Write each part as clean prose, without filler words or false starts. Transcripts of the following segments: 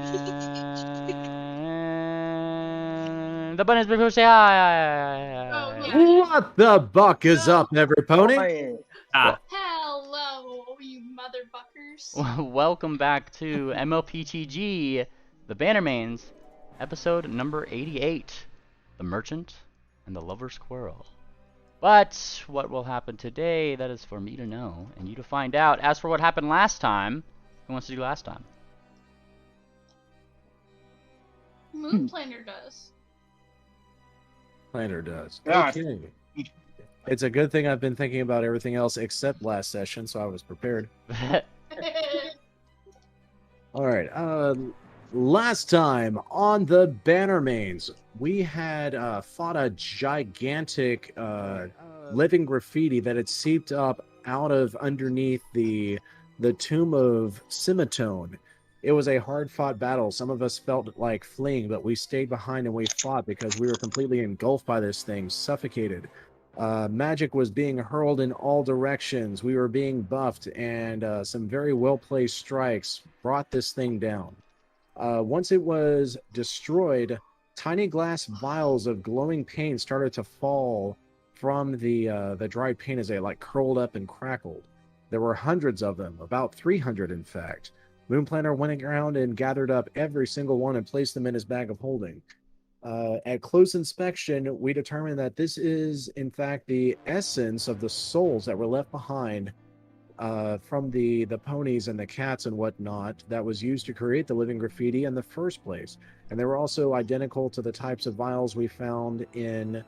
The button is before say hi. Oh, yeah. What the buck is up, every pony? Hello, you motherfuckers. Welcome back to mlptg, the Bannermanes, episode number 88, The Merchant and the Lover's Quarrel. But what will happen today, that is for me to know and you to find out. As for what happened last time, who wants to do last time? Moon Planner does. Planner does. Yeah. Okay. It's a good thing I've been thinking about everything else except last session, so I was prepared. All right. Last time on the Bannermanes, we had fought a gigantic living graffiti that had seeped up out of underneath the tomb of Simitone. It was a hard-fought battle. Some of us felt like fleeing, but we stayed behind and we fought because we were completely engulfed by this thing, suffocated. Magic was being hurled in all directions. We were being buffed, and some very well-placed strikes brought this thing down. Once it was destroyed, tiny glass vials of glowing paint started to fall from the dried paint as they curled up and crackled. There were hundreds of them, about 300 in fact. Moon Planner went around and gathered up every single one and placed them in his bag of holding. At close inspection, we determined that this is, in fact, the essence of the souls that were left behind from the ponies and the cats and whatnot that was used to create the living graffiti in the first place. And they were also identical to the types of vials we found in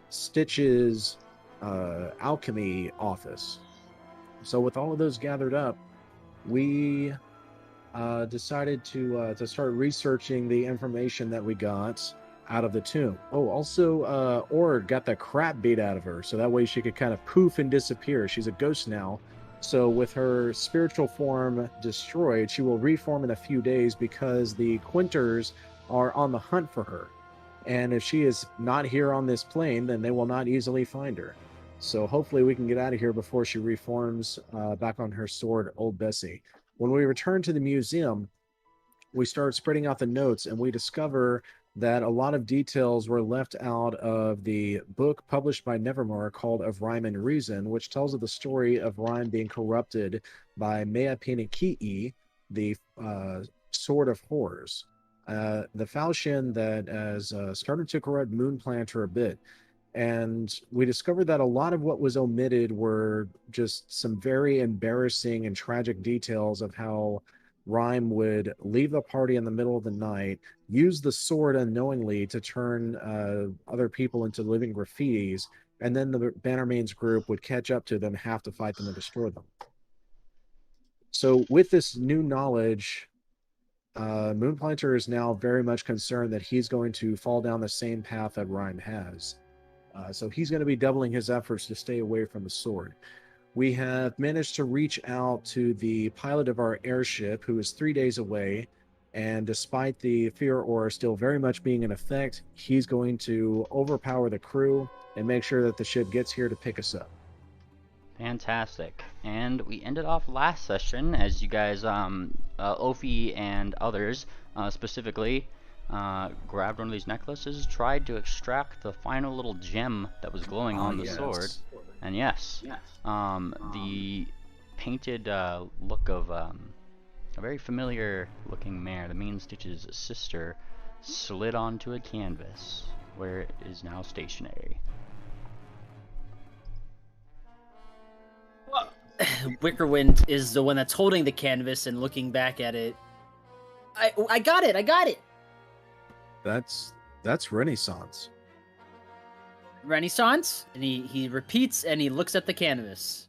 Stitch's alchemy office. So with all of those gathered up, we decided to start researching the information that we got out of the tomb. Oh, also, Ord got the crap beat out of her, so that way she could kind of poof and disappear. She's a ghost now, so with her spiritual form destroyed, she will reform in a few days because the Quinters are on the hunt for her. And if she is not here on this plane, then they will not easily find her. So hopefully we can get out of here before she reforms back on her sword, Old Bessie. When we return to the museum, we start spreading out the notes, and we discover that a lot of details were left out of the book published by Nevermore called Of Rhyme and Reason, which tells of the story of Rhyme being corrupted by mlptg, the Sword of Horrors. The falchion that has started to corrupt Moon Planter a bit. And we discovered that a lot of what was omitted were just some very embarrassing and tragic details of how Rhyme would leave the party in the middle of the night, use the sword unknowingly to turn other people into living graffitis, and then the Bannermanes group would catch up to them, have to fight them, and destroy them. So with this new knowledge, Moon Planter is now very much concerned that he's going to fall down the same path that Rhyme has. So he's going to be doubling his efforts to stay away from the sword. We have managed to reach out to the pilot of our airship, who is 3 days away, and despite the fear aura still very much being in effect, he's going to overpower the crew and make sure that the ship gets here to pick us up. Fantastic. And we ended off last session as you guys, Ophi and others, specifically, grabbed one of these necklaces, tried to extract the final little gem that was glowing on the sword, and yes, the painted look of a very familiar looking mare, the main Stitch's sister, slid onto a canvas where it is now stationary. Wickerwind is the one that's holding the canvas and looking back at it. I got it. That's Renaissance. Renaissance? And he repeats and he looks at the canvas.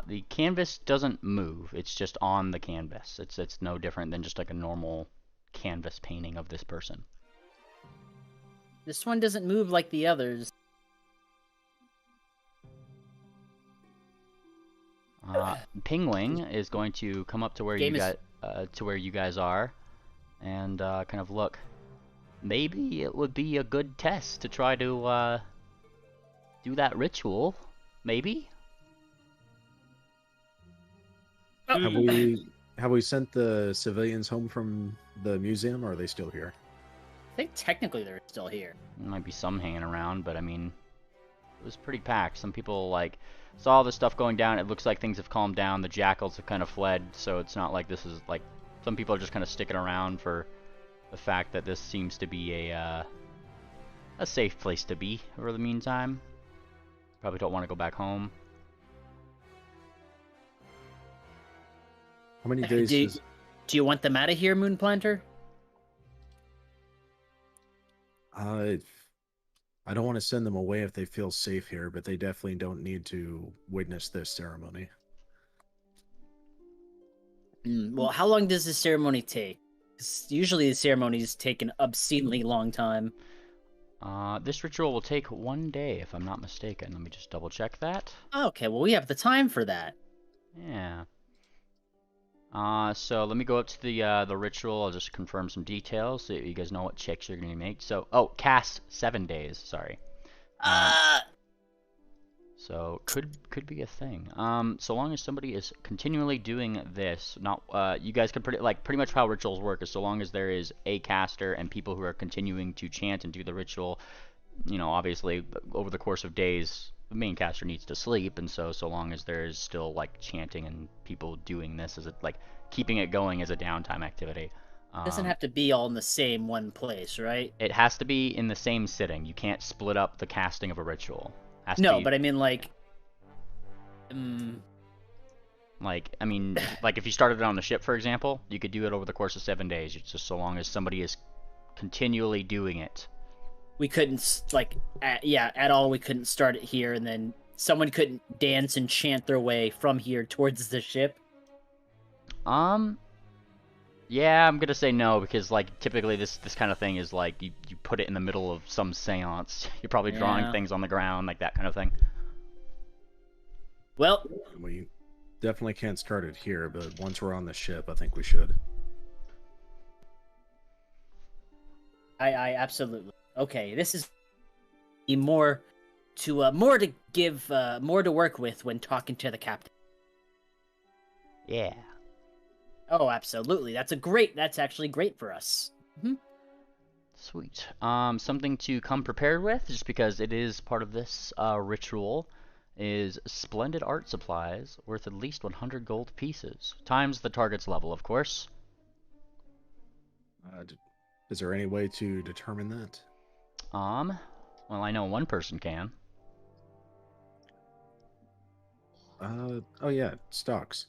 The canvas doesn't move. It's just on the canvas. It's no different than just like a normal canvas painting of this person. This one doesn't move like the others. Pingwing is going to come up to where you guys are, and kind of look. Maybe it would be a good test to try to do that ritual. Maybe. Have we Have we sent the civilians home from the museum, or are they still here? I think technically they're still here. There might be some hanging around, but I mean, it was pretty packed. Some people like saw all this stuff going down. It looks like things have calmed down. The jackals have kind of fled, so it's not like this is like some people are just kind of sticking around for the fact that this seems to be a safe place to be for the meantime. Probably don't want to go back home. How many days Do you want them out of here, Moonplanter? I don't want to send them away if they feel safe here, but they definitely don't need to witness this ceremony. Well, how long does this ceremony take? 'Cause usually the ceremonies take an obscenely long time. This ritual will take 1 day, if I'm not mistaken. Let me just double check that. Okay, well, we have the time for that. Yeah. So let me go up to the ritual. I'll just confirm some details so you guys know what checks you're gonna make. So, cast 7 days. Sorry. So could be a thing. So long as somebody is continually doing this, not you guys can pretty much how rituals work is so long as there is a caster and people who are continuing to chant and do the ritual, you know, obviously over the course of days the main caster needs to sleep, and so long as there is still like chanting and people doing this as a like keeping it going as a downtime activity. It doesn't have to be all in the same one place, right? It has to be in the same sitting. You can't split up the casting of a ritual. No, but I mean like like, I mean, like if you started it on the ship, for example, you could do it over the course of 7 days. It's just so long as somebody is continually doing it. we couldn't at all. We couldn't start it here, and then someone couldn't dance and chant their way from here towards the ship. Yeah, I'm gonna say no because like typically this kind of thing is like you put it in the middle of some seance. You're probably drawing things on the ground, like that kind of thing. Well, We definitely can't start it here, but once we're on the ship, I think we should. I absolutely. Okay, this is more to give more to work with when talking to the captain. Yeah. Oh, absolutely. That's actually great for us. Sweet. Something to come prepared with, just because it is part of this ritual, is splendid art supplies worth at least 100 gold pieces, times the target's level, of course. Is there any way to determine that? Well, I know one person can. Oh yeah, stocks.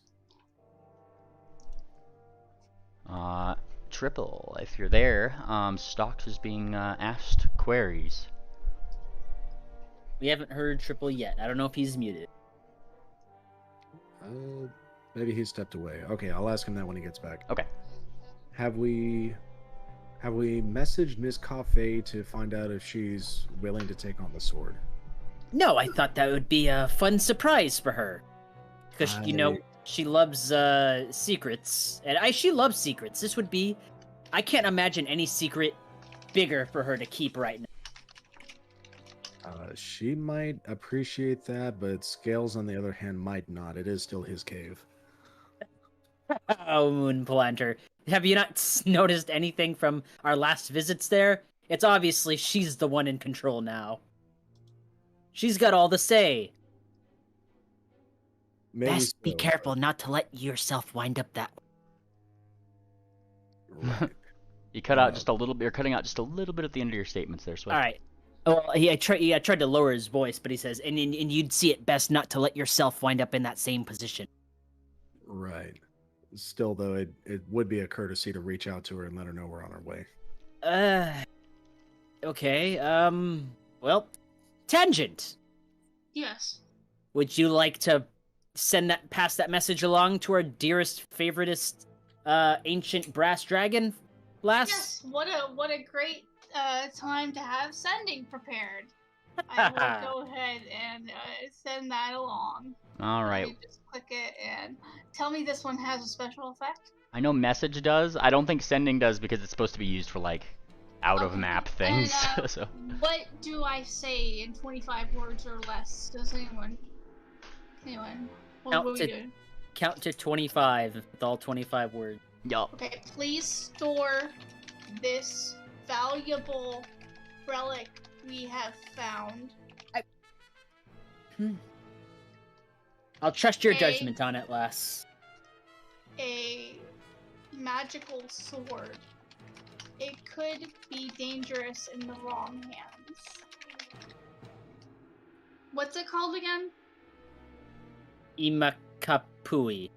Triple, if you're there, Stocks is being asked queries. We haven't heard Triple yet. I don't know if he's muted. Maybe he stepped away. Okay, I'll ask him that when he gets back. Okay. Have we messaged Miss Coffey to find out if she's willing to take on the sword? No, I thought that would be a fun surprise for her. Because, you know, she loves secrets. And she loves secrets. This would be... I can't imagine any secret bigger for her to keep right now. She might appreciate that, but Scales, on the other hand, might not. It is still his cave. Oh, Moonplanter. Have you not noticed anything from our last visits there? It's obviously she's the one in control now. She's got all the say. Maybe Best be so, careful not to let yourself wind up that way. Right. You cut out just a little bit. You're cutting out just a little bit at the end of your statements there, Swift. All right. Well, I tried to lower his voice, but he says, and you'd see it best not to let yourself wind up in that same position. Right. Still, though, it would be a courtesy to reach out to her and let her know we're on our way. Okay. Well, Tangent. Yes. Would you like to pass that message along to our dearest, favoritist, ancient brass dragon, Lass? Yes. What a great time to have sending prepared. I will go ahead and send that along. All right. You just click it and tell me this one has a special effect. I know message does. I don't think sending does because it's supposed to be used for like out of map things. And, So. What do I say in 25 words or less? Does anyone? What are we doing? count to 25 with all 25 words. Yup. Okay, please store this valuable relic we have found. I'll trust your Okay. judgment on it, lass. A magical sword. It could be dangerous in the wrong hands. What's it called again? Imakapui.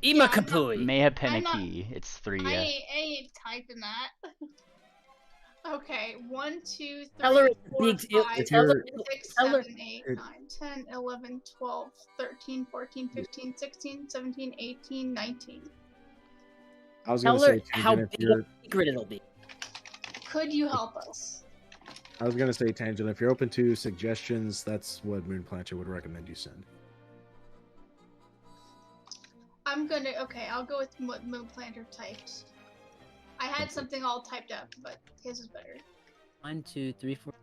Yeah, I'm Imakapui! Mlptg. It's 3. I ain't typing that. Okay, 1, 2, 3, Tell her 4, it's big- 5, If 6, you're- 'Tell 7, 8, it- 9, 10, 11, 12, 13, 14, 15, 16, 17, 18, 19. I was going Tell to her say, how Tangent, if big you're, a secret it'll be. Could you help us? I was going to say, Tangent, if you're open to suggestions, that's what Moonplancher would recommend you send. Okay, I'll go with what Moonplanter typed. I had something all typed up, but his is better. 1, 2, 3, 4.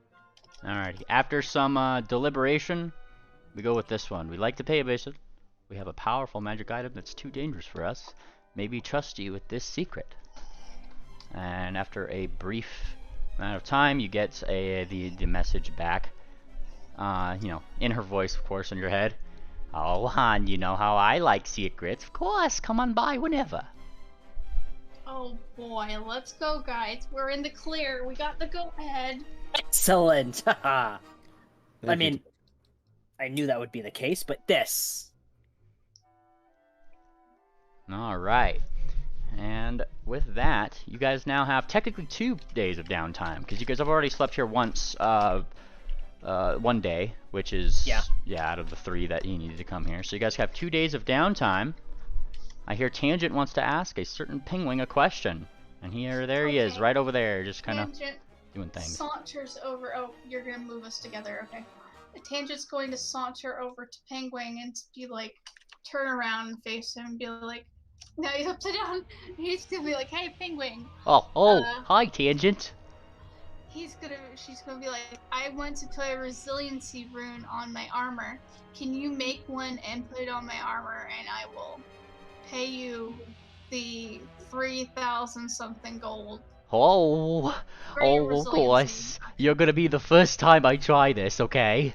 Alrighty. After some deliberation, we go with this one. We like to pay a visit. We have a powerful magic item that's too dangerous for us. Maybe trust you with this secret. And after a brief amount of time, you get the message back. You know, in her voice, of course, in your head. Oh, hon, you know how I like secrets. Of course, come on by whenever. Oh boy, let's go, guys. We're in the clear. We got the go ahead. Excellent! Haha. I Thank you. mean, I knew that would be the case, but this. Alright. And with that, you guys now have technically 2 days of downtime, because you guys have already slept here once, 1 day, which is, out of the 3 that you needed to come here. So you guys have 2 days of downtime. I hear Tangent wants to ask a certain Penguin a question. And there he is, Okay. right over there, just kind of Tangent doing things. saunters over. Oh, you're gonna move us together, okay? Tangent's going to saunter over to Penguin and be like, turn around and face him and be like, no, he's upside down. He's gonna be like, hey, Penguin. Oh, hi, Tangent. She's gonna be like, I want to put a resiliency rune on my armor. Can you make one and put it on my armor, and I will pay you the 3,000 something gold. Oh, for your of resiliency. course. You're gonna be the first time I try this, okay?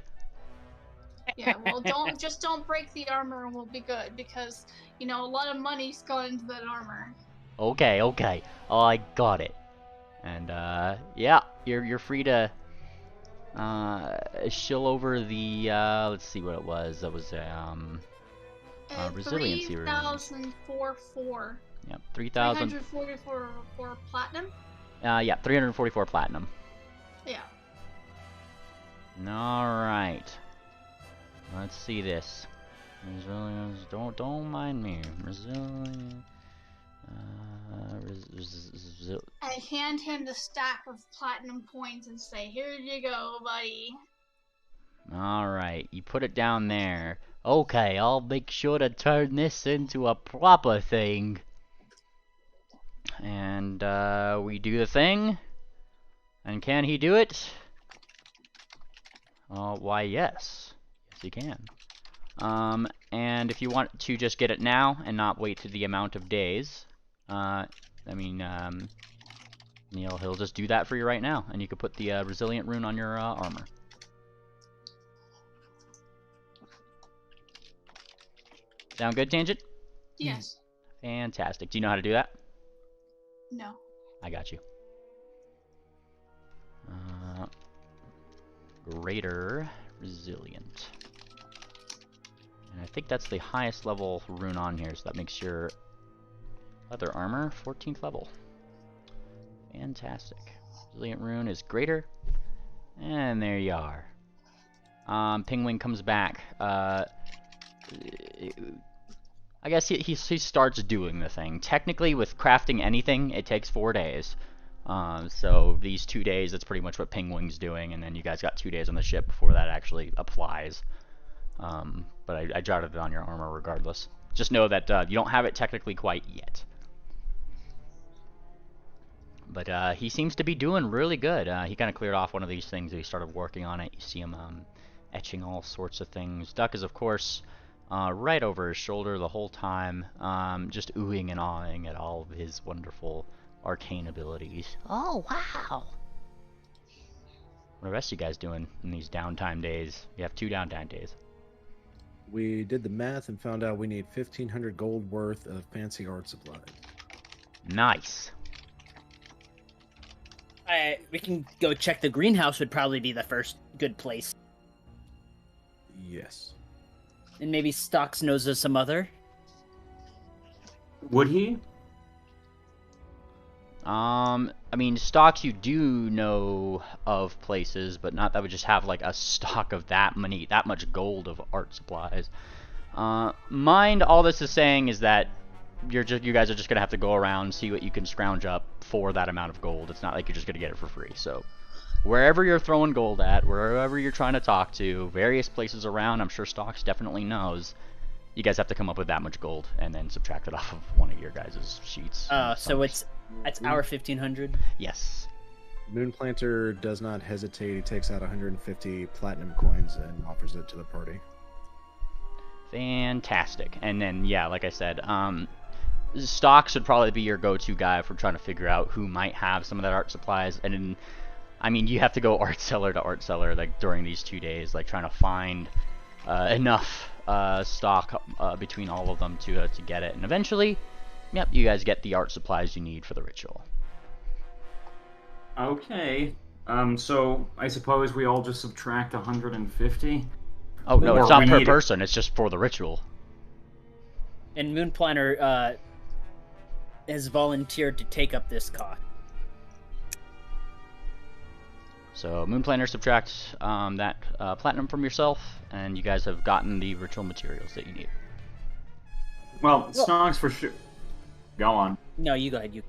Yeah, well, don't break the armor and we'll be good, because, you know, a lot of money's gone into that armor. Okay. I got it. And yeah, you're free to shill over the let's see what it was. That was resiliency rune. 3,044. Yep, 3,000. 344 for platinum. Yeah, 344 platinum. Yeah. All right. Let's see this. Resilience. Don't mind me. Resilience. I hand him the stack of platinum coins and say, "Here you go, buddy." Alright, you put it down there. Okay, I'll make sure to turn this into a proper thing. And we do the thing. And can he do it? Why, yes. Yes, he can. And if you want to just get it now and not wait to the amount of days, he'll just do that for you right now, and you can put the resilient rune on your armor. Sound good, Tangent? Yes. Fantastic. Do you know how to do that? No. I got you. Greater Resilient. And I think that's the highest level rune on here, so that makes your leather armor 14th level. Fantastic. Resilient rune is greater. And there you are. Penguin comes back. I guess he starts doing the thing. Technically, with crafting anything, it takes 4 days. So these 2 days, that's pretty much what Penguin's doing, and then you guys got 2 days on the ship before that actually applies. But I jotted it on your armor regardless. Just know that you don't have it technically quite yet. But he seems to be doing really good. He kind of cleared off one of these things and he started working on it. You see him etching all sorts of things. Duck is, of course, right over his shoulder the whole time, just oohing and awing at all of his wonderful arcane abilities. Oh, wow! What are the rest of you guys doing in these downtime days? You have 2 downtime days. We did the math and found out we need 1,500 gold worth of fancy art supplies. Nice. We can go check the greenhouse. Would probably be the first good place. Yes. And maybe Stocks knows of some other. Would he? I mean, stocks you do know of places, but not that would just have like a stock of that much gold of art supplies. Mind all this is saying is that you guys are just gonna have to go around, see what you can scrounge up for that amount of gold. It's not like you're just gonna get it for free. So wherever you're throwing gold at, wherever you're trying to talk to, various places around, I'm sure Stocks definitely knows. You guys have to come up with that much gold and then subtract it off of one of your guys' sheets. So it's our 1,500. Yes. Moonplanter does not hesitate. He takes out 150 platinum coins and offers it to the party. Fantastic. And then, yeah, like I said, Stocks would probably be your go-to guy for trying to figure out who might have some of that art supplies. And then, I mean, you have to go art cellar to art cellar like during these 2 days, like trying to find enough stock between all of them to get it. And eventually, yep, you guys get the art supplies you need for the ritual. Okay. So I suppose we all just subtract 150? Oh, no, it's not per need... person, it's just for the ritual. And Moonplanter has volunteered to take up this cost. So Moonplanter subtracts that platinum from yourself, and you guys have gotten the ritual materials that you need. Well, Stocks for sure... Go on. No, you go ahead.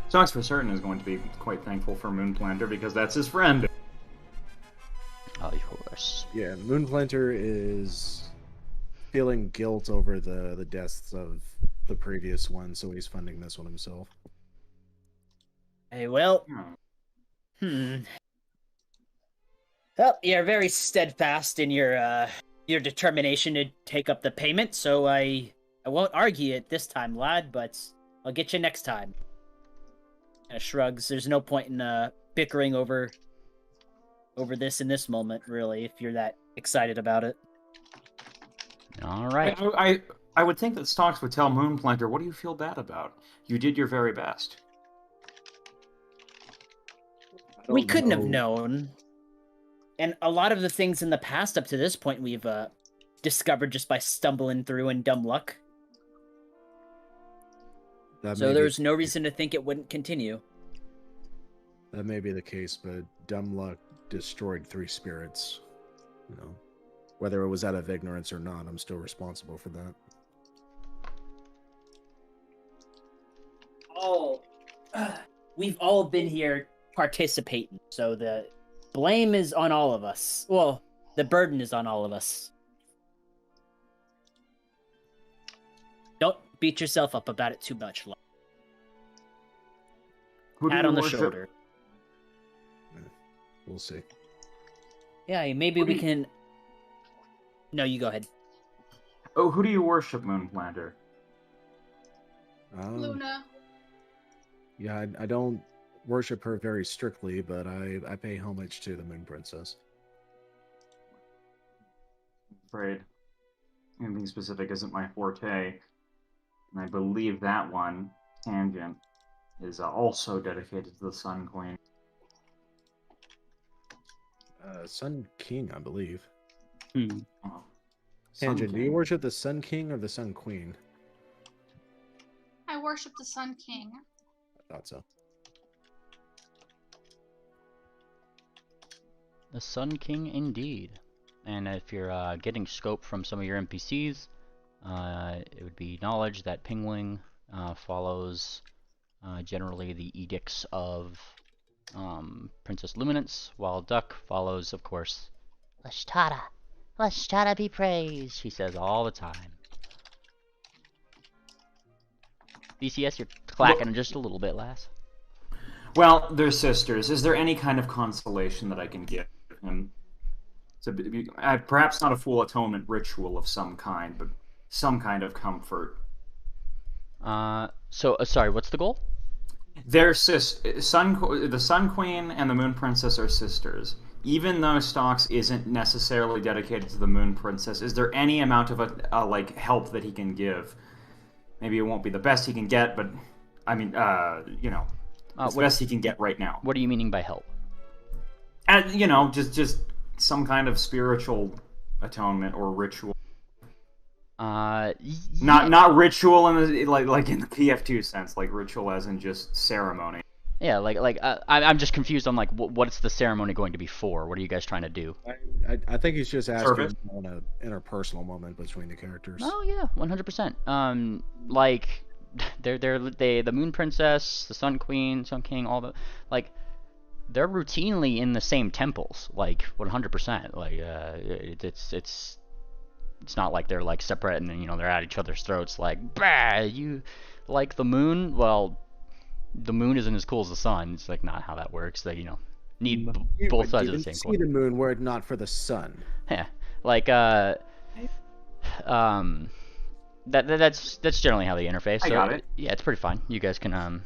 Stocks for certain is going to be quite thankful for Moonplanter because that's his friend. Of course. Yeah, Moonplanter is feeling guilt over the deaths of the previous one, so he's funding this one himself. Hey, well... Well, you're very steadfast in your determination to take up the payment, so I won't argue it this time, lad, but I'll get you next time. Shrugs. There's no point in bickering over this in this moment, really, if you're that excited about it. All right. I would think that Stocks would tell Moonplanter, what do you feel bad about? You did your very best. We couldn't have known. And a lot of the things in the past up to this point we've discovered just by stumbling through and dumb luck. So there's no reason to think it wouldn't continue. That may be the case, but dumb luck destroyed 3 spirits. You know, whether it was out of ignorance or not, I'm still responsible for that. We've all been here participating, so the blame is on all of us. Well, the burden is on all of us. Don't beat yourself up about it too much. Pat on the shoulder. We'll see. Yeah, maybe we can... No, you go ahead. Oh, who do you worship, Moonplanter? Luna. Yeah, I don't worship her very strictly, but I pay homage to the Moon Princess. Afraid anything specific isn't my forte. And I believe that one, Tangent, is also dedicated to the Sun Queen. Sun King, I believe. Oh, Tangent, do you worship the Sun King or the Sun Queen? I worship the Sun King. I thought so. The Sun King, indeed. And if you're getting scope from some of your NPCs, it would be knowledge that Pingwing follows generally the edicts of Princess Luminance, while Duck follows, of course, Lashtada be praised, she says all the time. BCS, you're clacking just a little bit, lass. Well, they're sisters. Is there any kind of consolation that I can give him? perhaps not a full atonement ritual of some kind, but some kind of comfort. Sorry, what's the goal? The Sun Queen and the Moon Princess are sisters. Even though Stocks isn't necessarily dedicated to the Moon Princess, is there any amount of like help that he can give? Maybe it won't be the best he can get, but I mean, it's the best he can get right now. What are you meaning by help? Just some kind of spiritual atonement or ritual. Yeah. Not ritual in the like in the PF2 sense, like ritual as in just ceremony. Yeah, I'm just confused on like what's the ceremony going to be for? What are you guys trying to do? I think he's just asking Service? on an interpersonal moment between the characters. Oh yeah, 100%. Like the Moon Princess, the Sun Queen, Sun King, all the like they're routinely in the same temples, like 100%. Like it's not like they're like separate and then they're at each other's throats like, bah, you like the moon? Well, the moon isn't as cool as the sun. It's like not how that works. They need both sides of the same see coin. the moon were it not for the sun. Yeah, like that's generally how they interface. So, I got it. Yeah, it's pretty fine. You guys can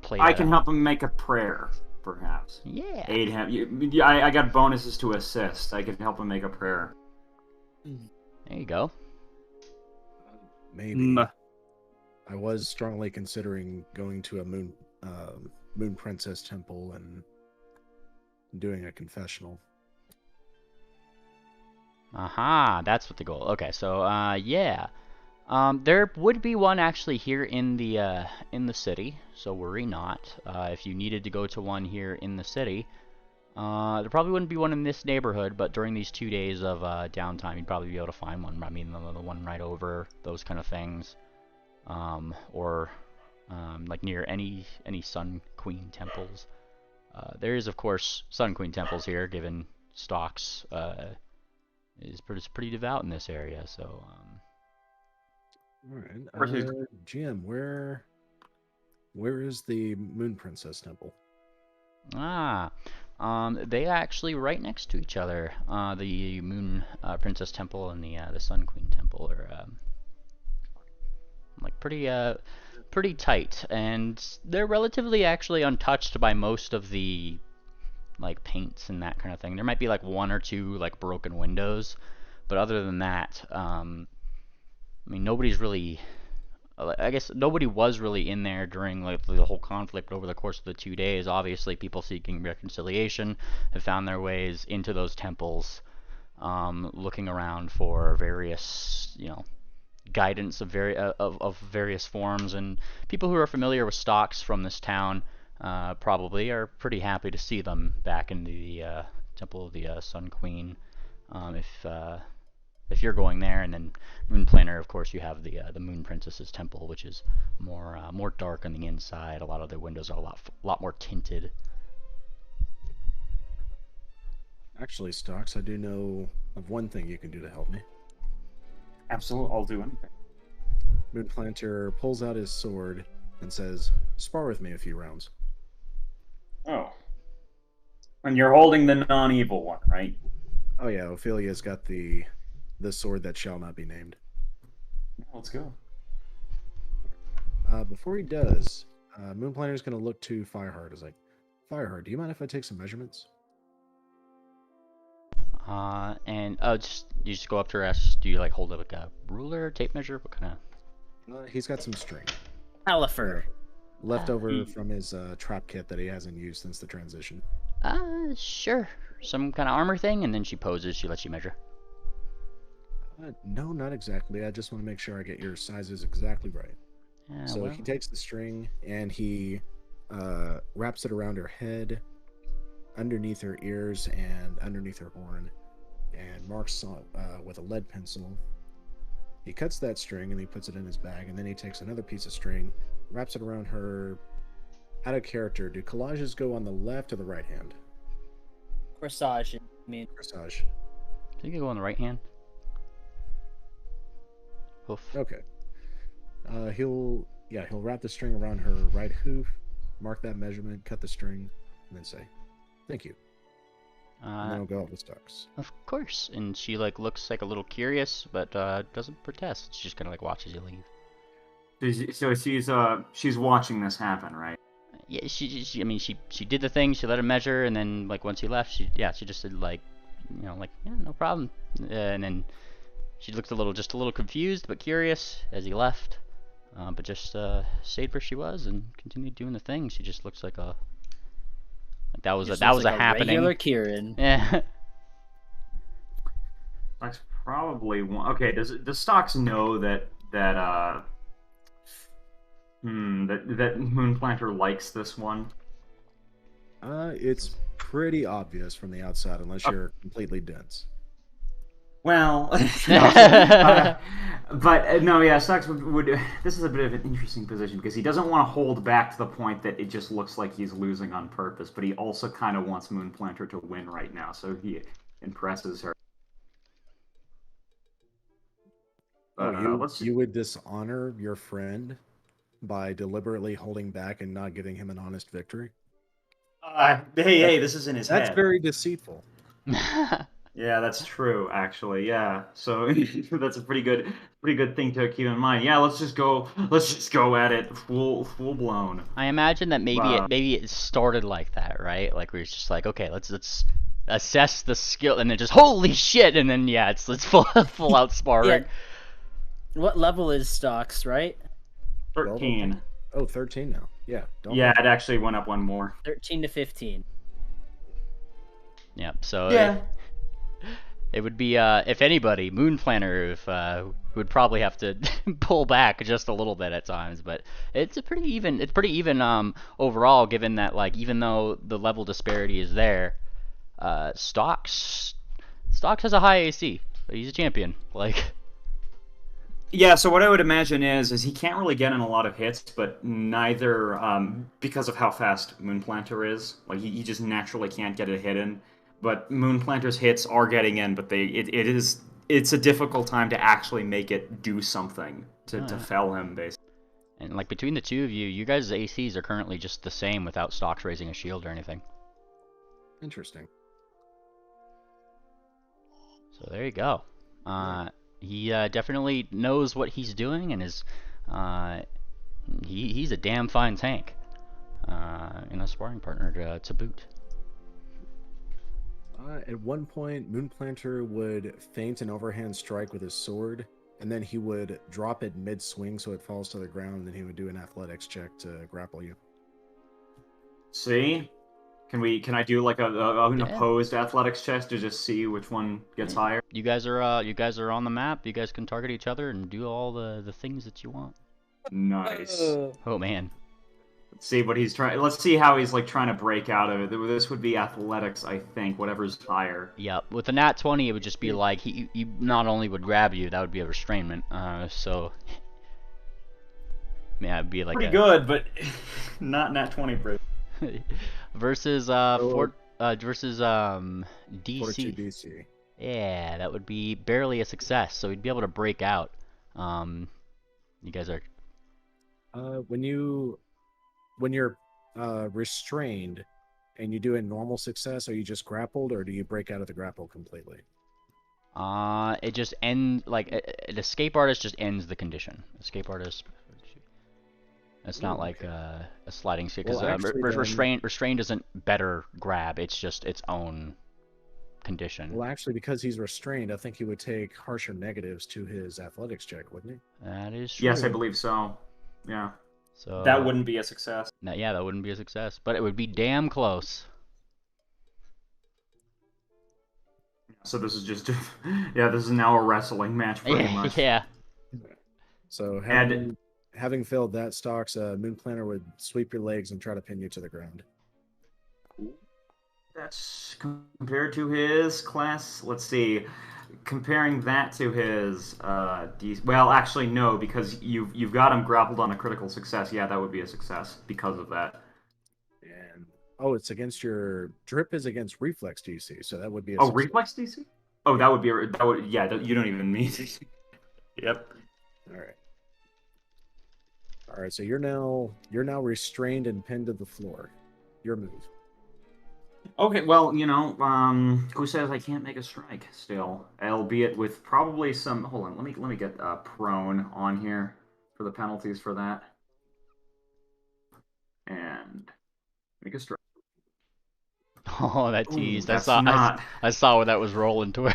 play. I can help him make a prayer, perhaps. Yeah. Aid him. I got bonuses to assist. I can help him make a prayer. There you go. Maybe. I was strongly considering going to a moon princess temple and doing a confessional. Aha, that's what the goal. Okay, so yeah. There would be one actually here in the city, so worry not. If you needed to go to one here in the city, there probably wouldn't be one in this neighborhood, but during these 2 days of downtime, you'd probably be able to find one. I mean, the one right over, those kind of things, or like near any Sun Queen temples. There is, of course, Sun Queen temples here, given Stocks is pretty devout in this area, so. All right, Jim, where is the Moon Princess temple? They actually right next to each other. The Moon Princess temple and the Sun Queen temple are like pretty tight, and they're relatively actually untouched by most of the like paints and that kind of thing. There might be like one or two like broken windows, but other than that, I mean, nobody's really. I guess nobody was really in there during like the whole conflict over the course of the 2 days. Obviously, people seeking reconciliation have found their ways into those temples, looking around for various, guidance of various forms. And people who are familiar with Stocks from this town probably are pretty happy to see them back in the Temple of the Sun Queen. If you're going there, and then Moon Planner, of course, you have the Moon Princess's temple, which is more dark on the inside. A lot of the windows are a lot more tinted. Actually, Stocks, I do know of one thing you can do to help me. Absolutely, I'll do anything. Moon Planter pulls out his sword and says, "Spar with me a few rounds." Oh. And you're holding the non-evil one, right? Oh yeah, Ophelia's got the sword that shall not be named. Let's go. Before he does, Moon Planter's going to look to Fireheart. Is like, Fireheart, do you mind if I take some measurements? And you just go up to her, ask, do you like hold up like a ruler, tape measure, what kind of? He's got some string. Califer. Left over from his trap kit that he hasn't used since the transition. Sure. Some kind of armor thing, and then she poses, she lets you measure. No, not exactly. I just want to make sure I get your sizes exactly right. So he takes the string and he wraps it around her head, underneath her ears, and underneath her horn, and marks with a lead pencil. He cuts that string and he puts it in his bag, and then he takes another piece of string, wraps it around her. Out of character, do collages go on the left or the right hand? Corsage, I mean. Corsage. I think you go on the right hand. Oof. Okay. He'll wrap the string around her right hoof, mark that measurement, cut the string, and then say, "Thank you." And then we'll go over the stocks. Of course. And she like looks like a little curious, but doesn't protest. She just kind of like watches you leave. So she's watching this happen, right? Yeah, I mean, she did the thing. She let him measure, and then like once he left, she just said like, like yeah, no problem. And then she looked just a little confused but curious as he left. But just stayed where she was and continued doing the thing. She just looks like that was a happening. Regular Kieran. Yeah. That's probably one. Okay, does Stocks know that Moonplanter likes this one? It's pretty obvious from the outside, unless you're completely dense. Well, but no, yeah, Stocks would. This is a bit of an interesting position because he doesn't want to hold back to the point that it just looks like he's losing on purpose, but he also kind of wants Moonplanter to win right now, so he impresses her. You would dishonor your friend by deliberately holding back and not giving him an honest victory? Hey, this is in his head. That's very deceitful. Yeah, that's true, actually. Yeah, so that's a pretty good thing to keep in mind. Yeah, let's just go at it full blown. I imagine that maybe it started like that, right? Like we were just like, okay, let's assess the skill, and then just holy shit, and then yeah, it's full out sparring. Yeah. What level is Stocks, right? 13. Oh, 13 now. Yeah. Yeah, it actually went up one more. 13 to 15. Yep. So yeah. It would be, if anybody, Moonplanter, would probably have to pull back just a little bit at times, but it's pretty even overall, given that, like, even though the level disparity is there, Stocks has a high AC, but he's a champion, like... Yeah, so what I would imagine is he can't really get in a lot of hits, but neither, because of how fast Moonplanter is, like, he just naturally can't get a hit in. But Moonplanter's hits are getting in, but it's a difficult time to actually make it do something to fell him, basically. And like between the two of you, you guys' ACs are currently just the same without Stocks raising a shield or anything. Interesting. So there you go. He definitely knows what he's doing, and he's a damn fine tank, and a sparring partner to boot. At one point, Moonplanter would feint an overhand strike with his sword, and then he would drop it mid-swing so it falls to the ground, and then he would do an athletics check to grapple you. See? Can I do like an opposed athletics check to just see which one gets higher? You guys are on the map. You guys can target each other and do all the things that you want. Nice. Oh man. Let's see what he's trying. Let's see how he's like trying to break out of it. This would be athletics, I think. Whatever's higher. Yeah, with the nat 20, it would just be like he not only would grab you, that would be a restrainment. So yeah, it'd be like pretty good, but not nat 20 proof. versus versus DC. DC. Yeah, that would be barely a success. So he'd be able to break out. You guys are. When you're restrained and you do a normal success, are you just grappled, or do you break out of the grapple completely? It just ends like an escape artist just ends the condition. Escape artist. It's not like a sliding stick, because restrained isn't better grab. It's just its own condition. Well, actually, because he's restrained, I think he would take harsher negatives to his athletics check, wouldn't he? That is true. Yes, I believe so. Yeah. So that wouldn't be a success. No, yeah, that wouldn't be a success, but it would be damn close. So this is just, yeah, this is now a wrestling match pretty much. Yeah. So having failed that, Stocks, Moonplanter would sweep your legs and try to pin you to the ground. That's compared to his class. Let's see. Comparing that to his well, actually no, because you've got him grappled on a critical success. Yeah, that would be a success because of that. And it's against your drip is against reflex DC, so that would be a success. Reflex DC? Oh, that would yeah, you don't even mean it. Yep. All right, so you're now restrained and pinned to the floor. Your move. Okay, well, who says I can't make a strike still? Albeit with probably some. Hold on, let me get prone on here for the penalties for that, and make a strike. Oh, that Ooh, teased. that's not. I saw where that was rolling toward.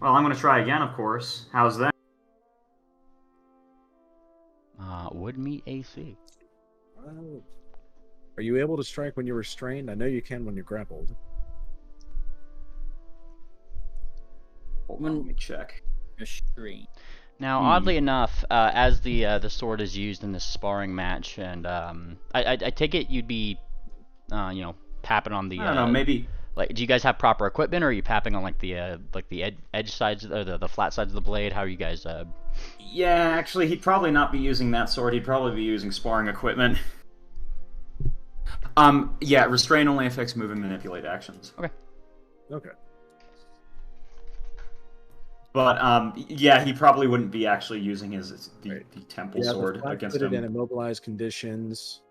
Well, I'm gonna try again, of course. How's that? Would meet AC. Oh. Are you able to strike when you're restrained? I know you can when you're grappled. Hold on, let me check. Restraint. Now, oddly enough, as the sword is used in this sparring match, and I take it you'd be, tapping on the I don't know, maybe. like, do you guys have proper equipment, or are you tapping on like the edge sides or the flat sides of the blade? How are you guys? Yeah, actually, he'd probably not be using that sword. He'd probably be using sparring equipment. Yeah, restrain only affects move and manipulate actions. Okay. Okay. But yeah, he probably wouldn't be actually using the temple Yeah, sword the against flat-footed him. and immobilized conditions.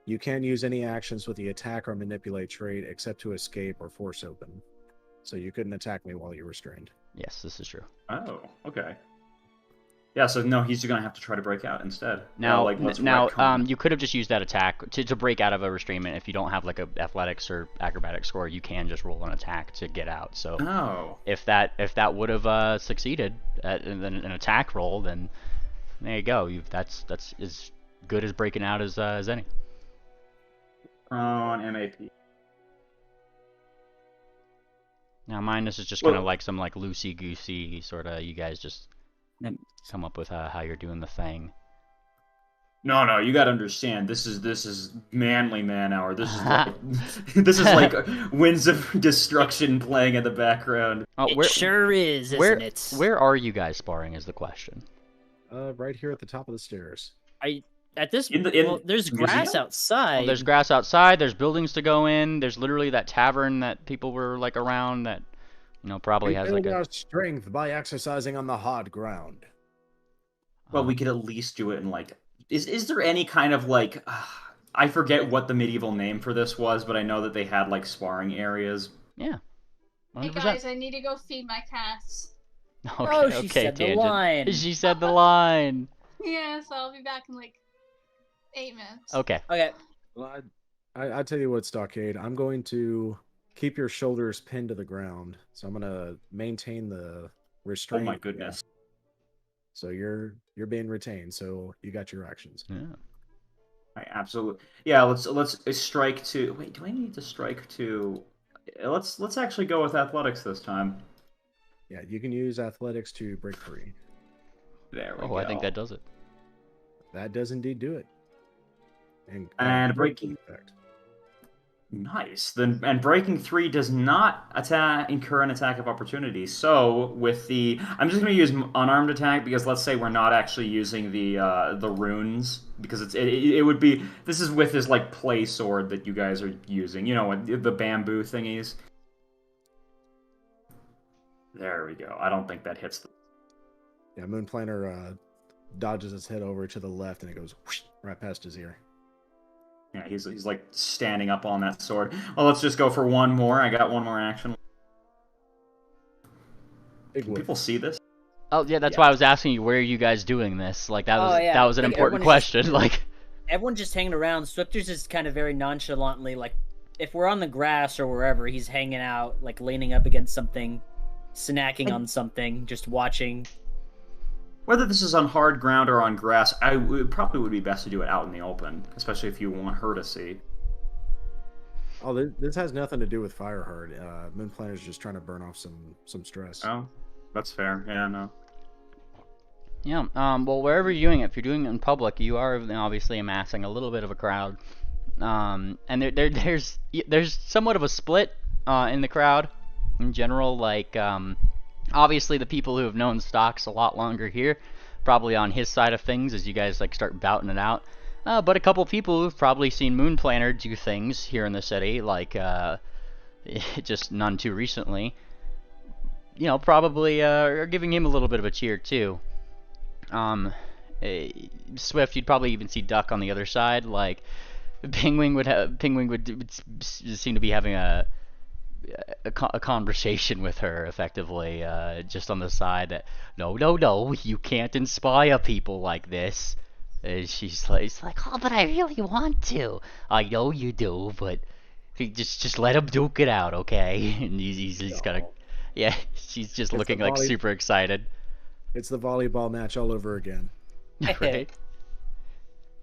You can use any actions with the attack or manipulate trait except to escape or force open. So you couldn't attack me while you're restrained. Yes, this is true. Oh, okay. Yeah, so no, he's gonna have to try to break out instead. Now, let's retcon. you could have just used that attack to break out of a restrainment. If you don't have like a athletics or acrobatic score, you can just roll an attack to get out. So Oh. if that would have succeeded at an attack roll, then there you go. That's as good as breaking out as any. On MAP. Now mine, this is just Well- kind of like some like loosey goosey sort of. You guys just come up with how you're doing the thing. No, you gotta understand. This is manly man hour. This is like this is like Winds of Destruction playing in the background. Oh, It sure is, isn't it? Where are you guys sparring? Is the question. Right here at the top of the stairs. At this In well, there's the grass museum? outside. Well, there's grass outside. There's buildings to go in. There's literally that tavern that people were like around that, probably We has build like a. our strength by exercising on the hard ground. Well, we could at least do it in like. Is there any kind of like? I forget what the medieval name for this was, but I know that they had like sparring areas. Yeah. 100%. Hey guys, I need to go feed my cats. Okay, Oh, she okay, said the Tangent. line. She said the line. Yeah, so I'll be back in like 8 minutes. Okay. Okay. Well, I tell you what, Stockade. I'm going to keep your shoulders pinned to the ground. So I'm going to maintain the Oh restraint. my goodness! So you're being retained. So you got your actions. Yeah. I absolutely. Yeah, let's strike to. Wait, do I need to strike to? Let's actually go with athletics this time. Yeah, you can use athletics to break free. There we Oh, go. I think that does it. That does indeed do it. And breaking. effect. Nice. Then and breaking 3 does not incur an attack of opportunity. So with the, I'm just going to use unarmed attack because let's say we're not actually using the runes because it would be, this is with this like play sword that you guys are using. You know what, the bamboo thingies. There we go. I don't think that hits the. Yeah, Moon Planner dodges its head over to the left and it goes whoosh, right past his ear. Yeah, he's like standing up on that sword. Well, let's just go for one more. I got one more action. Can people see this? Oh yeah, that's why I was asking you, where are you guys doing this? Like that was Oh, yeah. that was an Like, important everyone is just- question. Like Everyone's just hanging around. Swifters is kind of very nonchalantly, like, if we're on the grass or wherever, he's hanging out, like, leaning up against something, snacking on something, just watching. Whether this is on hard ground or on grass, it probably would be best to do it out in the open, especially if you want her to see. Oh, this has nothing to do with Fireheart. Moon Planner's just trying to burn off some stress. Oh, that's fair. Yeah, no. yeah, well, wherever you're doing it, if you're doing it in public, you are obviously amassing a little bit of a crowd. And there's somewhat of a split in the crowd in general. Like obviously the people who have known Stocks a lot longer here, probably on his side of things as you guys like start bouting it out. But a couple people who've probably seen Moon Planner do things here in the city, like just none too recently. Probably are giving him a little bit of a cheer too. Swift, you'd probably even see Duck on the other side, like seem to be having a conversation with her effectively, just on the side that no, you can't inspire people like this. And it's like, oh, but I really want to. I know you do, but just let him duke it out, okay? And he's kind of, yeah. She's just It's looking like super excited. It's the volleyball match all over again. Right?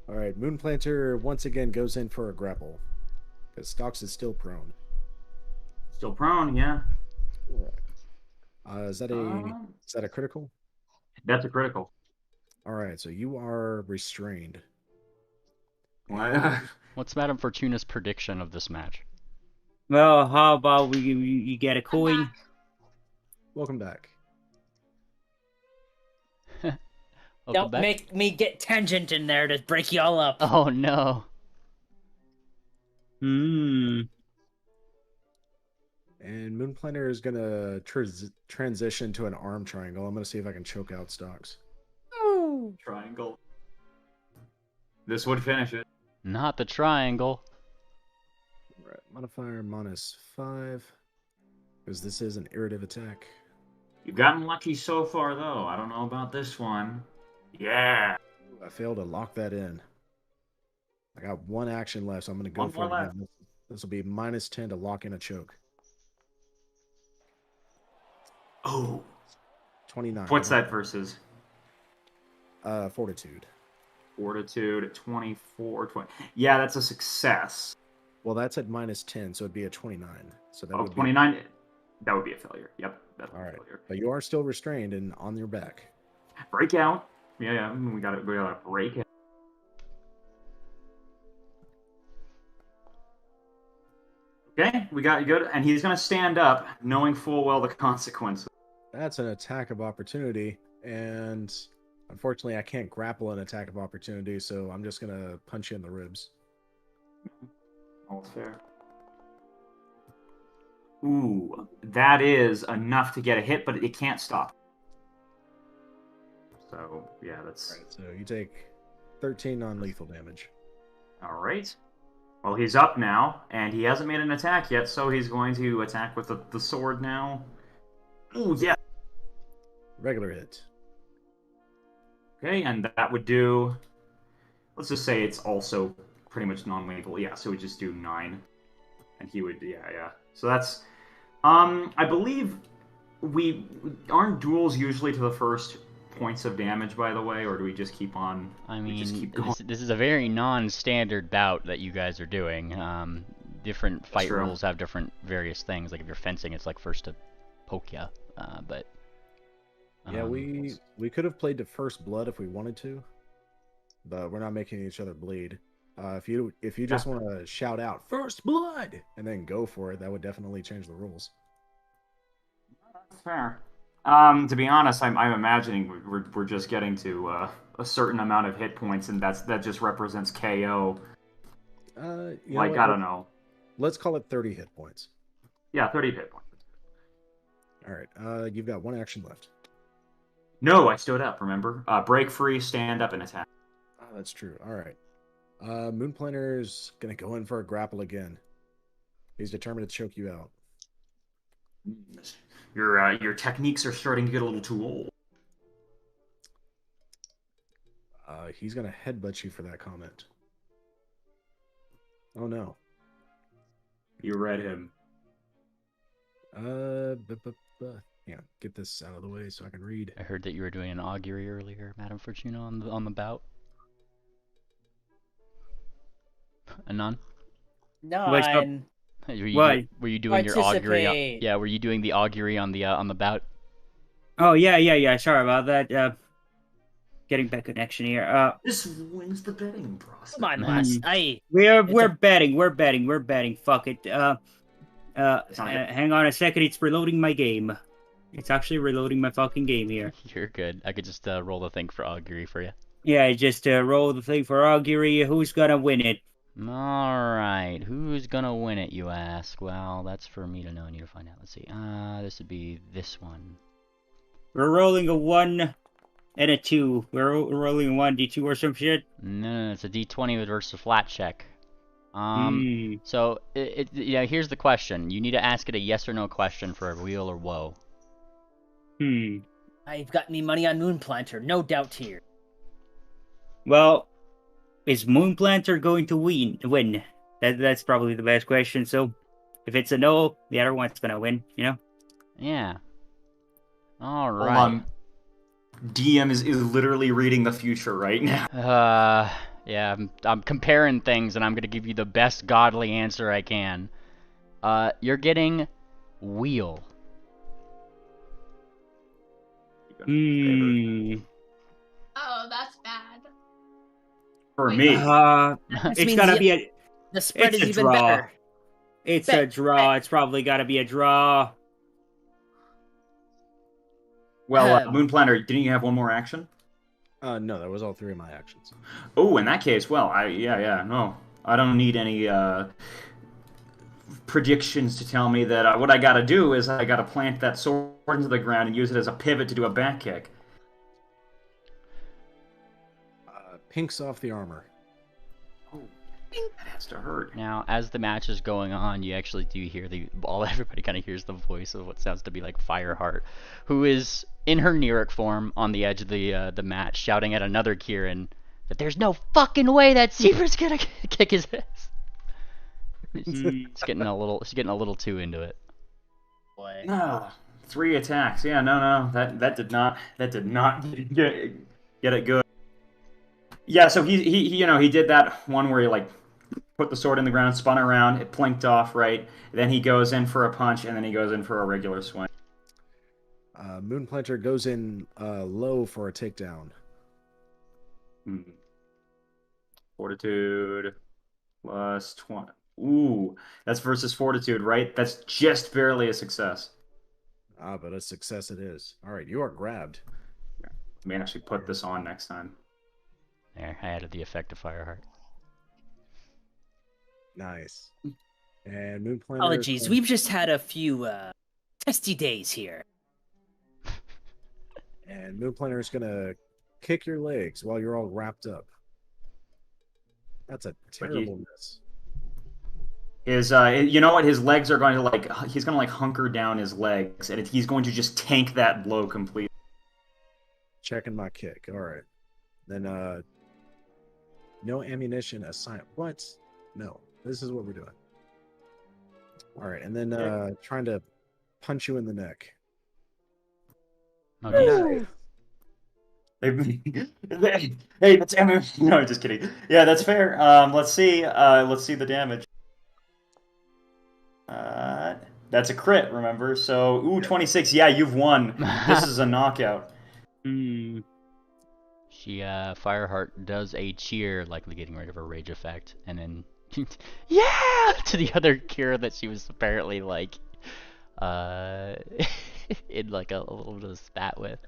All right, Moonplanter once again goes in for a grapple because Stocks is still prone. Still prone, yeah. All right. Is that a critical? That's a critical. All right, so you are restrained. What's Madame Fortuna's prediction of this match? Well, how about you get a coin? Welcome back. Don't make me get Tangent in there to break y'all up. Oh no. And Moonplanter is gonna transition to an arm triangle. I'm gonna see if I can choke out Stocks. Triangle. This would finish it. Not the triangle. All right, modifier -5 because this is an irritative attack. You've gotten lucky so far, though. I don't know about this one. Yeah. I failed to lock that in. I got one action left, so I'm going to go for it again. This will be -10 to lock in a choke. Oh. 29. What's that versus? Fortitude. Fortitude, 24, 20. Yeah, that's a success. Well, that's at -10, so it'd be a 29. So that would 29? That would be a failure. Yep. All right. Failure. But you are still restrained and on your back. Break out. Yeah, we gotta break it. Okay, we got you good. And he's gonna stand up, knowing full well the consequences. That's an attack of opportunity, and unfortunately I can't grapple an attack of opportunity, so I'm just gonna punch you in the ribs. All's fair. Ooh, that is enough to get a hit, but it can't stop. So, yeah, that's... All right, so you take 13 non-lethal damage. All right. Well, he's up now, and he hasn't made an attack yet, so he's going to attack with the sword now. Ooh, yeah. Regular hit. Okay, and that would do... Let's just say it's also pretty much non-lethal. Yeah, so we just do 9. And he would... Yeah. So that's... I believe aren't duels usually to the first points of damage, by the way, or do we just keep on? I mean, this is a very non-standard bout that you guys are doing. Different fight rules have different various things. Like if you're fencing, it's like first to poke ya. But yeah, we could have played to first blood if we wanted to, but we're not making each other bleed. If you just want to shout out first blood and then go for it, that would definitely change the rules. That's fair. To be honest, I'm imagining we're just getting to a certain amount of hit points, and that just represents KO. I don't know. Let's call it 30 hit points. Yeah, 30 hit points. All right. You've got one action left. No, I stood up. Remember, break free, stand up, and attack. Oh, that's true. All right. Moonplanter's gonna go in for a grapple again. He's determined to choke you out. Your techniques are starting to get a little too old. He's gonna headbutt you for that comment. Oh no. You read him. Yeah, get this out of the way so I can read. I heard that you were doing an augury earlier, Madame Fortuna, on the bout. Anon? Nine. Were you doing your augury? Yeah, were you doing the augury on the bout? Oh yeah. Sorry about that. Getting back connection here. This wins the betting process. Come on, lass. We're betting. Fuck it. Hang on a second. It's reloading my game. It's actually reloading my fucking game here. You're good. I could just roll the thing for augury for you. Yeah, just roll the thing for augury. Who's gonna win it? Alright, who's gonna win it, you ask? Well, that's for me to know and you to find out. Let's see. This would be this one. We're rolling a 1 and a 2. We're rolling a 1d2 or some shit? No, it's a d20 versus a flat check. So yeah, here's the question. You need to ask it a yes or no question for a wheel or woe. I've got me money on Moonplanter, no doubt here. Well, is Moonplanter going to win? That's probably the best question. So, if it's a no, the other one's gonna win. You know. Yeah. All Hold right. on. DM is literally reading the future right now. Yeah, I'm comparing things, and I'm gonna give you the best godly answer I can. You're getting wheel. Oh, that's bad. For Wait, me. This It's means gotta be a. the spread It's is a even draw. better. It's Bet, a draw. bet. It's probably gotta be a draw. Well, Moonplanter, didn't you have one more action? No, that was all 3 of my actions. Oh, in that case, well, no. I don't need any predictions to tell me that what I gotta do is I gotta plant that sword into the ground and use it as a pivot to do a back kick. Pinks off the armor. That has to hurt. Now, as the match is going on, you actually do hear everybody kind of hears the voice of what sounds to be like Fireheart, who is in her Neric form on the edge of the match, shouting at another Kieran that there's no fucking way that Zebra's gonna kick his ass. It's getting a little too into it. Boy. Ah, 3 attacks. Yeah, no, that did not get it good. Yeah, so he did that one where he like put the sword in the ground, spun around, it plinked off, right? Then he goes in for a punch, and then he goes in for a regular swing. Moonplanter goes in low for a takedown. Fortitude plus 20. Ooh, that's versus fortitude, right? That's just barely a success. But a success it is. All right, you are grabbed. I may actually put this on next time. There, I added the effect of Fireheart. Nice. And Moonplanter. Apologies, we've just had a few testy days here. And Moonplanter is gonna kick your legs while you're all wrapped up. That's a terrible miss. His, you know what? His legs are going to he's going to hunker down his legs, and he's going to just tank that blow completely. Checking my kick. All right. Then, no ammunition assigned. What? No. This is what we're doing. All right. And then, trying to punch you in the neck. Okay. Hey, that's ammunition. No, just kidding. Yeah, that's fair. Let's see. Let's see the damage. That's a crit, remember? So, 26. Yeah, you've won. This is a knockout. She, Fireheart does a cheer, likely getting rid of her rage effect, and then, yeah, to the other Kira that she was apparently, like, in, like, a little bit of spat with.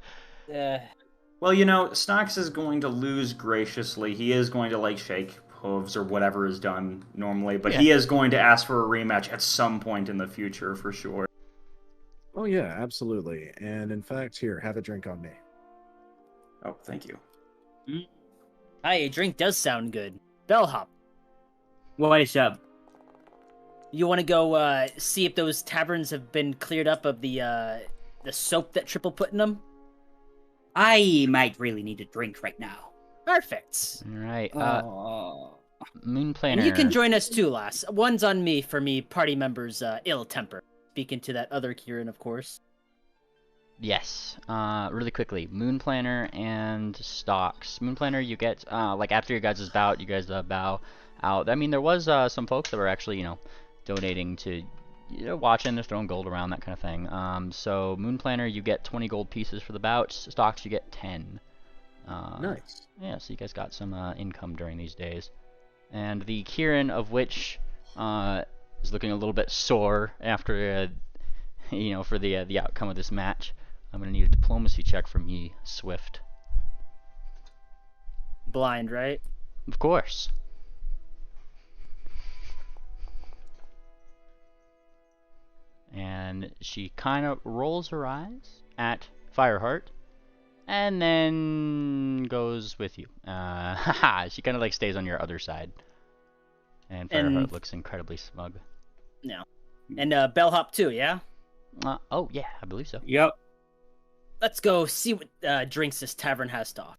Well, you know, Snox is going to lose graciously. He is going to, like, shake hooves or whatever is done normally, but he is going to ask for a rematch at some point in the future, for sure. Oh, yeah, absolutely. And in fact, here, have a drink on me. Oh, thank you. Hi, a drink does sound good. Bellhop, What is up? you want to go see if those taverns have been cleared up of the soap that Triple put in them? I might really need a drink right now. Perfect. All right. Oh. Moonplanner. And you can join us too, lass. One's on me for me party members' ill temper. Speaking to that other Kieran, of course. Yes. Really quickly, Moonplanner and Stocks. Moonplanner, you get like after your guys' bout, you guys bow out. I mean, there was some folks that were actually donating to watching, they're throwing gold around, that kind of thing. So Moonplanner, you get 20 gold pieces for the bouts. Stocks, you get 10. Nice. Yeah, so you guys got some income during these days. And the Kieran, of which is looking a little bit sore after for the outcome of this match. I'm gonna need a diplomacy check from you, Swift. Blind, right? Of course. And she kind of rolls her eyes at Fireheart, and then goes with you. Haha, she kind of like stays on your other side. And Fireheart looks incredibly smug. No. And Bellhop too, yeah? Oh, yeah, I believe so. Yep. Let's go see what drinks this tavern has to offer.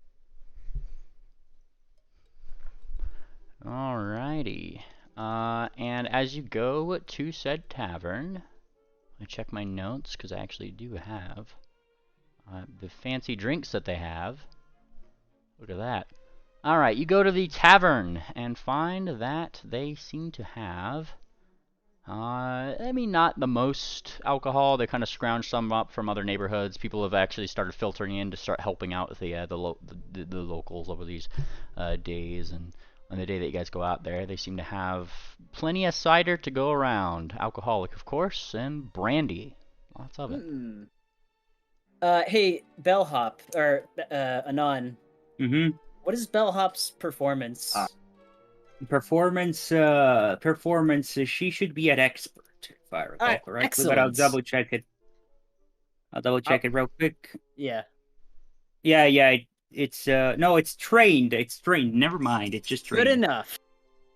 Alrighty. And as you go to said tavern, I check my notes because I actually do have the fancy drinks that they have. Look at that. Alright, you go to the tavern and find that they seem to have, I mean, not the most alcohol. They kind of scrounge some up from other neighborhoods. People have actually started filtering in to start helping out with the locals over these days. And on the day that you guys go out there, they seem to have plenty of cider to go around. Alcoholic, of course, and brandy. Lots of it. Hey, Bellhop, or Anon. Mm-hmm. What is Bellhop's performance? Performance. She should be an expert, if I recall correctly. But I'll excellent. double check it. I'll double check it real quick. Yeah. Yeah. It's no, it's trained. It's trained. Never mind. It's just trained. Good enough.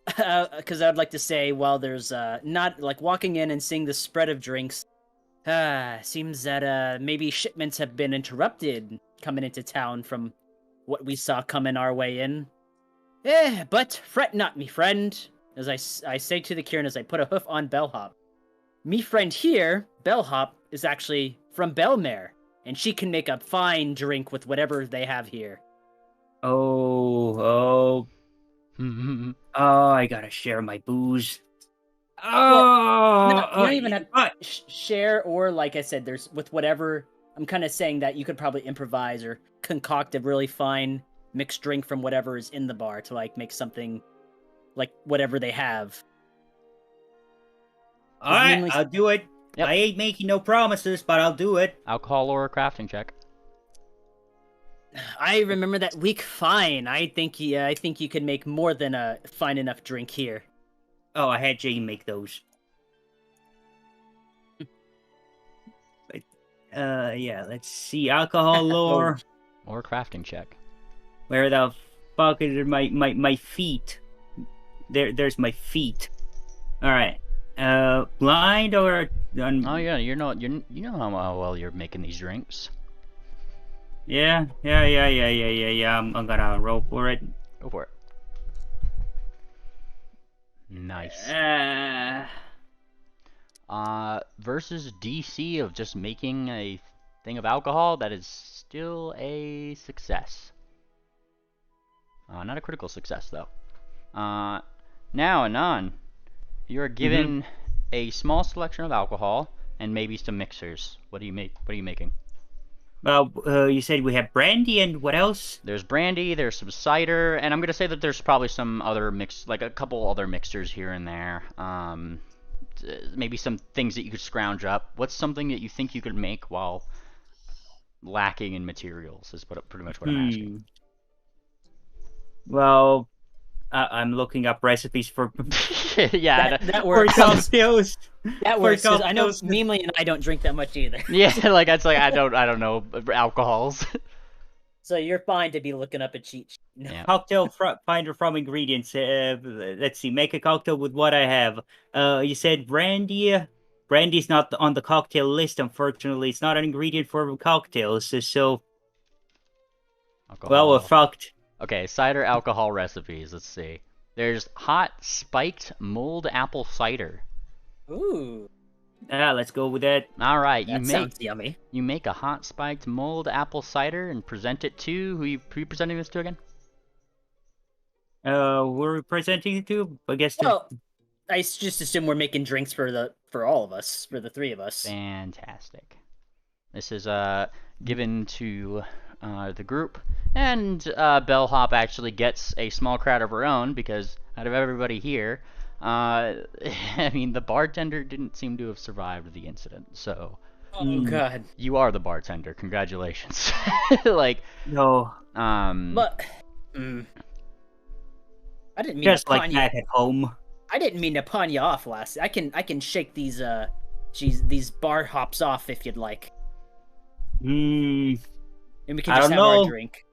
Because I'd like to say, while there's not like walking in and seeing the spread of drinks, seems that maybe shipments have been interrupted coming into town from what we saw coming our way in. But fret not, me friend, as I say to the Kieran as I put a hoof on Bellhop. Me friend here, Bellhop, is actually from Belmare, and she can make a fine drink with whatever they have here. Oh, I gotta share my booze. You don't even have share, or like I said, there's with whatever. I'm kind of saying that you could probably improvise or concoct a really fine mixed drink from whatever is in the bar to like make something like whatever they have. Alright, I'll do it. Yep. I ain't making no promises, but I'll do it. Alcohol or a crafting check. I remember that weak fine. I think you could make more than a fine enough drink here. Oh, I had Jane make those. But, yeah, let's see. Alcohol lore. Or a crafting check. Where the fuck is my feet? There's my feet. Alright. Blind or... Oh yeah, you know how well you're making these drinks. Yeah. I'm gonna roll for it. Go for it. Nice. Versus DC of just making a thing of alcohol, that is still a success. Not a critical success though. Now, Anon, you are given a small selection of alcohol and maybe some mixers. What do you make? What are you making? Well, you said we have brandy and what else? There's brandy, there's some cider, and I'm gonna say that there's probably some other like a couple other mixers here and there. Maybe some things that you could scrounge up. What's something that you think you could make while lacking in materials? Is pretty much what I'm asking. Well, I'm looking up recipes for yeah, that for works. cocktails. That works. 'Cause I know Memely and I don't drink that much either. yeah, like it's like I don't know alcohols. So you're fine to be looking up a cheat sheet. No. Yeah. Cocktail finder from ingredients. Let's see. Make a cocktail with what I have. You said brandy. Brandy's not on the cocktail list, unfortunately. It's not an ingredient for cocktails. So Alcohol. well, we're fucked. Okay, cider alcohol recipes. Let's see. There's hot spiked mulled apple cider. Ooh, Let's go with that. All right, that sounds yummy. You make a hot spiked mulled apple cider and present it to who you presenting this to again? We're presenting it to, I guess. Well, I just assume we're making drinks for all of us, for the three of us. Fantastic. This is given to the group, and Bellhop actually gets a small crowd of her own because out of everybody here, I mean, the bartender didn't seem to have survived the incident, so. Oh God. You are the bartender. Congratulations. Like. No. But. I didn't mean Just to pawn like you. that at home. I didn't mean to pawn you off last. I can shake these bar hops off if you'd like. Hmm. And we can I just don't have our know. drink.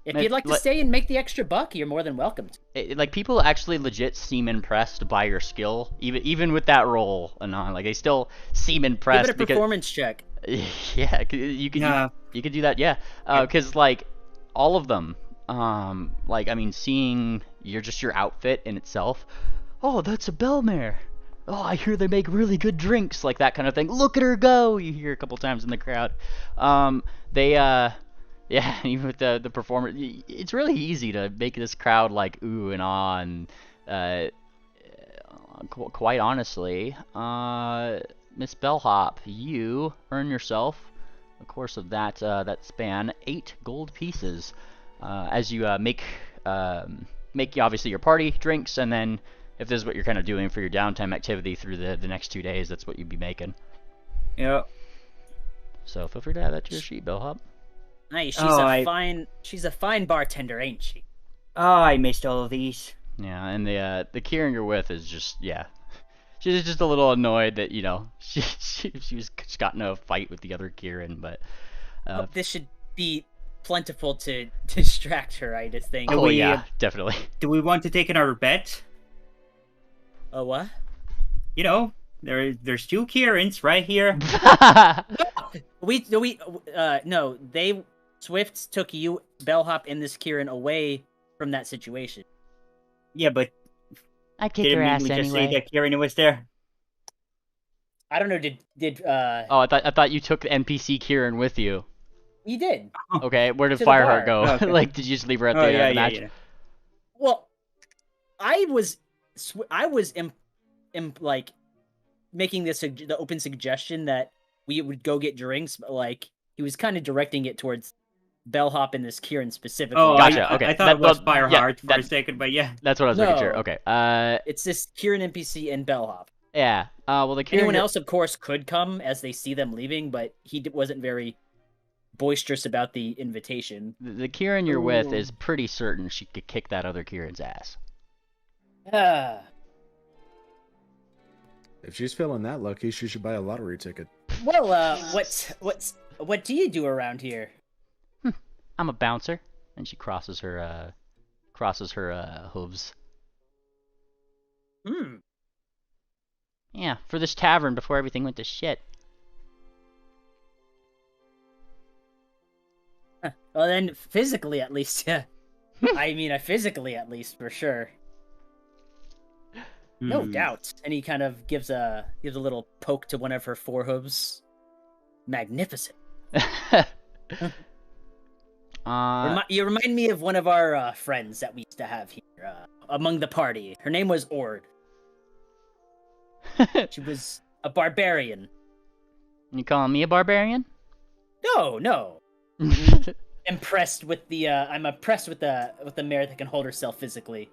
If you'd like to stay and make the extra buck, you're more than welcome to. Like, people actually legit seem impressed by your skill, even with that roll, Anon. Like, they still seem impressed. Give it a performance check. Yeah, you could do that. Yeah, because like all of them, like, I mean, seeing your outfit in itself. Oh, that's a bell mare. Oh, I hear they make really good drinks, like that kind of thing. Look at her go! You hear a couple times in the crowd. Yeah, even with the performance, it's really easy to make this crowd like ooh and ah, and quite honestly, Miss Bellhop, you earn yourself, of course, of that span, 8 gold pieces, as you make obviously your party drinks, and then if this is what you're kind of doing for your downtime activity through the next 2 days, that's what you'd be making. Yeah. So feel free to add that to your sheet, Bellhop. Hey, she's a fine bartender, ain't she? Oh, I missed all of these. Yeah, and the Kieran you're with is just, yeah. She's just a little annoyed that, she's got in a fight with the other Kieran, but this should be plentiful to distract her, I just think. Oh, yeah, definitely. Do we want to take another bet? A what? There's 2 Kierans right here. No, Swift took you, Bellhop, and this Kieran away from that situation. Yeah, but I kick her ass anyway. Just say that Kieran was there? I don't know. Did Oh, I thought you took the NPC Kieran with you. You did. Okay, where did To the Fireheart bar. go? Okay. Like, did you just leave her at the end of the match? Yeah. Well, I was like making the open suggestion that we would go get drinks, but like he was kind of directing it towards Bellhop and this Kieran specifically. Oh, Gotcha. Okay, I thought it was Fireheart for that- a second, but yeah. That's what I was making sure. Okay. It's this Kieran NPC and Bellhop. Yeah. Well, the Kieran. Anyone else, of course, could come as they see them leaving, but he wasn't very boisterous about the invitation. The Kieran you're with is pretty certain she could kick that other Kieran's ass. If she's feeling that lucky, she should buy a lottery ticket. Well, what do you do around here? I'm a bouncer, and she crosses her hooves. Yeah, for this tavern before everything went to shit. Well, then, physically at least, yeah. I mean, physically at least, for sure. No doubt. And he kind of gives a little poke to one of her forehooves. Magnificent. You remind me of one of our friends that we used to have here among the party. Her name was Ord. She was a barbarian. You calling me a barbarian? No. Impressed with the I'm impressed with the mare that can hold herself physically.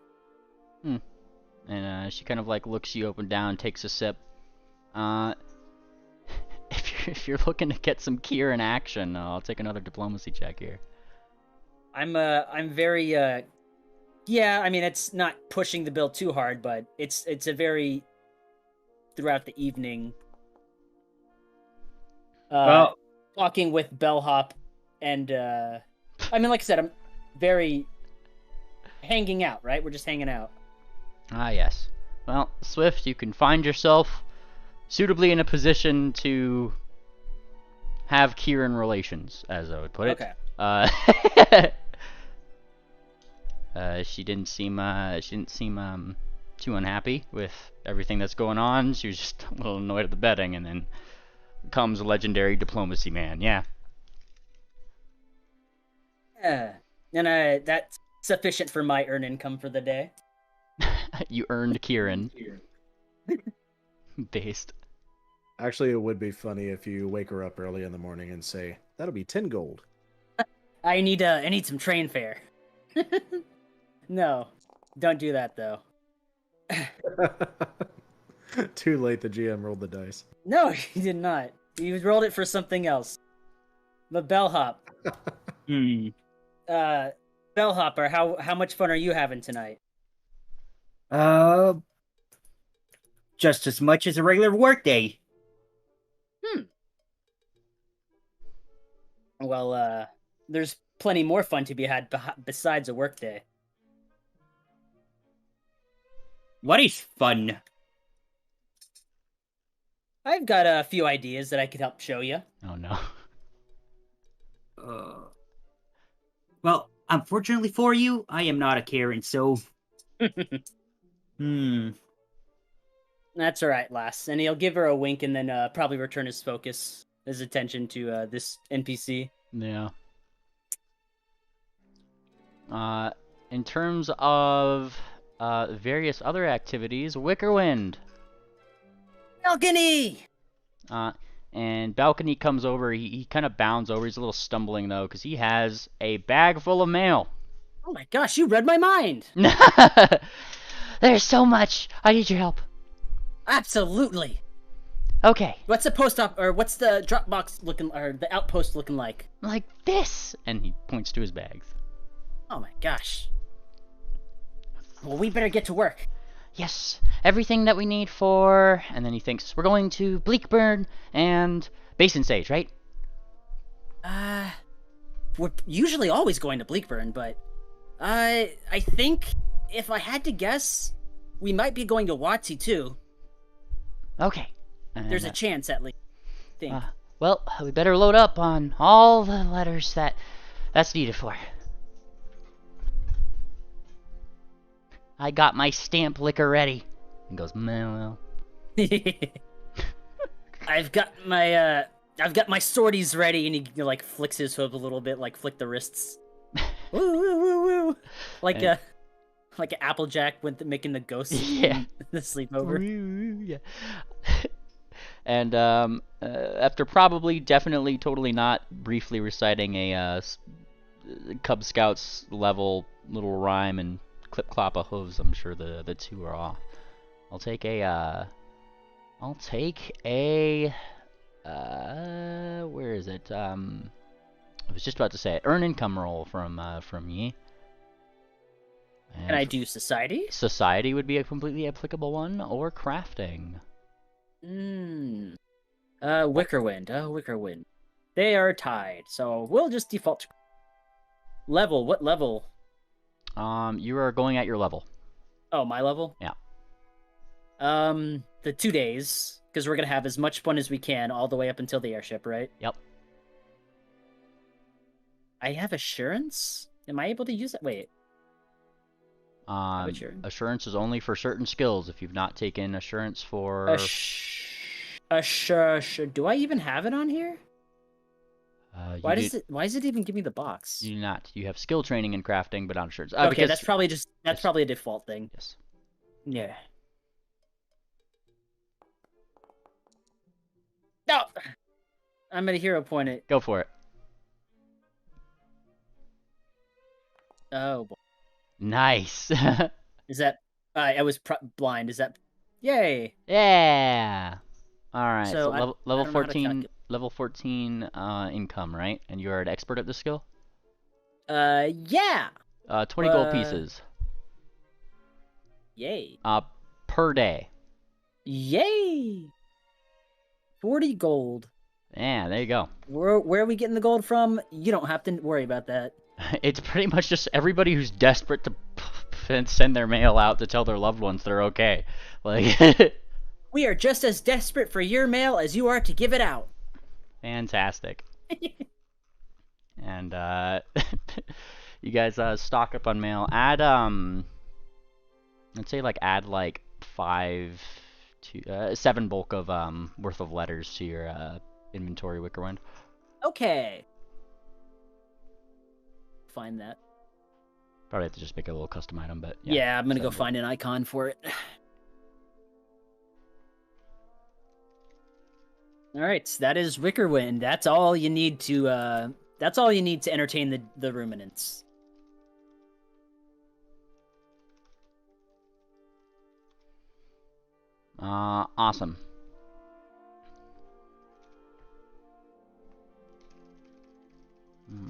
And she kind of like looks you up and down, takes a sip. If you're looking to get some Kieran action, I'll take another diplomacy check here. I'm very yeah, I mean, it's not pushing the bill too hard, but it's a very throughout the evening talking with Bellhop and I mean, like I said, I'm very hanging out, right? We're just hanging out. Ah, yes. Well, Swift, you can find yourself suitably in a position to have Kieran relations, as I would put it. Okay. She didn't seem too unhappy with everything that's going on. She was just a little annoyed at the betting, and then comes a legendary diplomacy man. Yeah. Yeah. And that's sufficient for my earned income for the day. You earned Kieran. Based. Actually, it would be funny if you wake her up early in the morning and say, "That'll be 10 gold." I need some train fare. No, don't do that though. Too late, the GM rolled the dice. No, he did not. He rolled it for something else. The bellhop. Bellhopper, how much fun are you having tonight? Just as much as a regular workday. Well, there's plenty more fun to be had besides a workday. What is fun? I've got a few ideas that I could help show you. Oh no. Well, unfortunately for you, I am not a Karen, so... That's all right, lass. And he'll give her a wink and then probably return his attention to this NPC. Yeah. In terms of various other activities, Wickerwind. Balcony! And Balcony comes over. He kind of bounds over. He's a little stumbling, though, because he has a bag full of mail. Oh my gosh, you read my mind! There's so much. I need your help. Absolutely. Okay. What's what's the Dropbox looking, or the outpost looking like? Like this. And he points to his bags. Oh my gosh. Well, we better get to work. Yes, everything that we need for... And then he thinks, we're going to Bleakburn and Basin Sage, right? We're usually always going to Bleakburn, but... I think, if I had to guess, we might be going to Watsy, too. Okay. And, There's a chance, at least. I think. Well, we better load up on all the letters that's needed for. I got my stamp liquor ready. And goes, well. I've got my sorties ready, and he like flicks his hood a little bit, like flick the wrists. Woo woo woo woo. Like an Applejack when making the ghost yeah. the sleepover. Yeah. And after probably, definitely, totally not briefly reciting a Cub Scouts level little rhyme and clip clop of hooves, I'm sure the two are off. I'll take a where is it? I was just about to say it. Earn income roll from ye. Can I do society? Society would be a completely applicable one, or crafting. Wickerwind. Wickerwind. They are tied, so we'll just default to level. What level? You are going at your level. Oh, my level? Yeah. The 2 days, because we're gonna have as much fun as we can all the way up until the airship, right? Yep. I have assurance? Am I able to use it? Wait. Assurance is only for certain skills. If you've not taken assurance for... Do I even have it on here? Why does it even give me the box? You do not. You have skill training in crafting, but not assurance. Okay, because... that's probably a default thing. Yes. Yeah. No! I'm gonna hero point it. Go for it. Oh boy. Nice. Is that... I was blind. Is that... Yay! Yeah! Alright, so level 14... Level 14 income, right? And you are an expert at this skill? Yeah! 20 gold pieces. Yay. Per day. Yay! 40 gold. Yeah, there you go. Where are we getting the gold from? You don't have to worry about that. It's pretty much just everybody who's desperate to send their mail out to tell their loved ones they're okay. Like, we are just as desperate for your mail as you are to give it out. Fantastic. And you guys stock up on mail. Add let's say add 7 bulk of worth of letters to your inventory, Wickerwind. Okay. Find that. Probably have to just make a little custom item, but yeah, I'm gonna go find an icon for it. All right, so that is Wickerwind. That's all you need to. That's all you need to entertain the ruminants. Awesome.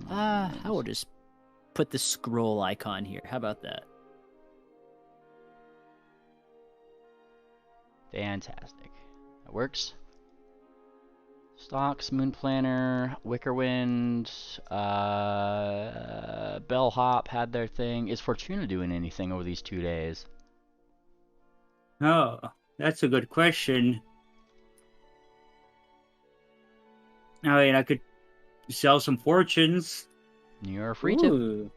I will just put the scroll icon here. How about that? Fantastic. That works. Stocks, Moon Planner, Wickerwind, Bellhop had their thing. Is Fortuna doing anything over these 2 days? Oh, that's a good question. I mean, I could sell some fortunes. You're free to. Ooh.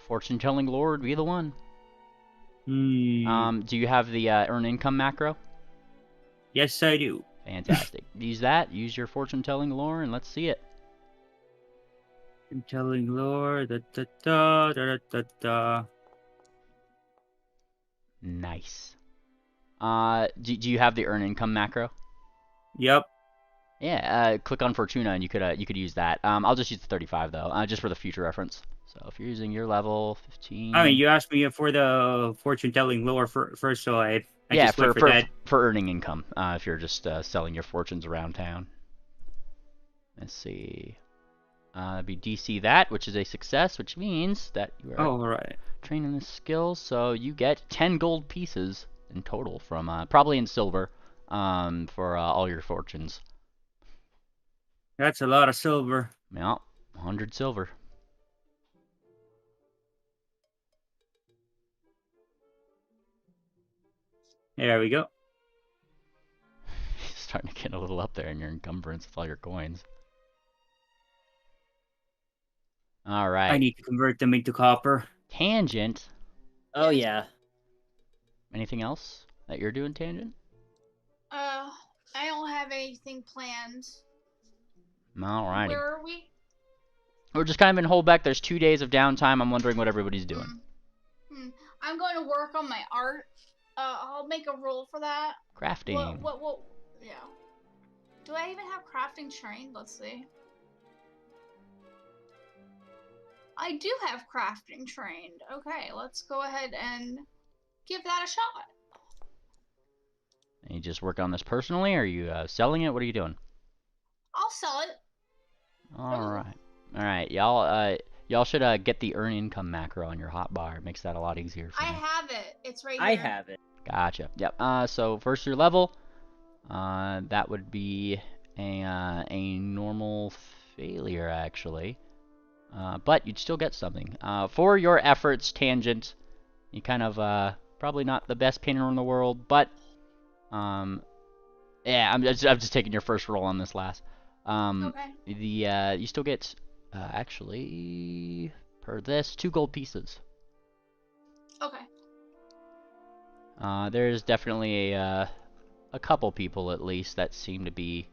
Fortune-telling lord, be the one. Hmm. Do you have the earn income macro? Yes, I do. Fantastic. Use that. Use your fortune-telling lore, and let's see it. I'm telling lore. Da da da da da da. Nice. Do you have the earn income macro? Yep. Yeah. Click on Fortuna, and you could use that. I'll just use the 35 though, just for the future reference. So if you're using your level 15. I mean, you asked me for the fortune telling lore first, so I yeah, just wait for that. For earning income. If you're just selling your fortunes around town. Let's see. That'd be DC that, which is a success, which means that you are Oh, right. training this skill. So you get 10 gold pieces in total from probably in silver for all your fortunes. That's a lot of silver. Yeah, 100 silver. There we go. Starting to get a little up there in your encumbrance with all your coins. All right. I need to convert them into copper. Tangent. Oh yeah. Anything else that you're doing, Tangent? I don't have anything planned. Alrighty. Where are we? We're just kind of in holdback. There's 2 days of downtime. I'm wondering what everybody's doing. I'm going to work on my art. I'll make a roll for that. Crafting. What? Yeah. Do I even have crafting trained? Let's see. I do have crafting trained. Okay, let's go ahead and give that a shot. And you just work on this personally, or are you selling it? What are you doing? I'll sell it. Alright, y'all should get the earn income macro on your hotbar. It makes that a lot easier for I me. have it. It's right here. I have it. Gotcha. Yep. So first your level, that would be a normal failure actually, but you'd still get something. For your efforts, Tangent, you kind of probably not the best painter in the world, but yeah, I'm just taking your first roll on this last. Okay. You still get actually per this 2 gold pieces. Okay. There's definitely a couple people at least that seem to be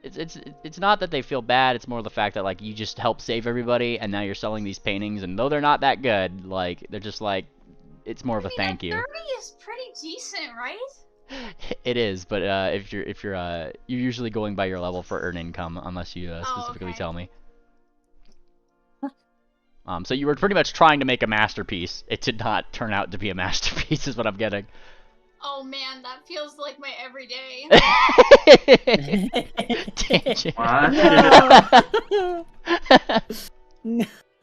it's not that they feel bad, it's more the fact that like you just help save everybody and now you're selling these paintings, and though they're not that good, like they're just like it's more of a thank you. 30 is pretty decent, right? It is, but if you're usually going by your level for earn income unless you specifically tell me. So you were pretty much trying to make a masterpiece. It did not turn out to be a masterpiece, is what I'm getting. Oh man, that feels like my everyday.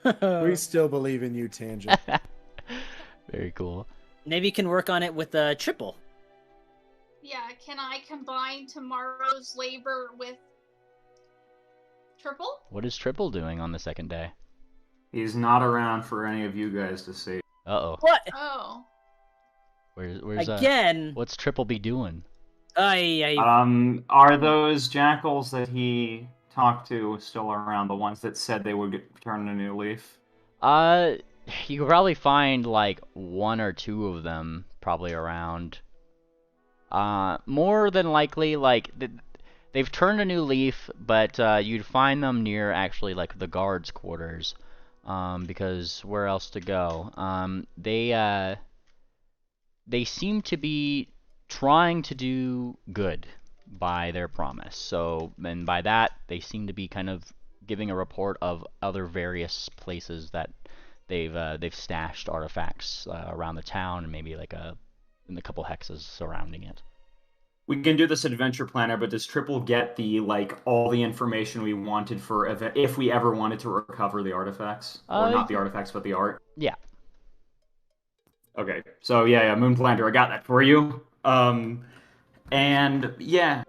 No. We still believe in you, Tangent. Very cool. Maybe you can work on it with a triple. Yeah, can I combine tomorrow's labor with triple? What is Triple doing on the second day? He's not around for any of you guys to see. Uh-oh. What? Oh. Where's Again? What's Triple be doing? Are those jackals that he talked to still around, the ones that said they would turn a new leaf? You could probably find like 1 or 2 of them probably around. More than likely, like they've turned a new leaf, but you'd find them near actually like the guards' quarters, because where else to go? They seem to be trying to do good by their promise. So, and by that, they seem to be kind of giving a report of other various places that they've stashed artifacts around the town, and maybe like in the couple hexes surrounding it. We can do this adventure planner, but does Triple get the all the information we wanted for if we ever wanted to recover the artifacts, or not the artifacts but the art? Yeah. Okay, so yeah, Moon Planter, I got that for you. And yeah,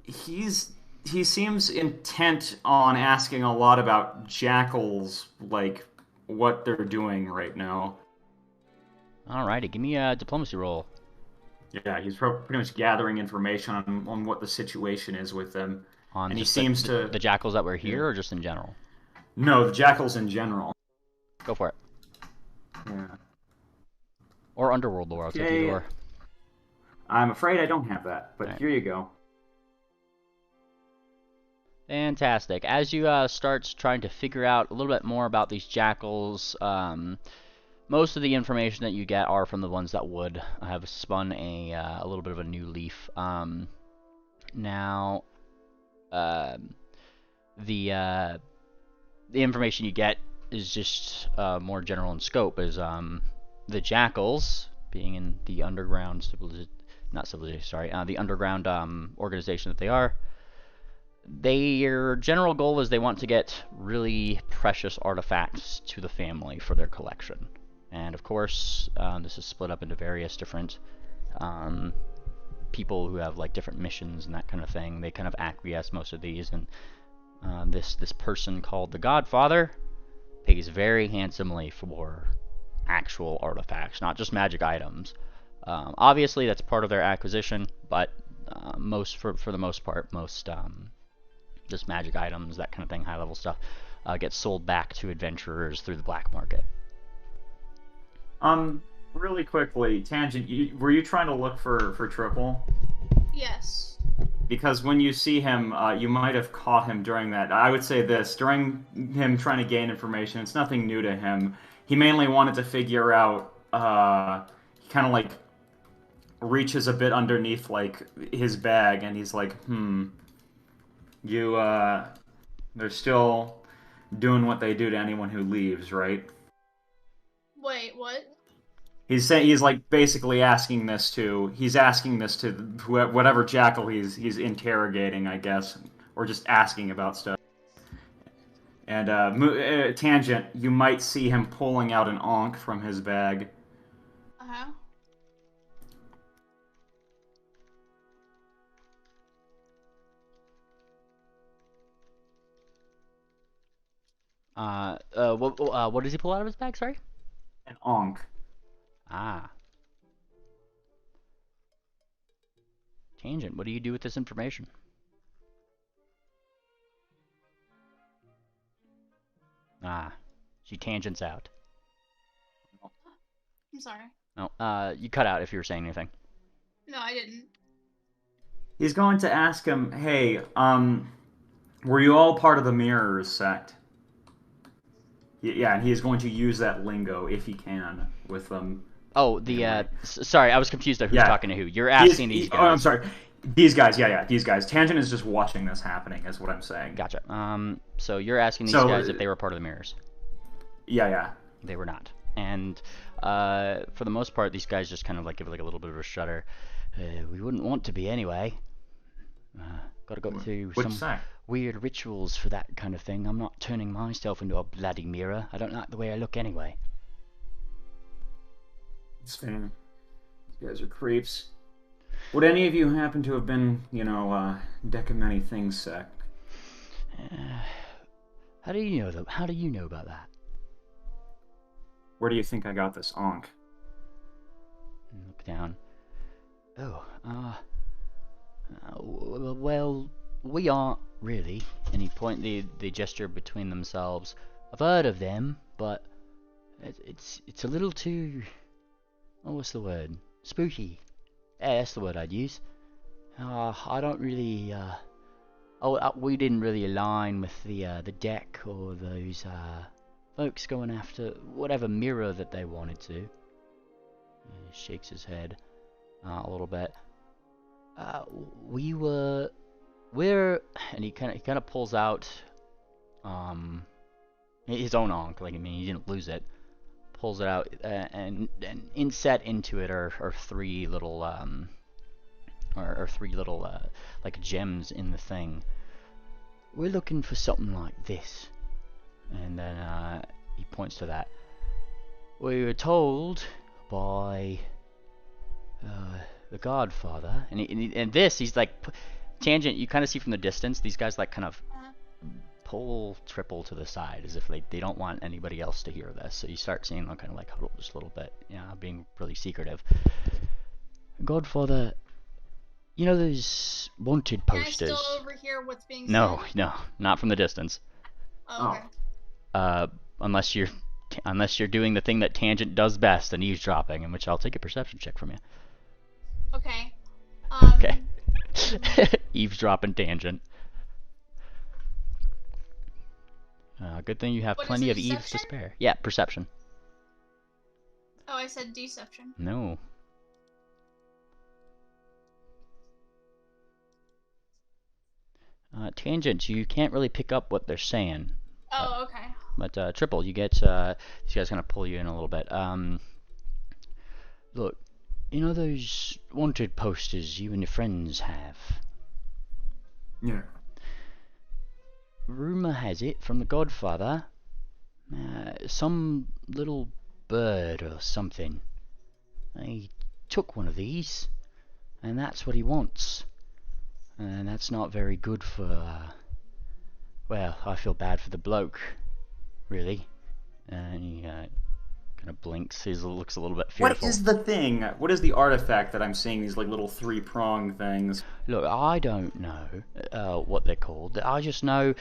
he seems intent on asking a lot about jackals, like what they're doing right now. Alrighty, give me a diplomacy roll. Yeah, he's pretty much gathering information on what the situation is with them, On and he just seems to. the jackals that were Yeah. here, or just in general? No, the jackals in general. Go for it. Yeah. Or underworld lore, I'll take Okay. either or. I'm afraid I don't have that, but Alright. here you go. Fantastic. As you start trying to figure out a little bit more about these jackals, most of the information that you get are from the ones that would have spun a little bit of a new leaf. Now, the information you get is just more general in scope. Is the jackals being in the underground the underground organization that they are. Their general goal is they want to get really precious artifacts to the family for their collection. And of course, this is split up into various different people who have like different missions and that kind of thing. They kind of acquiesce most of these, and this person called the Godfather pays very handsomely for actual artifacts, not just magic items. Obviously, that's part of their acquisition, but for the most part, most just magic items, that kind of thing, high level stuff, gets sold back to adventurers through the black market. Really quickly, Tangent, were you trying to look for Triple? Yes. Because when you see him, you might have caught him during that. I would say this, during him trying to gain information, it's nothing new to him. He mainly wanted to figure out, he kind of like reaches a bit underneath like his bag, and he's like, they're still doing what they do to anyone who leaves, right? Wait, what? He's like basically asking this to whatever jackal he's interrogating, I guess, or just asking about stuff. And Tangent, you might see him pulling out an ankh from his bag. Uh-huh. What does he pull out of his bag? Sorry. An ankh. Ah. Tangent, what do you do with this information? Ah, she tangents out. I'm sorry. No, you cut out if you were saying anything. No, I didn't. He's going to ask him, hey, were you all part of the Mirrors sect? Yeah, and he is going to use that lingo, if he can, with them. Oh, sorry, I was confused at who's talking to who. You're asking these guys. Oh, I'm sorry. These guys, these guys. Tangent is just watching this happening, is what I'm saying. Gotcha. So you're asking these guys if they were part of the Mirrors. Yeah. They were not. And, for the most part, these guys just kind of like give like a little bit of a shudder. We wouldn't want to be anyway. Gotta go through some weird rituals for that kind of thing. I'm not turning myself into a bloody mirror. I don't like the way I look anyway. It's fair. You guys are creeps. Would any of you happen to have been, Deck of Many Things sect? How do you know that? How do you know about that? Where do you think I got this ankh? Look down. Well, we aren't really. And he they gesture between themselves. I've heard of them, but it's a little too. Oh, what's the word? Spooky. Yeah, that's the word I'd use. I don't really. We didn't really align with the deck or those folks going after whatever mirror that they wanted to. He shakes his head a little bit. We're, and he kind of pulls out his own ankh. Like, I mean, he didn't lose it. Pulls it out, and inset into it are three little like gems in the thing. We're looking for something like this, and then he points to that. We were told by the Godfather, and this he's like Tangent, you kind of see from the distance, these guys like kind of Uh, pull Triple to the side as if they don't want anybody else to hear this. So you start seeing them kind of like huddle just a little bit, being really secretive. Godfather, you know those wanted can I posters? still overhear what's being No, said? no, not from the distance. Oh, okay. Unless you're doing the thing that Tangent does best, and eavesdropping, in which I'll take a perception check from you. Okay. Okay. Eavesdrop and Tangent. Good thing you have What is plenty it, of eaves to deception? spare. Yeah, perception. Oh, I said deception. No. Tangent, you can't really pick up what they're saying. Oh, okay. But Triple, you get these guys gonna pull you in a little bit. Look, you know those wanted posters you and your friends have? Yeah. Rumor has it from the Godfather, some little bird or something. He took one of these, and that's what he wants. And that's not very good for, well, I feel bad for the bloke, really. And he kind of blinks. He looks a little bit fearful. What is the thing? What is the artifact that I'm seeing? These like little 3-prong things. Look, I don't know what they're called. I just know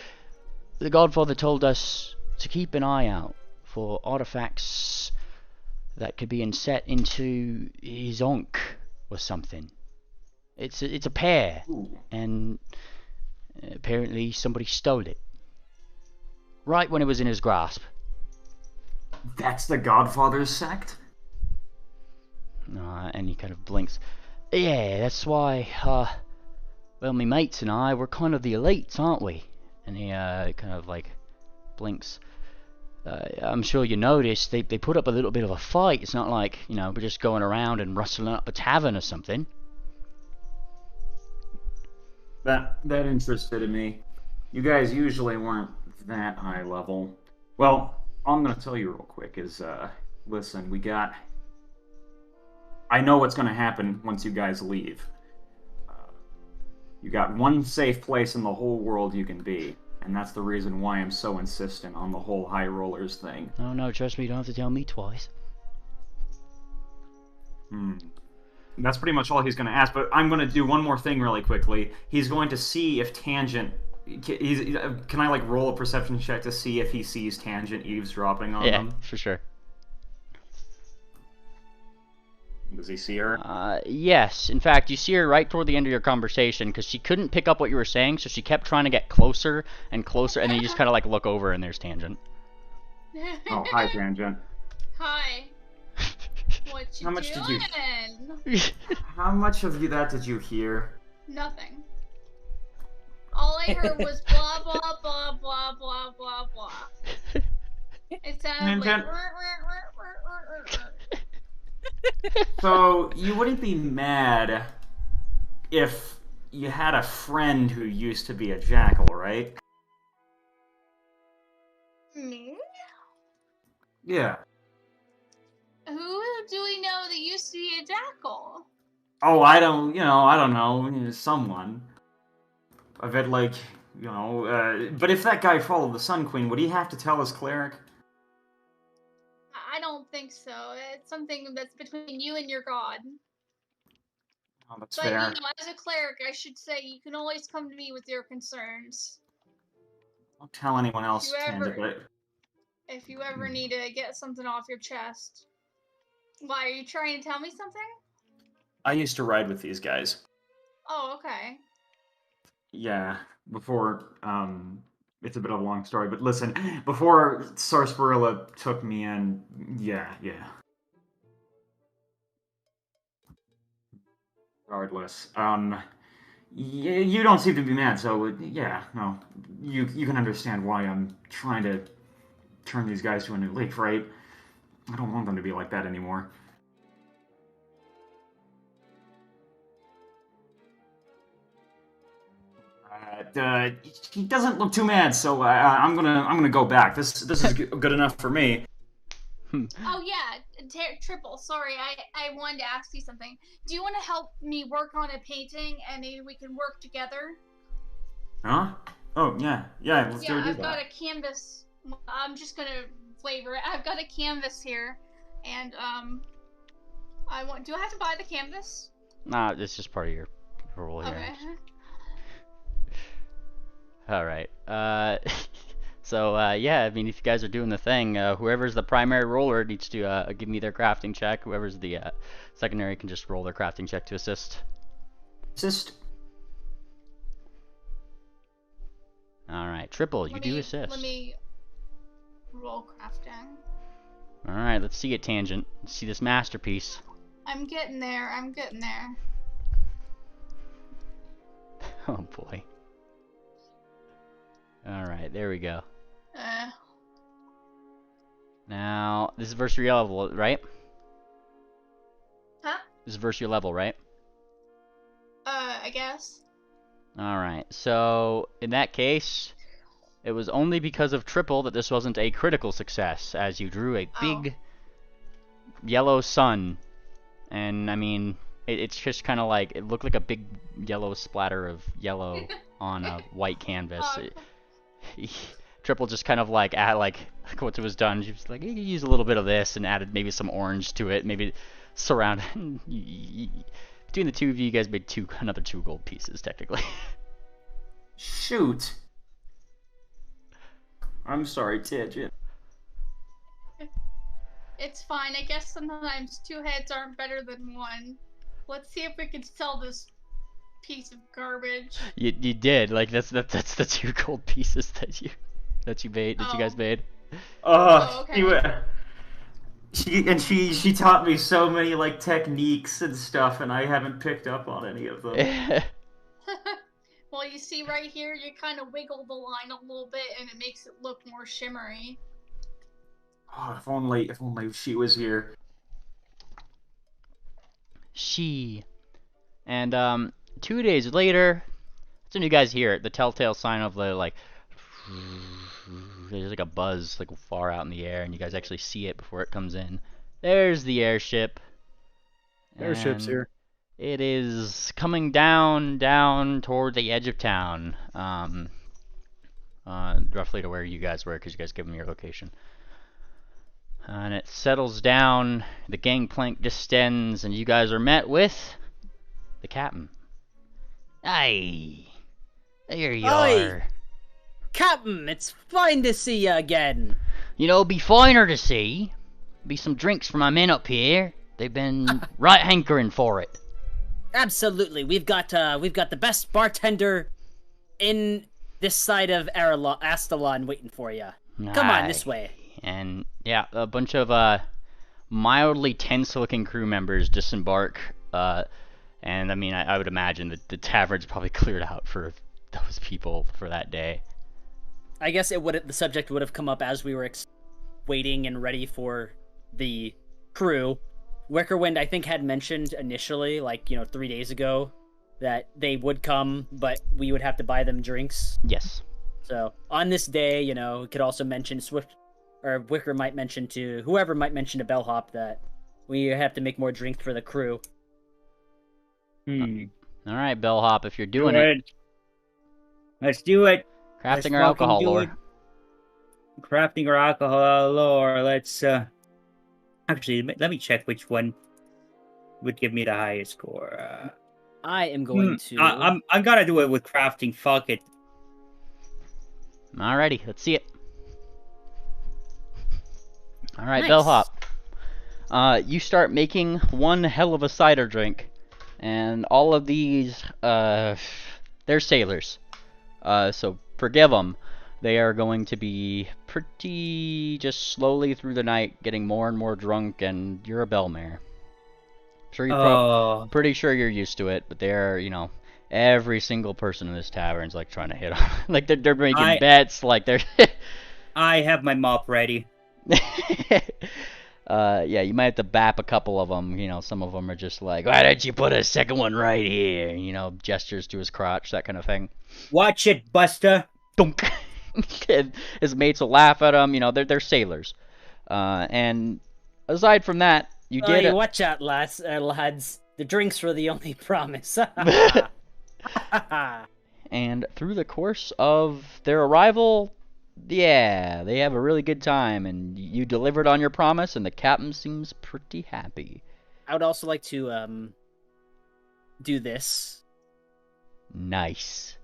the Godfather told us to keep an eye out for artifacts that could be inset into his Ankh or something. It's a pair, Ooh. and apparently somebody stole it right when it was in his grasp. That's the Godfather's sect? And he kind of blinks. Yeah, that's why, well, my mates and I, we're kind of the elites, aren't we? And he kind of like blinks. I'm sure you noticed they put up a little bit of a fight. It's not like, we're just going around and rustling up a tavern or something. That interested me. You guys usually weren't that high level. Well, all I'm gonna tell you real quick is, listen, I know what's gonna happen once you guys leave. You got one safe place in the whole world you can be, and that's the reason why I'm so insistent on the whole high rollers thing. Oh no, trust me, you don't have to tell me twice. That's pretty much all he's going to ask, but I'm going to do one more thing really quickly. He's going to see if Tangent... Can I, like, roll a perception check to see if he sees Tangent eavesdropping on them? Yeah, for sure. Does he see her? Yes. In fact, you see her right toward the end of your conversation, because she couldn't pick up what you were saying, so she kept trying to get closer and closer, and then you just kind of, like, look over, and there's Tangent. Oh, hi, Tangent. Hi. What you How much doing? did How much of that did you hear? Nothing. All I heard was blah blah blah blah blah blah blah. It sounded like. So, you wouldn't be mad if you had a friend who used to be a jackal, right? Me? Yeah. Who do we know that used to be a jackal? Oh, I don't know, someone. I've had, like, but if that guy followed the Sun Queen, would he have to tell his cleric? I don't think so. It's something that's between you and your god. Oh, that's But, fair. as a cleric, I should say you can always come to me with your concerns. Don't tell anyone else, If you ever- Tangent, but... If you ever need to get something off your chest. Why, are you trying to tell me something? I used to ride with these guys. Oh, okay. Yeah, before, it's a bit of a long story, but listen, before Sarsaparilla took me in, yeah. Regardless, you don't seem to be mad, so, yeah, no, you can understand why I'm trying to turn these guys to a new league, right? I don't want them to be like that anymore. He doesn't look too mad, so I'm gonna go back. This is good enough for me. Oh yeah, Triple, sorry, I wanted to ask you something. Do you want to help me work on a painting and maybe we can work together? Huh? Oh, yeah. Yeah, let's do I've that. got a canvas. I'm just gonna flavor it. I've got a canvas here, and do I have to buy the canvas? Nah, it's just part of your role here. Okay. All right. So yeah, I mean, if you guys are doing the thing, whoever's the primary roller needs to give me their crafting check. Whoever's the secondary can just roll their crafting check to assist. Assist. All right, Triple, you do assist. Let me roll crafting. All right, let's see it, Tangent. Let's see this masterpiece. I'm getting there. Oh boy. All right, there we go. Now, this is versus your level, right? Huh? This is versus your level, right? I guess. Alright, so in that case, it was only because of Triple that this wasn't a critical success, as you drew a big yellow sun. And, I mean, it's just kind of like, it looked like a big yellow splatter of yellow on a white canvas. Triple just kind of like, once it was done, she was like, you can use a little bit of this and added maybe some orange to it, maybe surround between the two of you, you guys made another 2 gold pieces, technically. Shoot. I'm sorry, Tangent. It's fine. I guess sometimes 2 heads aren't better than 1. Let's see if we can sell this piece of garbage. You did. Like, that's the 2 gold pieces that you made, that you guys made. Okay. She taught me so many like techniques and stuff, and I haven't picked up on any of them. Well, you see right here, you kind of wiggle the line a little bit, and it makes it look more shimmery. Oh, if only she was here. And 2 days later, that's when you guys hear it. The telltale sign of the like. There's like a buzz like far out in the air, and you guys actually see it before it comes in. There's the airship. Airship's here. It is coming down toward the edge of town, roughly to where you guys were, because you guys gave them your location. And it settles down. The gangplank distends, and you guys are met with the captain. Aye, there you are. Captain, it's fine to see you again. You know, be finer to see. Be some drinks for my men up here. They've been right hankering for it. Absolutely, we've got the best bartender in this side of Astalon waiting for you. Come on, this way. And yeah, a bunch of mildly tense-looking crew members disembark. And I mean, I would imagine that the tavern's probably cleared out for those people for that day. I guess the subject would have come up as we were waiting and ready for the crew. Wickerwind, I think, had mentioned initially, 3 days ago, that they would come, but we would have to buy them drinks. Yes. So on this day, we could also mention Wicker might mention to whoever might mention to Bellhop that we have to make more drinks for the crew. All right, Bellhop, if you're doing it, let's do it. Crafting or alcohol lore. Crafting or alcohol lore. Let's actually let me check which one would give me the highest score. I am going to. I'm gonna do it with crafting. Fuck it. Alrighty, let's see it. All right, Nice. Bellhop. You start making one hell of a cider drink, and all of these, they're sailors. So forgive them. They are going to be pretty just slowly through the night, getting more and more drunk, and you're a bellmare. Pretty sure you're used to it, but they're, every single person in this tavern's like trying to hit on. Like they're making bets, like they're. I have my mop ready. Yeah, you might have to bap a couple of them. Some of them are just like, why don't you put a second one right here? Gestures to his crotch, that kind of thing. Watch it, Buster. Dunk. His mates will laugh at him. They're sailors. And aside from that, you did. Hey, watch out, lads. The drinks were the only promise. And through the course of their arrival, yeah, they have a really good time, and you delivered on your promise, and the captain seems pretty happy. I would also like to do this. Nice.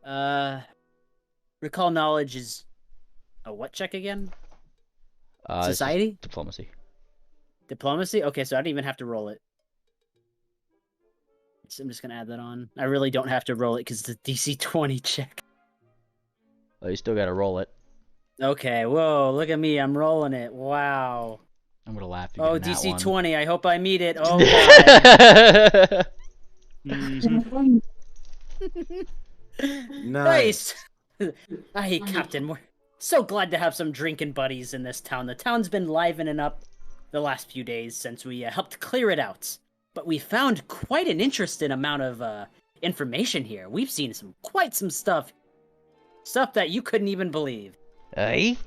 Recall knowledge is a what check again? This is Society? diplomacy. Diplomacy? Okay, so I don't even have to roll it. So I'm just gonna add that on. I really don't have to roll it because it's a DC 20 check. Oh, you still gotta roll it. Okay, whoa, look at me, I'm rolling it. Wow. I'm gonna laugh. You Oh, getting that DC one. 20, I hope I meet it. Oh, God. Nice. Hey, Captain, we're so glad to have some drinking buddies in this town. The town's been livening up the last few days since we helped clear it out. But we found quite an interesting amount of information here. We've seen quite some stuff. Stuff that you couldn't even believe. Hey?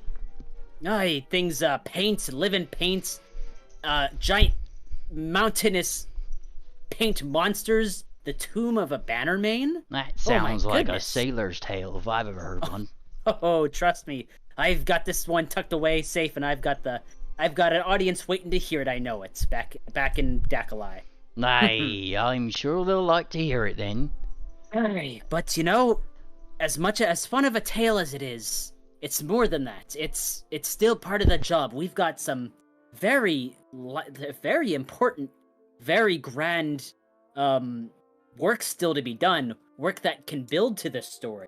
Aye, things, paints, living paints, giant mountainous paint monsters, the tomb of a Bannermane. That sounds like a goodness. sailor's tale if I've ever heard one. Oh, trust me, I've got this one tucked away safe, and I've got an audience waiting to hear it. I know it's back in Dakalai. Aye, I'm sure they'll like to hear it then. Aye, but you know, as much as fun of a tale as it is, it's more than that. It's still part of the job. We've got some very important, very grand work still to be done. Work that can build to this story.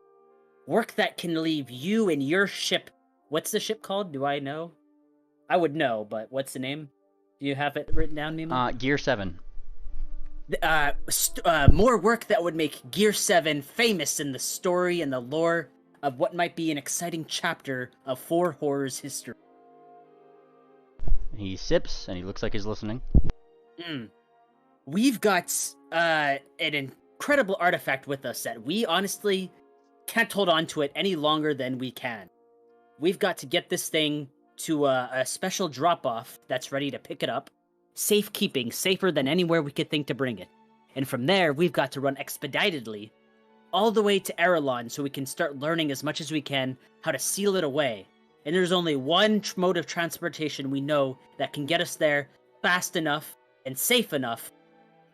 Work that can leave you and your ship. What's the ship called? Do I know? I would know, but what's the name? Do you have it written down, Mima? Gear 7. More work that would make Gear 7 famous in the story and the lore of what might be an exciting chapter of Four Horrors history. He sips, and he looks like he's listening. We've got an incredible artifact with us that we honestly can't hold on to it any longer than we can. We've got to get this thing to a special drop-off that's ready to pick it up. Safekeeping, safer than anywhere we could think to bring it. And from there, we've got to run expeditedly all the way to Erelon so we can start learning as much as we can how to seal it away. And there's only one mode of transportation we know that can get us there fast enough and safe enough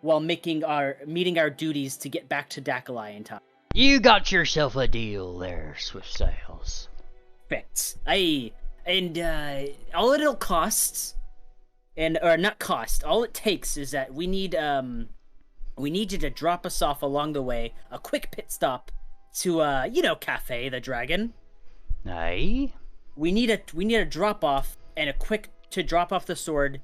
while meeting our duties to get back to Dakalai in time. You got yourself a deal there, Swift Sails. Perfect. Aye. And all it'll cost, or not cost, all it takes is that we need you to drop us off along the way, a quick pit stop to Cafe the Dragon. Aye. We need a drop off and a quick to drop off the sword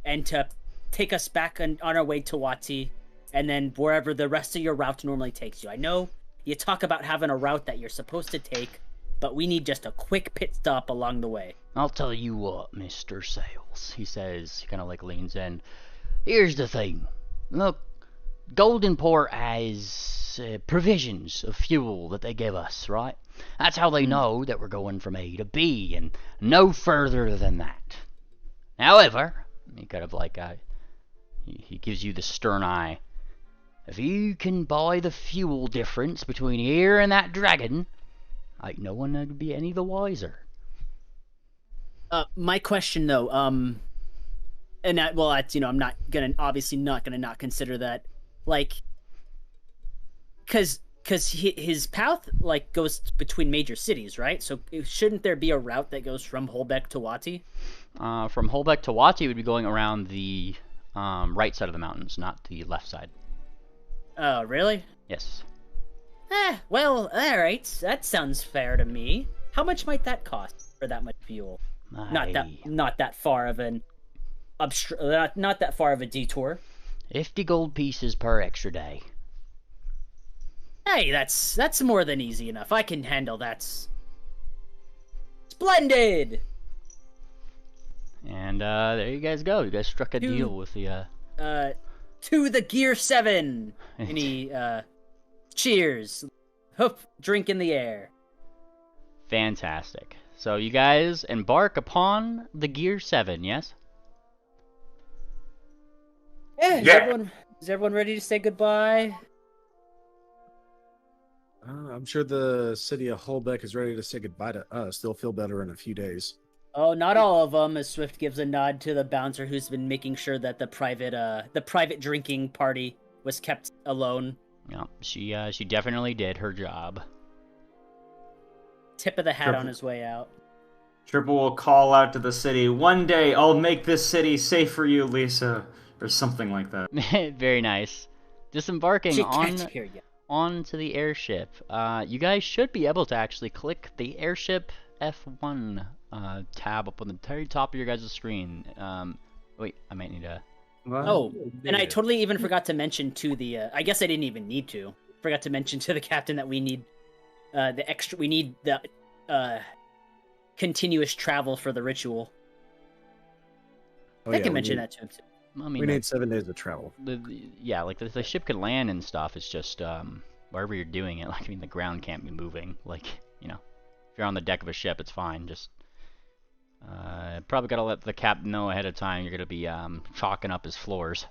and to take us back on our way to Wati and then wherever the rest of your route normally takes you. I know you talk about having a route that you're supposed to take, but we need just a quick pit stop along the way. I'll tell you what, Mr. Sails, he says. He kind of like leans in. Here's the thing. Look, Goldenport has provisions of fuel that they give us, right? That's how they know that we're going from A to B and no further than that. However, he kind of like he gives you the stern eye. If you can buy the fuel difference between here and that dragon, ain't no one would be any the wiser. My question though, I'm not gonna not consider that, like, cause his path like goes between major cities, right? So shouldn't there be a route that goes from Holbeck to Wati? From Holbeck to Wati would be going around the right side of the mountains, not the left side. Oh, really? Yes. Well, alright, that sounds fair to me. How much might that cost for that much fuel? Not that far of an not that far of a detour. 50 gold pieces per extra day. Hey, that's more than easy enough. I can handle that. Splendid! And there you guys go. You guys struck a deal with the to the Gear 7. And he cheers. Hoof, drink in the air. Fantastic. So you guys embark upon the Gear 7, yes? Yeah, Yeah. is everyone ready to say goodbye? I'm sure the city of Holbeck is ready to say goodbye to us. They'll feel better in a few days. Oh, not all of them. As Swift gives a nod to the bouncer who's been making sure that the private drinking party was kept alone. Yeah, she definitely did her job. Tip of the hat Triple. on his way out. Triple will call out to the city, "One day I'll make this city safe for you, Lisa," or something like that. Very nice. Disembarking She can't hear you. onto the airship. You guys should be able to actually click the airship F1 tab up on the very top of your guys' screen. Wait, I might need to. Oh, and I totally even forgot to mention to the. I guess I didn't even need to. Forgot to mention to the captain that we need We need the continuous travel for the ritual. Oh, I yeah, can we mention need- that to him too. I mean, We need 7 days of travel. yeah, like the ship could land and stuff. It's just wherever you're doing it. Like, I mean, the ground can't be moving. Like, you know, if you're on the deck of a ship, it's fine. Just probably gotta let the captain know ahead of time. You're gonna be chalking up his floors.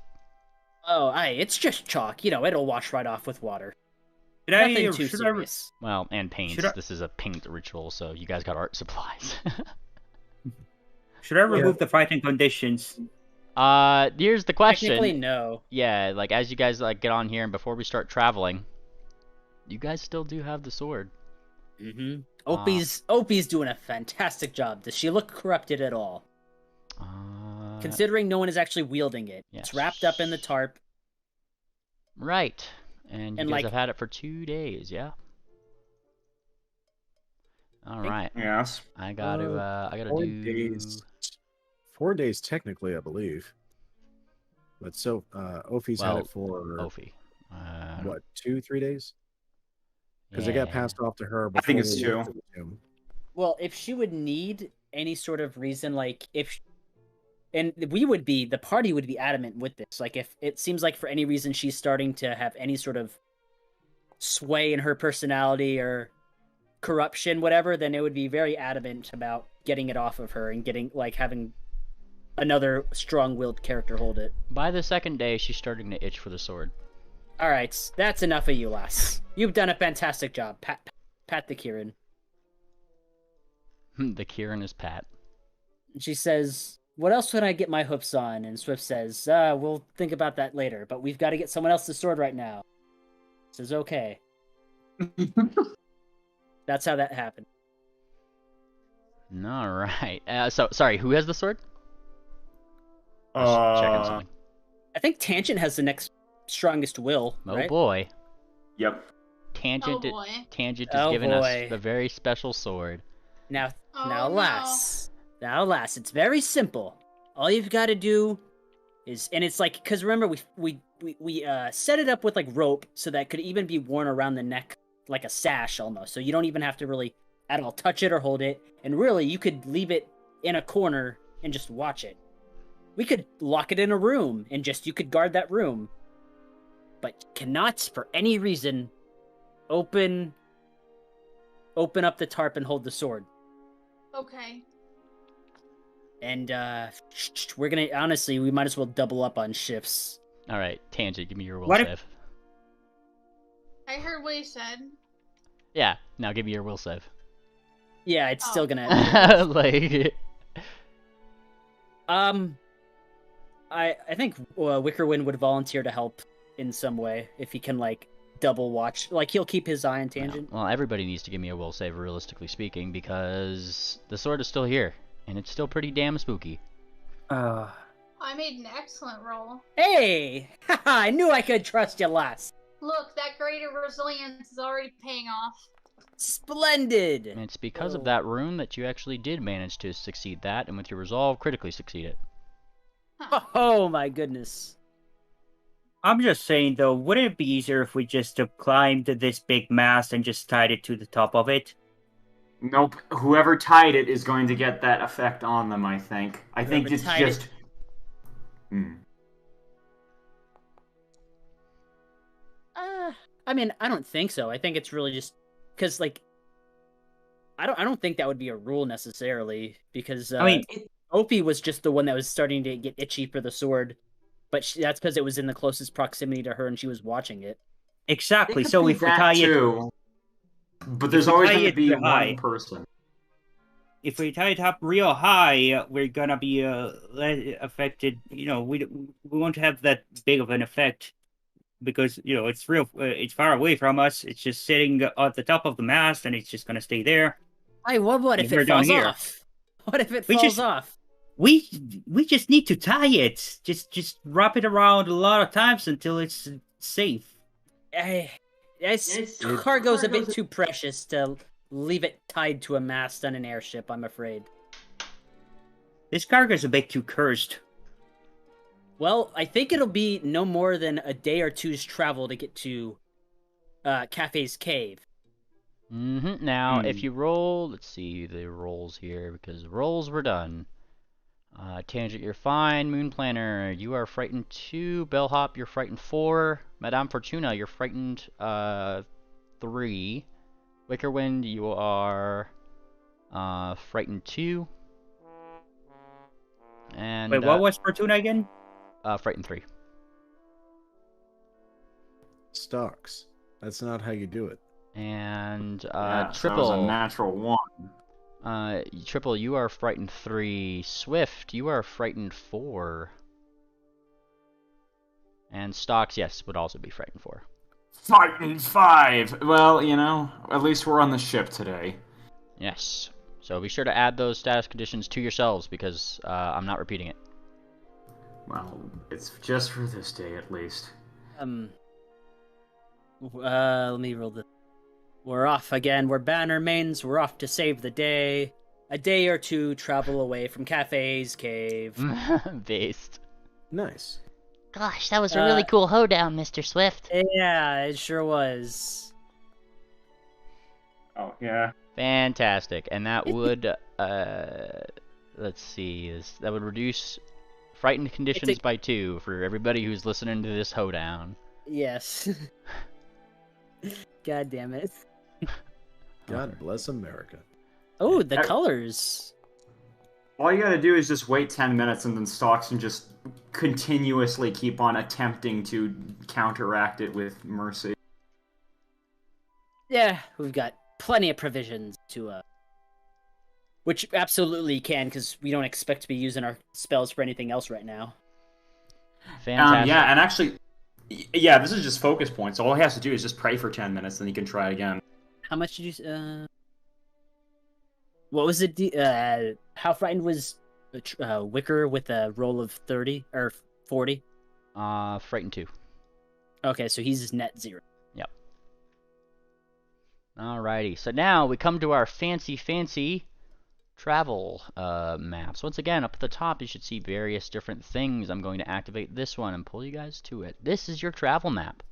Oh, it's just chalk. You know, it'll wash right off with water. Should I, Nothing too should I, serious. Well, and paints. Should I- This is a paint ritual, so you guys got art supplies. should I remove the fighting conditions? Here's the question. Technically, no. Yeah, like as you guys like get on here and before we start traveling, you guys still do have the sword. Mm-hmm. Opie's doing a fantastic job. Does she look corrupted at all? Considering no one is actually wielding it. yes. It's wrapped up in the tarp. Right. And you And, guys like- have had it for 2 days, yeah? Alright. Yes. I gotta 4 do days. 4 days technically, I believe. But so Ophi's had Well, it for Ophi. what, 2-3 days? Because it got yeah. passed off to her. I think before it's we went 2. to the tomb. Well, if she would need any sort of reason, like and the party would be adamant with this. Like if it seems like for any reason she's starting to have any sort of sway in her personality or corruption, whatever, then it would be very adamant about getting it off of her and getting like having another strong-willed character hold it. By the second day, she's starting to itch for the sword. All right, that's enough of you, lass. You've done a fantastic job. Pat the Kieran. The Kieran is Pat. And she says, "What else would I get my hoops on?" And Swift says, "We'll think about that later, but we've got to get someone else the sword right now." Says, "Okay." That's how that happened. Alright. So, sorry, who has the sword? Just checking something. I think Tangent has the next strongest will, Oh right? boy. Yep. Tangent, Oh boy. Tangent is Oh giving boy. us a very special sword. Now, Oh, now, no. lass. Now, lass, it's very simple. All you've got to do is, and it's like, because remember, we set it up with like rope so that it could even be worn around the neck like a sash almost. So you don't even have to really at all touch it or hold it. And really, you could leave it in a corner and just watch it. We could lock it in a room and you could guard that room. But you cannot, for any reason, open up the tarp and hold the sword. Okay. And we're gonna honestly, we might as well double up on shifts. Alright, Tangent, give me your will What if- save. I heard what he said. Yeah, now give me your will save. Yeah, it's still Oh. gonna. Like, I think Wickerwind would volunteer to help in some way if he can like double watch. Like he'll keep his eye on Tangent. well, everybody needs to give me a will save, realistically speaking, because the sword is still here, and it's still pretty damn spooky. I made an excellent roll. Hey, I knew I could trust you, lass. Look, that greater resilience is already paying off. Splendid. And it's because Oh. of that rune that you actually did manage to succeed that, and with your resolve, critically succeed it. Oh my goodness. I'm just saying though, wouldn't it be easier if we just climbed this big mast and just tied it to the top of it? Nope. Whoever tied it is going to get that effect on them, I think. I think Whoever it's tied just... it. I mean, I don't think so. I think it's really just because, like, I don't think that would be a rule necessarily because I mean, Opie was just the one that was starting to get itchy for the sword, but that's because it was in the closest proximity to her and she was watching it. Exactly. It could So be if we that tie it, too, but there's we always tie going to it be to high, one person. if we tie it up real high, we're gonna be affected. We won't have that big of an effect because it's real. It's far away from us. It's just sitting at the top of the mast, and it's just gonna stay there. Hey, what if We're it down falls here. off? What if it We falls just- off? We just need to tie it. Just wrap it around a lot of times until it's safe. This cargo's a bit too precious to leave it tied to a mast on an airship, I'm afraid. This cargo is a bit too cursed. Well, I think it'll be no more than a day or two's travel to get to Cafe's Cave. Now, if you roll, let's see the rolls here, because rolls were done. Tangent, you're fine. Moon Planner, you are frightened 2. Bellhop, you're frightened 4. Madame Fortuna, you're frightened 3. Wickerwind, you are frightened 2. And Wait, what was Fortuna again? frightened 3. Stocks. That's not how you do it. And Yeah, so Triple, that was a natural 1. Triple, you are frightened 3. Swift, you are frightened 4. And Stocks, yes, would also be frightened 4. Fighting 5! Well, at least we're on the ship today. Yes. So be sure to add those status conditions to yourselves because I'm not repeating it. Well, it's just for this day at least. Let me roll the... We're off again. We're Bannermanes. We're off to save the day. A day or two travel away from Cafe's Cave. Based. Nice. Gosh, that was a really cool hoedown, Mr. Swift. Yeah, it sure was. Oh, yeah. Fantastic. And that would, let's see, that would reduce frightened conditions by 2 for everybody who's listening to this hoedown. Yes. God damn it. God bless America. Oh, the colors. All you gotta do is just wait 10 minutes and then Stocks and just continuously keep on attempting to counteract it with mercy. Yeah, we've got plenty of provisions to, which absolutely can, because we don't expect to be using our spells for anything else right now. Fantastic. Yeah, and actually, yeah, this is just focus points. All he has to do is just pray for 10 minutes, then he can try again. How much did you, what was it, how frightened was Wicker with a roll of 30, or 40? Frightened 2. Okay, so he's net 0. Yep. Alrighty, so now we come to our fancy travel maps. Once again, up at the top you should see various different things. I'm going to activate this one and pull you guys to it. This is your travel map.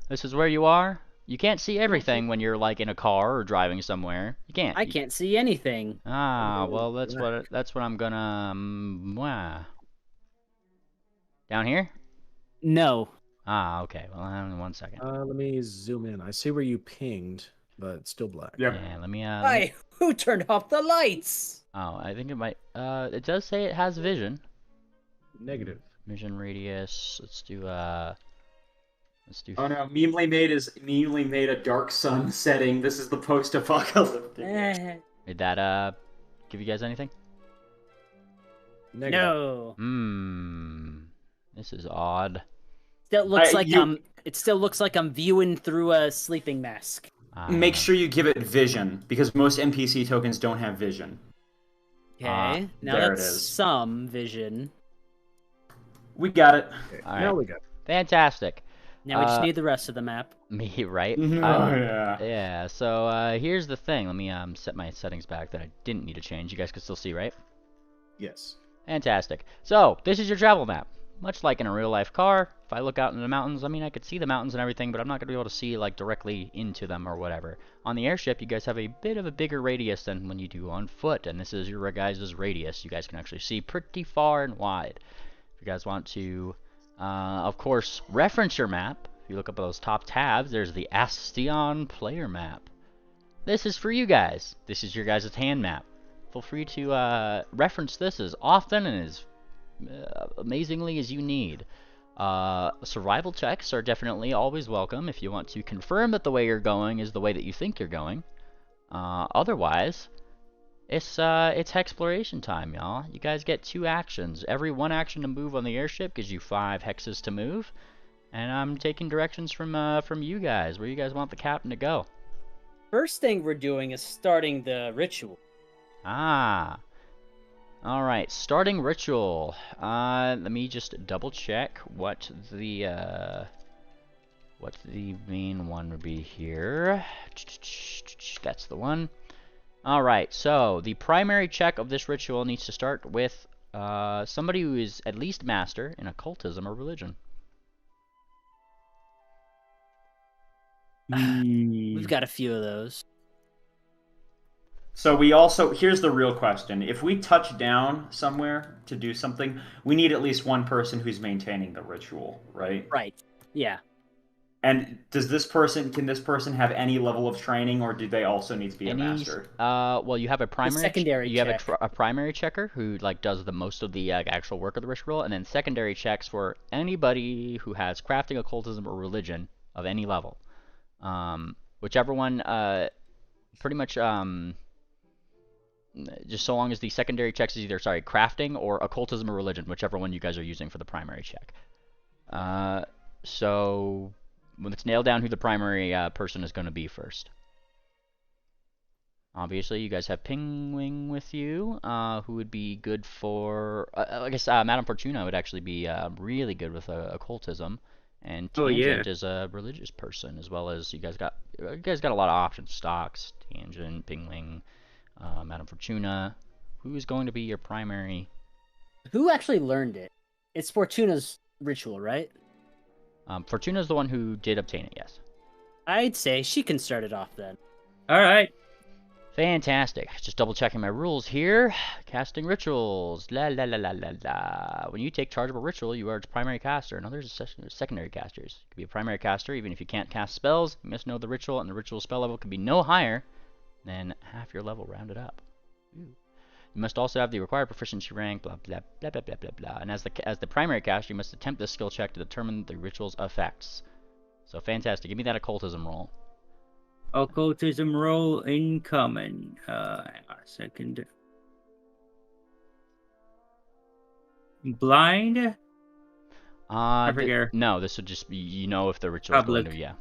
This is where you are. You can't see everything when you're like in a car or driving somewhere. You can't. I can't see anything. Well, that's what I'm gonna down here. No. Okay. Well, hang on 1 second. Let me zoom in. I see where you pinged, but it's still black. Yep. Yeah, let me Hey, who turned off the lights? Oh, I think it might it does say it has vision. Negative. Vision radius. Let's do Oh no, Memely made a dark sun setting. This is the post-apocalyptic. Did that give you guys anything? Negative. No. This is odd. Still looks it still looks like I'm viewing through a sleeping mask. Make sure you give it vision, because most NPC tokens don't have vision. Okay, now there that's it is. some vision. We got it. Okay, All now right. we got it. Fantastic. Now we just need the rest of the map. Me, right? Oh, yeah. Yeah, so here's the thing. Let me set my settings back that I didn't need to change. You guys can still see, right? Yes. Fantastic. So, this is your travel map. Much like in a real-life car, if I look out in the mountains, I mean, I could see the mountains and everything, but I'm not going to be able to see, like, directly into them or whatever. On the airship, you guys have a bit of a bigger radius than when you do on foot, and this is your guys' radius. You guys can actually see pretty far and wide. If you guys want to, of course, reference your map, if you look up at those top tabs, there's the Astion player map. This is for you guys. This is your guys' hand map. Feel free to reference this as often and as amazingly as you need. Survival checks are definitely always welcome if you want to confirm that the way you're going is the way that you think you're going. Otherwise, it's exploration time, y'all. You guys get 2 actions. Every 1 action to move on the airship gives you 5 hexes to move. And I'm taking directions from you guys. Where you guys want the captain to go? First thing we're doing is starting the ritual. Ah. Alright, starting ritual. Let me just double check what the main one would be here. That's the one. Alright, so the primary check of this ritual needs to start with somebody who is at least master in occultism or religion. We've got a few of those. So we also, here's the real question. If we touch down somewhere to do something, we need at least one person who's maintaining the ritual, right? Right. Yeah. And can this person have any level of training, or do they also need to be a master? Well, you have a primary secondary you have check. a primary checker who like does the most of the actual work of the ritual, and then secondary checks for anybody who has crafting, occultism, or religion of any level. Whichever one, pretty much, just so long as the secondary checks is either, crafting or occultism or religion, whichever one you guys are using for the primary check. So let's nail down who the primary person is going to be first. Obviously, you guys have Pingwing with you, who would be good for... I guess Madame Fortuna would actually be really good with occultism. And Tangent is a religious person, as well as you guys got a lot of options. Stocks, Tangent, Pingwing, Madame Fortuna. Who is going to be your primary? Who actually learned it? It's Fortuna's ritual, right? Fortuna's the one who did obtain it, yes. I'd say she can start it off then. All right. Fantastic. Just double checking my rules here. Casting rituals. La la la la la la. When you take charge of a ritual, you are its primary caster, and others are secondary casters. You can be a primary caster even if you can't cast spells. You must know the ritual, and the ritual spell level can be no higher than half your level rounded up. Ooh. You must also have the required proficiency rank, blah blah blah blah blah blah blah. And as the primary caster, you must attempt this skill check to determine the ritual's effects. So fantastic. Give me that occultism roll. Occultism roll incoming. Hang on a second. Blind? I forget. No, this would just be, if the ritual is going to, yeah.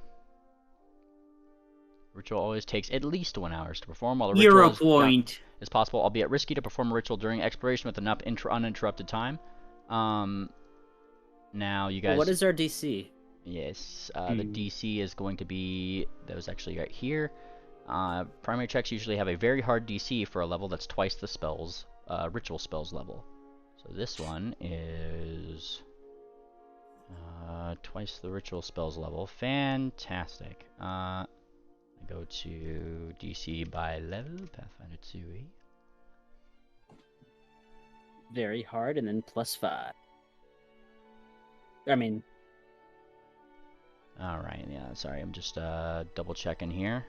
Ritual always takes at least 1 hour to perform, while the ritual 0 point is possible, albeit risky, to perform a ritual during exploration with enough uninterrupted time. Now, you guys... What is our DC? Yes, the DC is going to be... That was actually right here. Primary checks usually have a very hard DC for a level that's twice the ritual spells level. So this one is... twice the ritual spells level. Fantastic. I go to DC by level, Pathfinder 2e. Very hard, and then +5. Alright, yeah, sorry, I'm just double checking here.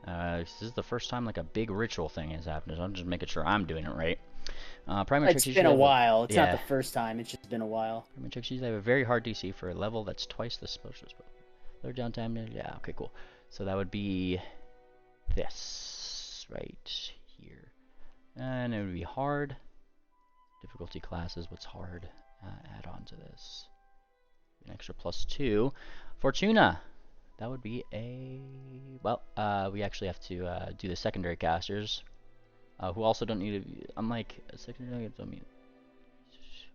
This is the first time like a big ritual thing has happened, so I'm just making sure I'm doing it right. Primary it's been a while. It's not the first time, it's just been a while. Primary checks usually have a very hard DC for a level that's twice the special spell. Their downtime, yeah, okay, cool. So that would be this right here. And it would be hard. Difficulty classes, what's hard? Add on to this. An extra +2. Fortuna! That would be a... Well, we actually have to do the secondary casters. Who also don't need to... Unlike secondary...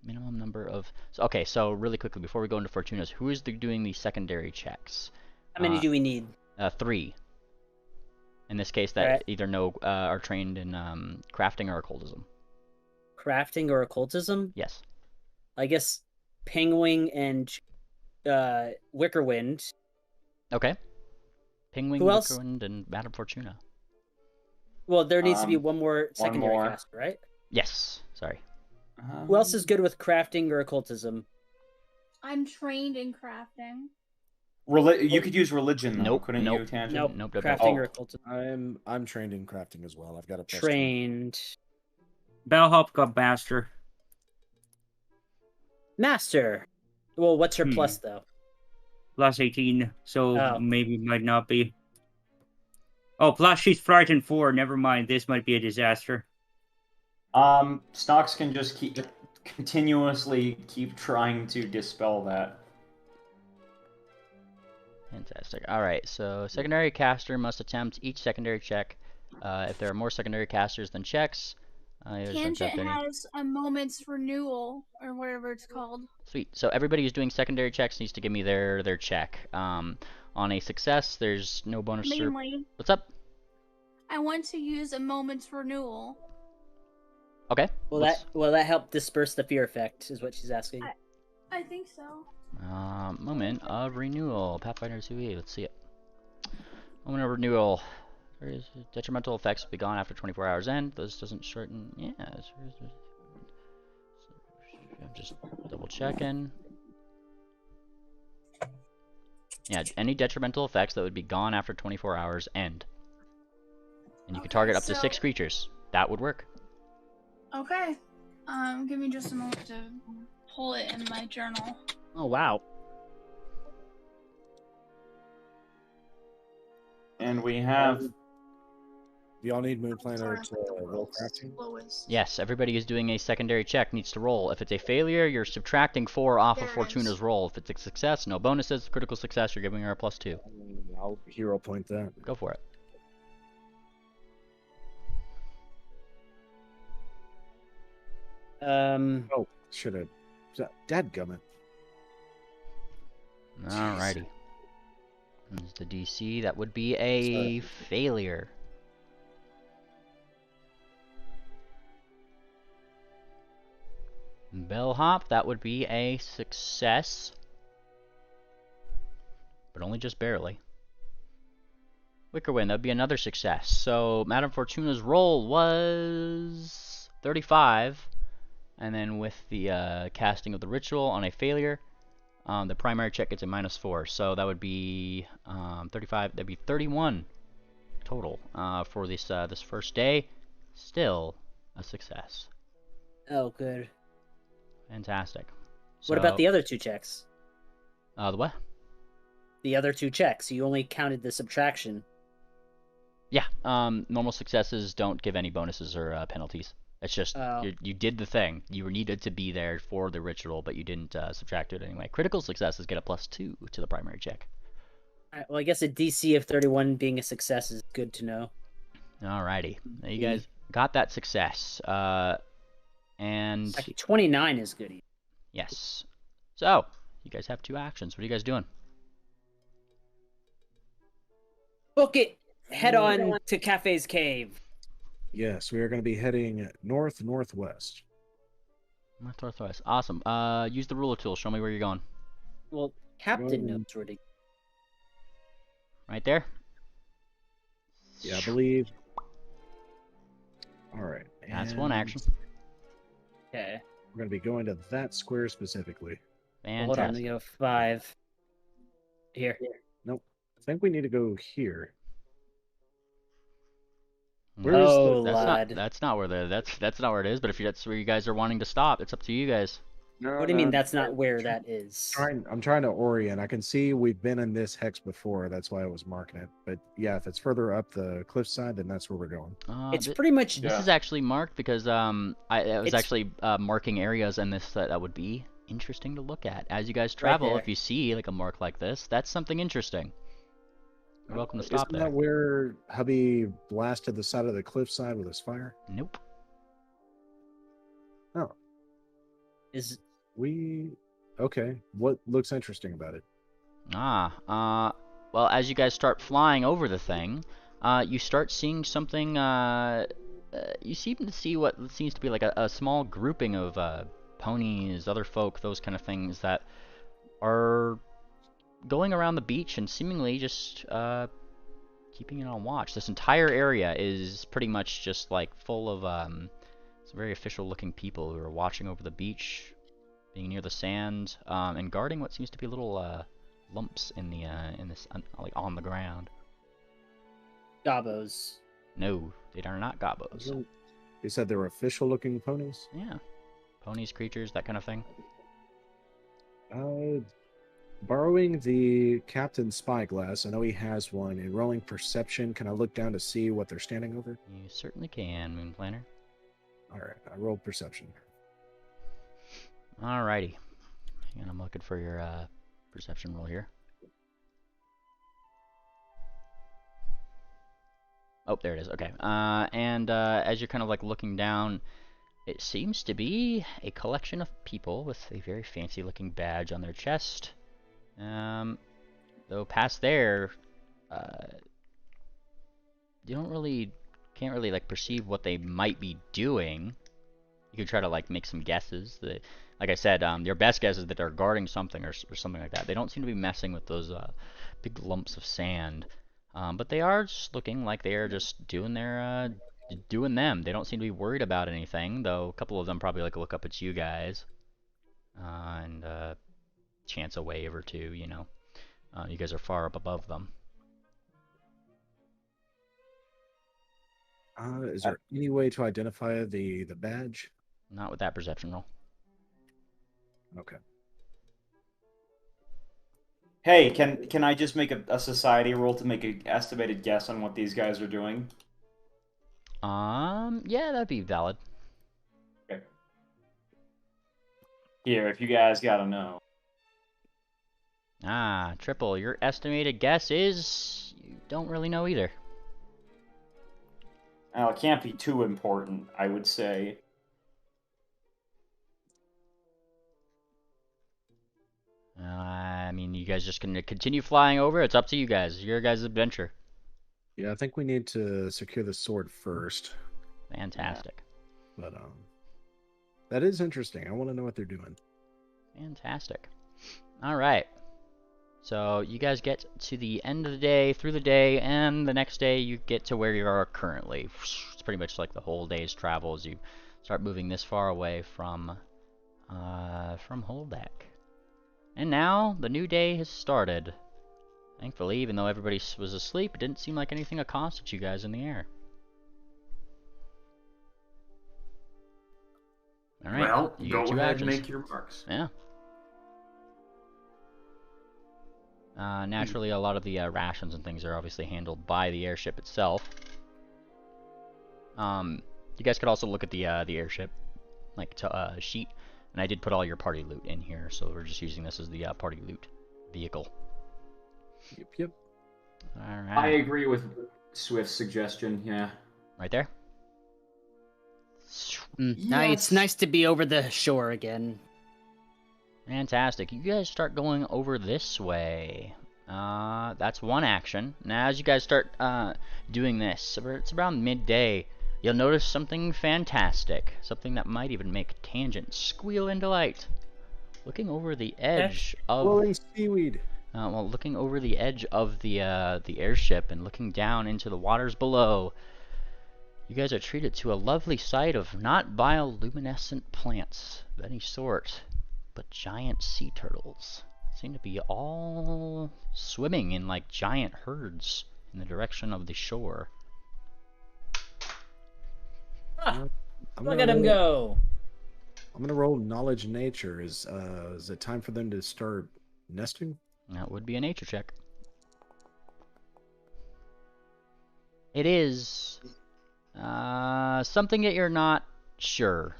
Minimum number of... Okay, so really quickly, before we go into Fortuna's, who is doing the secondary checks? How many do we need? 3. In this case, that either are trained in crafting or occultism. Crafting or occultism? Yes. I guess Penguin and Wickerwind. Okay. Penguin, Wickerwind, and Madame Fortuna. Well, there needs to be one more secondary caster, right? Yes. Sorry. Who else is good with crafting or occultism? I'm trained in crafting. You could use religion, though, couldn't you, Tangent? Nope. Crafting or occultism. I'm trained in crafting as well. I've got a trained. Bellhop got master. Master. Well, what's her Hmm. plus though? Plus 18, so Oh. maybe might not be. Oh, plus she's frightened 4. Never mind. This might be a disaster. Stocks can just continuously keep trying to dispel that. Fantastic. All right, so secondary caster must attempt each secondary check. If there are more secondary casters than checks, Tangent has a moment's renewal, or whatever it's called. Sweet. So everybody who's doing secondary checks needs to give me their check. On a success, there's no bonus. Mainly, What's up? I want to use a moment's renewal. Okay. Will that help disperse the fear effect? Is what she's asking. I think so. Moment of renewal. Pathfinder 2e. Let's see it. Moment of renewal. Detrimental effects will be gone after 24 hours end. This doesn't shorten. Yeah. I'm just double checking. Yeah, any detrimental effects that would be gone after 24 hours end. And you can target up to 6 creatures. That would work. Okay. Give me just a moment to pull it in my journal. Oh wow. And we have. Do y'all need Moon Planner to roll crafting? Yes, everybody who's doing a secondary check needs to roll. If it's a failure, you're subtracting 4 off of Fortuna's roll. If it's a success, no bonuses. Critical success, you're giving her a +2. I'll hero point that. Go for it. Oh, should have. Dadgummit. Alrighty. There's the DC. That would be a failure. Bellhop, that would be a success. But only just barely. Wickerwind, that would be another success. So, Madame Fortuna's roll was 35. And then with the casting of the ritual on a failure, the primary check gets a -4. So that would be 35. That'd be 31 total for this this first day. Still a success. Oh, good. Fantastic. What about the other 2 checks? The what? The other 2 checks. You only counted the subtraction. Yeah. Normal successes don't give any bonuses or penalties. It's just you did the thing. You needed to be there for the ritual, but you didn't subtract it anyway. Critical successes get a +2 to the primary check. Alright, well, I guess a DC of 31 being a success is good to know. Alrighty. You guys got that success. And like 29 is good. Yes. So, you guys have 2 actions. What are you guys doing? Book it! Head on to Cafe's Cave. Yes, we are going to be heading north-northwest. Northwest. Awesome. Use the ruler tool. Show me where you're going. Well, Captain knows where to. Right there? Yeah, I believe. Alright. That's one action. Okay. We're going to be going to that square specifically. Well, hold on, we go 5. Here. Nope. I think we need to go here. That's not where that's not where it is. But if that's where you guys are wanting to stop, it's up to you guys. No, what do you mean that's not where that is? I'm trying to orient. I can see we've been in this hex before. That's why I was marking it. But yeah, if it's further up the cliffside, then that's where we're going. It's pretty much. This is actually marked because I was actually marking areas in this that would be interesting to look at as you guys travel. If you see like a mark like this, that's something interesting. You're welcome to stop Isn't there. that where hubby blasted the side of the cliffside with his fire? Nope. Oh. Is okay? What looks interesting about it? Well, as you guys start flying over the thing, you start seeing something. You seem to see what seems to be like a small grouping of ponies, other folk, those kind of things that are going around the beach and seemingly just keeping it on watch. This entire area is pretty much just like full of some very official-looking people who are watching over the beach, being near the sand, and guarding what seems to be little lumps in the like on the ground. Gobos. No, they are not gobos. You said they were official-looking ponies? Yeah, ponies, creatures, that kind of thing. borrowing the captain's spyglass, I know he has one, and rolling perception, can I look down to see what they're standing over? You certainly can, Moon Planner. Alright, I rolled perception. Alrighty. And I'm looking for your perception roll here. Oh, there it is. Okay. And as you're kind of like looking down, it seems to be a collection of people with a very fancy looking badge on their chest. Though past there, you can't really like perceive what they might be doing. You could try to like make some guesses. Like I said, your best guess is that they're guarding something or something like that. They don't seem to be messing with those big lumps of sand, but they are just looking like they are just doing doing them. They don't seem to be worried about anything, though. A couple of them probably like look up at you guys, and chance a wave or two. You know, you guys are far up above them. Is there any way to identify the badge? Not with that perception roll. Okay. Hey, can I just make a society roll to make an estimated guess on what these guys are doing? Yeah, that'd be valid. Okay. Here, if you guys gotta know. Triple, your estimated guess is you don't really know either. Now, it can't be too important, I would say. I mean, you guys just gonna continue flying over? It's up to you guys. Your guys' adventure. Yeah, I think we need to secure the sword first. Fantastic. But that is interesting. I want to know what they're doing. Fantastic. All right. So you guys get to the end of the day, through the day, and the next day you get to where you are currently. It's pretty much like the whole day's travel as you start moving this far away from Holdeck. And now the new day has started. Thankfully, even though everybody was asleep, it didn't seem like anything accosted you guys in the air. All right. Well, you go get two ahead actions. and make your marks. Yeah. Naturally, a lot of the rations and things are obviously handled by the airship itself. You guys could also look at the airship, like sheet, and I did put all your party loot in here, so we're just using this as the party loot vehicle. Yep. All right. I agree with Swift's suggestion. Yeah. Right there. It's nice to be over the shore again. Fantastic. You guys start going over this way. That's one action. Now, as you guys start doing this, it's around midday. You'll notice something fantastic. Something that might even make Tangent squeal in delight. Looking over the edge of... Glowing seaweed. Well, looking over the edge of the airship and looking down into the waters below, you guys are treated to a lovely sight of not bioluminescent plants of any sort, but giant sea turtles. Seem to be all swimming in like giant herds in the direction of the shore. Look at him go! I'm gonna roll knowledge nature. Is it time for them to start nesting? That would be a nature check. It is something that you're not sure.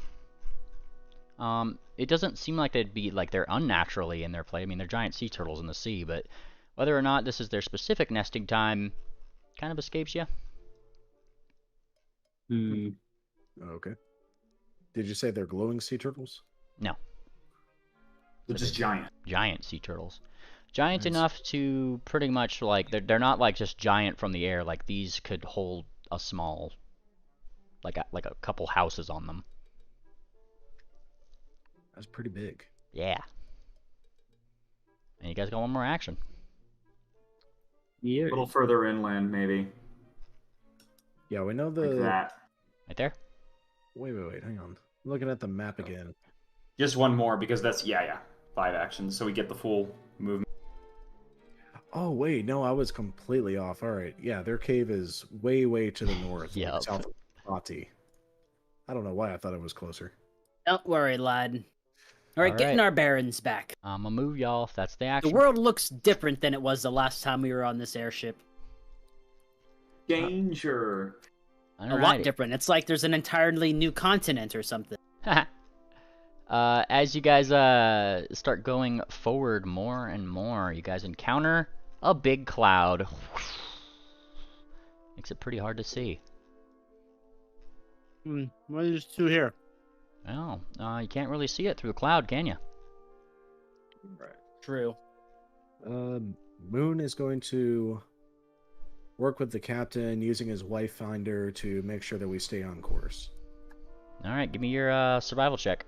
It doesn't seem like they'd be like they're unnaturally in their play. I mean, they're giant sea turtles in the sea, but whether or not this is their specific nesting time kind of escapes you. Okay. Did you say they're glowing sea turtles? No. They're just giant. Giant sea turtles. Giant Nice. enough to pretty much like they're not like just giant from the air. Like these could hold a small, like a couple houses on them. That's pretty big. Yeah. And you guys got one more action. Yeah. A little further inland, maybe. Yeah, we know Like the. that. Right there. Wait, hang on. I'm looking at the map again. Just one more, because that's, yeah. 5 actions, so we get the full movement. Oh wait, no, I was completely off. All right, yeah, their cave is way to the north, Yep. like south of Ati. I don't know why I thought it was closer. Don't worry, lad. All right, All getting right. our bearings back. I'm gonna move y'all if that's the The action. world looks different than it was the last time we were on this airship. Danger. A lot different. It's like there's an entirely new continent or something. As you guys start going forward more and more, you guys encounter a big cloud. Makes it pretty hard to see. What is two here? Well, you can't really see it through the cloud, can you? Right. True. Moon is going to work with the captain using his wife finder to make sure that we stay on course. All right, give me your survival check.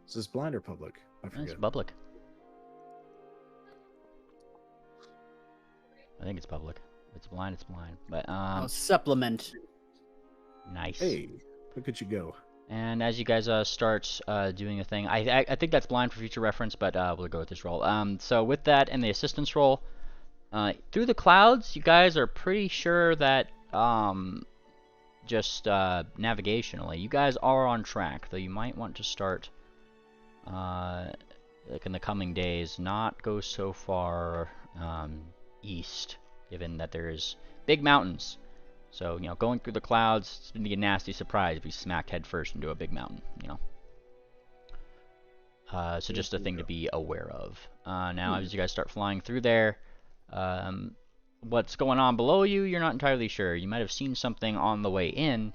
Is this blind or public? I It's forget. public. I think it's public. If it's blind, it's blind. But Supplement. nice. Hey, look at you go. And as you guys start doing the thing, I think that's blind for future reference, but we'll go with this roll. So with that and the assistance roll, through the clouds, you guys are pretty sure that just navigationally, you guys are on track. Though you might want to start, like in the coming days, not go so far east, given that there's big mountains. So, you know, going through the clouds, it's going to be a nasty surprise if you smacked head first into a big mountain, you know. So just a thing to be aware of. Now, as you guys start flying through there, what's going on below you, you're not entirely sure. You might have seen something on the way in.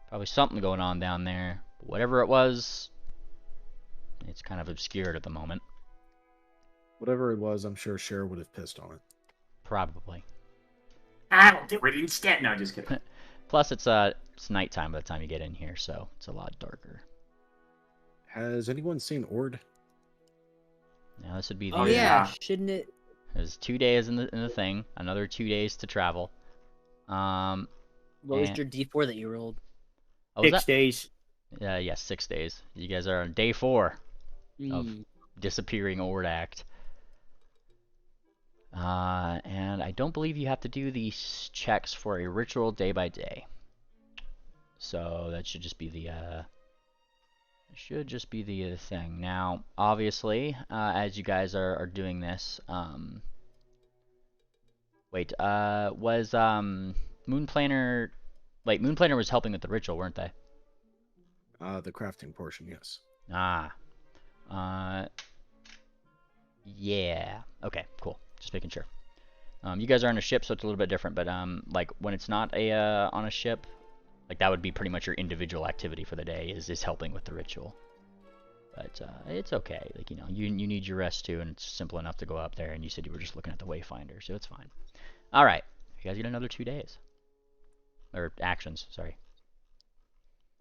Probably something going on down there. But whatever it was, it's kind of obscured at the moment. Whatever it was, I'm sure Cher would have pissed on it. Probably. I'll do it instead. No, just kidding. Plus, it's nighttime by the time you get in here, so it's a lot darker. Has anyone seen Ord? Now, this would be the... Oh, yeah. Shouldn't it? There's 2 days in the thing, another 2 days to travel. What was and- your D4 that you rolled? Oh, was 6 that? days. Yes, 6 days. You guys are on day 4 of Hmm. disappearing Ord Act. And I don't believe you have to do these checks for a ritual day by day. So that should just be the thing. Now, obviously, as you guys are doing this, was Moonplaner, like Moonplaner was helping with the ritual, weren't they? The crafting portion, yes. Yeah. Okay, cool. Just making sure. You guys are on a ship, so it's a little bit different, but like when it's not on a ship, like that would be pretty much your individual activity for the day is helping with the ritual. But it's okay. Like, you know, you need your rest too, and it's simple enough to go up there, and you said you were just looking at the wayfinder, so it's fine. All right. You guys get another 2 days. Or actions, sorry.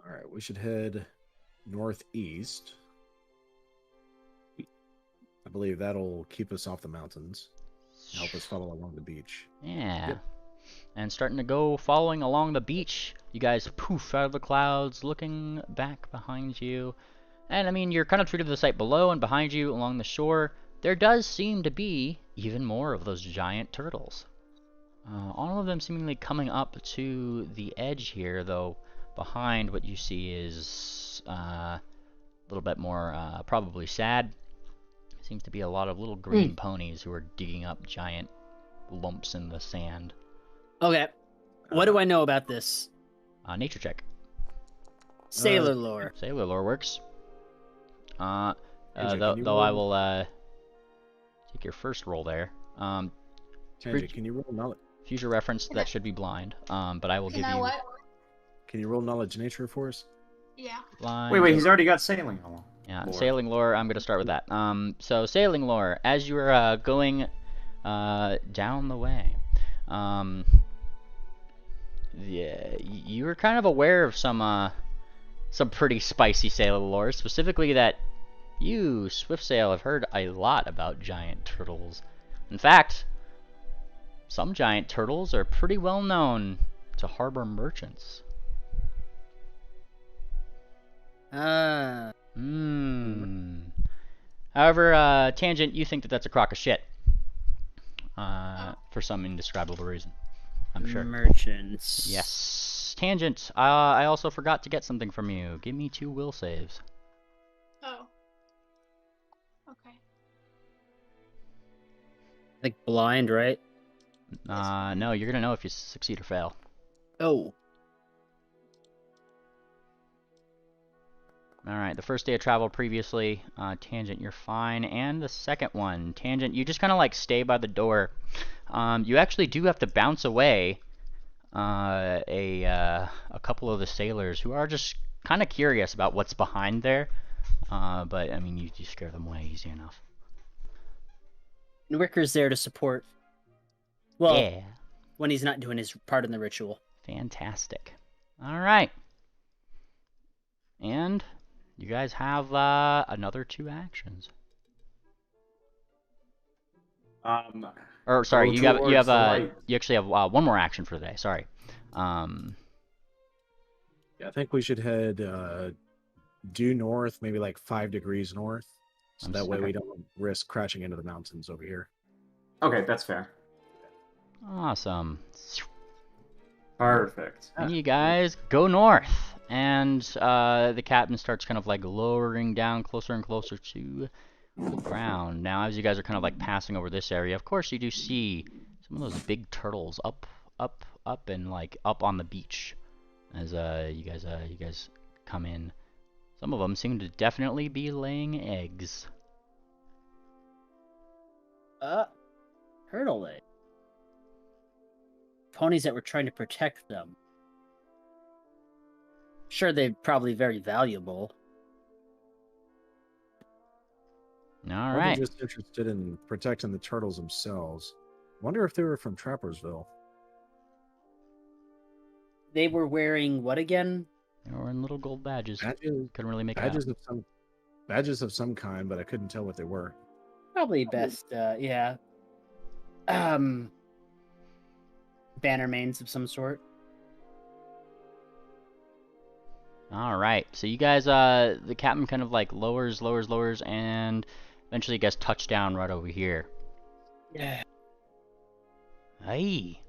All right, we should head northeast. I believe that'll keep us off the mountains. Help us follow along the beach. Yeah. Yep. And starting to go following along the beach. You guys poof out of the clouds, looking back behind you. And I mean, you're kind of true to the sight below and behind you along the shore. There does seem to be even more of those giant turtles. All of them seemingly coming up to the edge here, though behind what you see is a little bit more probably sad. Seems to be a lot of little green ponies who are digging up giant lumps in the sand. Okay. What do I know about this? Nature check. Sailor lore. Sailor lore works. Andrew, Though can you I roll- will take your first roll there. Tanji, can you roll knowledge? Future reference, that should be blind. But I will Can give I you what? Can you roll knowledge nature for us? Yeah. blind. Wait, he's already got sailing. Yeah, lore. sailing lore, I'm going to start with that. So sailing lore, as you are going down the way, yeah, you were kind of aware of some pretty spicy sailor lore, specifically that you, Swiftsail, have heard a lot about giant turtles. In fact, some giant turtles are pretty well known to harbor merchants. However, Tangent, you think that that's a crock of shit. For some indescribable reason, I'm sure. Merchants. Yes, Tangent. I also forgot to get something from you. Give me 2 will saves. Oh. Okay. Like blind, right? No, you're gonna know if you succeed or fail. Oh. Alright, the first day of travel previously, Tangent, you're fine. And the second one, Tangent, you just kind of like stay by the door. You actually do have to bounce away a couple of the sailors who are just kind of curious about what's behind there. But, I mean, you scare them away easy enough. And Wicker's there to support. Well, Yeah. when he's not doing his part in the ritual. Fantastic. Alright. And you guys have another 2 actions. Or sorry, you actually have 1 more action for today. Sorry. Yeah, I think we should head due north, maybe like 5 degrees north, so that way we don't risk crashing into the mountains over here. Okay, that's fair. Awesome. Perfect. And you guys go north, and the captain starts kind of like lowering down closer and closer to the ground. Now, as you guys are kind of like passing over this area, of course you do see some of those big turtles up, and like up on the beach as you guys come in. Some of them seem to definitely be laying eggs. Turtle egg. Ponies that were trying to protect them. Sure, they're probably very valuable. All Or right. they're just interested in protecting the turtles themselves. Wonder if they were from Trappersville. They were wearing what again? They were in little gold badges. Badges, Couldn't really make badges out. badges of some kind, but I couldn't tell what they were. Probably best, yeah. Bannermanes of some sort. All right. So you guys, the captain kind of like lowers, and eventually you guys touch down right over here. Yeah. Hey.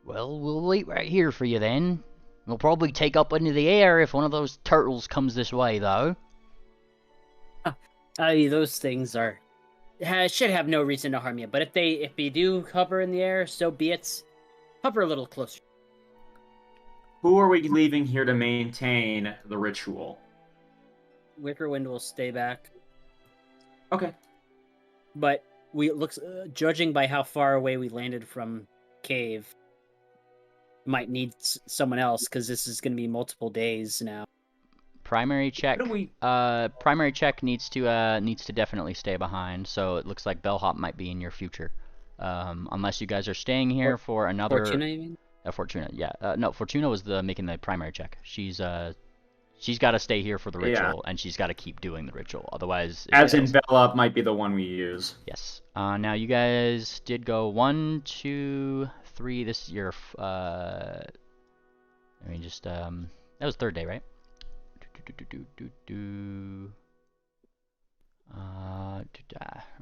Well, we'll wait right here for you then. We'll probably take up into the air if one of those turtles comes this way, though. Those things should have no reason to harm you. But if they do hover in the air, so be it. Hover a little closer. Who are we leaving here to maintain the ritual? Wickerwind will stay back. Okay. But judging by how far away we landed from cave, might need someone else because this is going to be multiple days now. Primary check. What do we- Primary check needs to definitely stay behind. So it looks like Bellhop might be in your future, unless you guys are staying here for another. Fortuna, you mean? Fortuna, yeah. No, Fortuna was making the primary check. She's got to stay here for the ritual, and she's got to keep doing the ritual. Otherwise, As in Bellhop might be the one we use. yes. Now you guys did go 1, 2, 3. This is your. I mean, just that was 3rd day, right?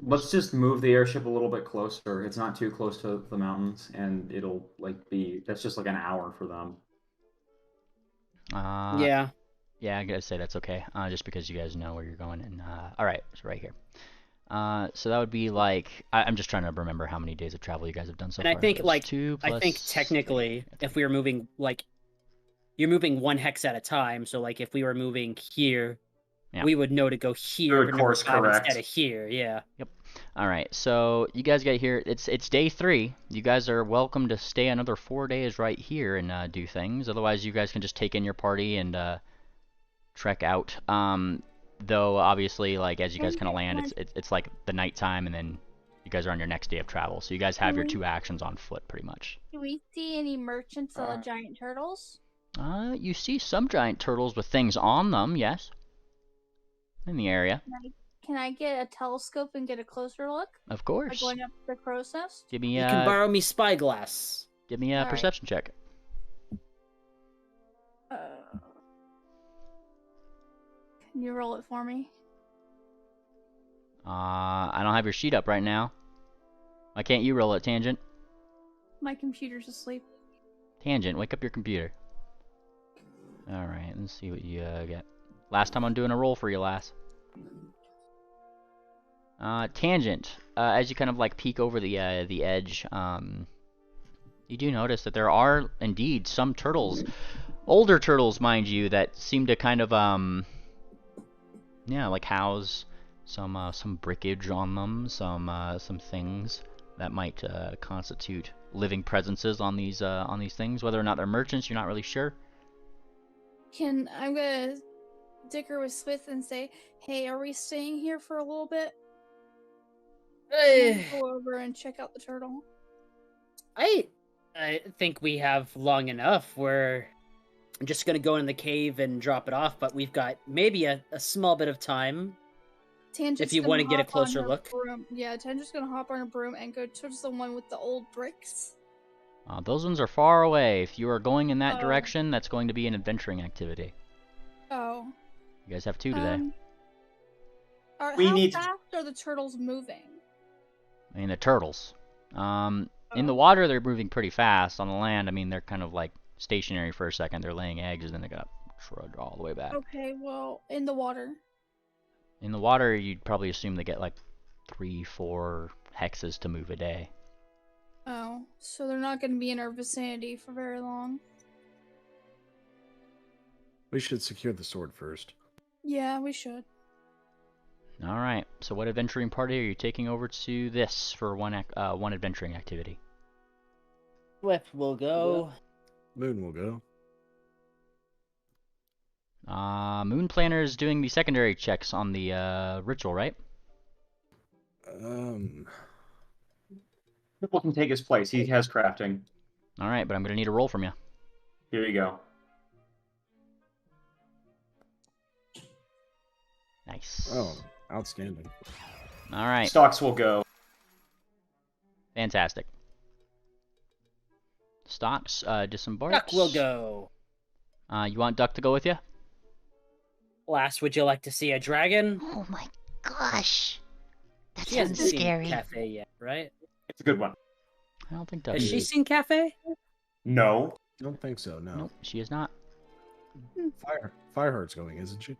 Let's just move the airship a little bit closer. It's not too close to the mountains, and it'll that's just like an hour for them. Yeah. Yeah, I gotta say that's okay. Just because you guys know where you're going, and all right, so right here. So that would be like I'm just trying to remember how many days of travel you guys have done so far. And I think It's 2 plus I think technically, if we were moving you're moving 1 hex at a time. So like if we were moving here, yeah, we would know to go here Of course, correct. instead of here. Yeah. Yep. All right. So you guys get here. It's day 3. You guys are welcome to stay another 4 days right here and do things. Otherwise, you guys can just take in your party and trek out. Though obviously, like as you guys kind of land, it's like the nighttime, and then you guys are on your next day of travel. So you guys have your 2 actions on foot, pretty much. Do we see any merchants selling giant turtles? You see some giant turtles with things on them, yes, in the area. Can I get a telescope and get a closer look? Of Like course. going up the crow's nest? Give me You can borrow me spyglass. give me a Alright. perception check. Can you roll it for me? I don't have your sheet up right now. Why can't you roll it, Tangent? My computer's asleep. Tangent, wake up your computer. Alright, let's see what you get. Last time I'm doing a roll for you, lass. Tangent, as you kind of like peek over the edge, you do notice that there are indeed some turtles, older turtles, mind you, that seem to kind of yeah, like house some brickage on them, some things that might constitute living presences on these things. Whether or not they're merchants, you're not really sure. I'm gonna dicker with Smith and say, "Hey, are we staying here for a little bit? Go over and check out the turtle." I think we have long enough. We're just gonna go in the cave and drop it off, but we've got maybe a small bit of time. Tangent's If you gonna want to get a hop on closer her look. broom. Yeah, Tangent's gonna hop on her broom and go towards the one with the old bricks. Those ones are far away. If you are going in that Oh. direction, that's going to be an adventuring activity. Oh. You guys have 2 today. How need to- fast are the turtles moving? I mean, the turtles. In the water, they're moving pretty fast. On the land, I mean, they're kind of like stationary for a second. They're laying eggs, and then they got shrugged all the way back. Okay, well, in the water. In the water, you'd probably assume they get like 3-4 hexes to move a day. Oh, so they're not going to be in our vicinity for very long. We should secure the sword first. Yeah, we should. Alright, so what adventuring party are you taking over to this for one adventuring activity? Swift will go. Moon will go. Moon Planner is doing the secondary checks on the ritual, right? People can take his place. He has crafting. Alright, but I'm going to need a roll from you. Here you go. Nice. Oh, outstanding. Alright, Stocks will go. fantastic. Stocks, disembarks. Duck will go. You want Duck to go with you? Lass, would you like to see a dragon? Oh my gosh. That She hasn't sounds seen scary. Cafe yet, right? It's a good one. I don't think Duck Has is. she seen Cafe? No. Don't think so, no. Nope, she is not. Fireheart's going, isn't she?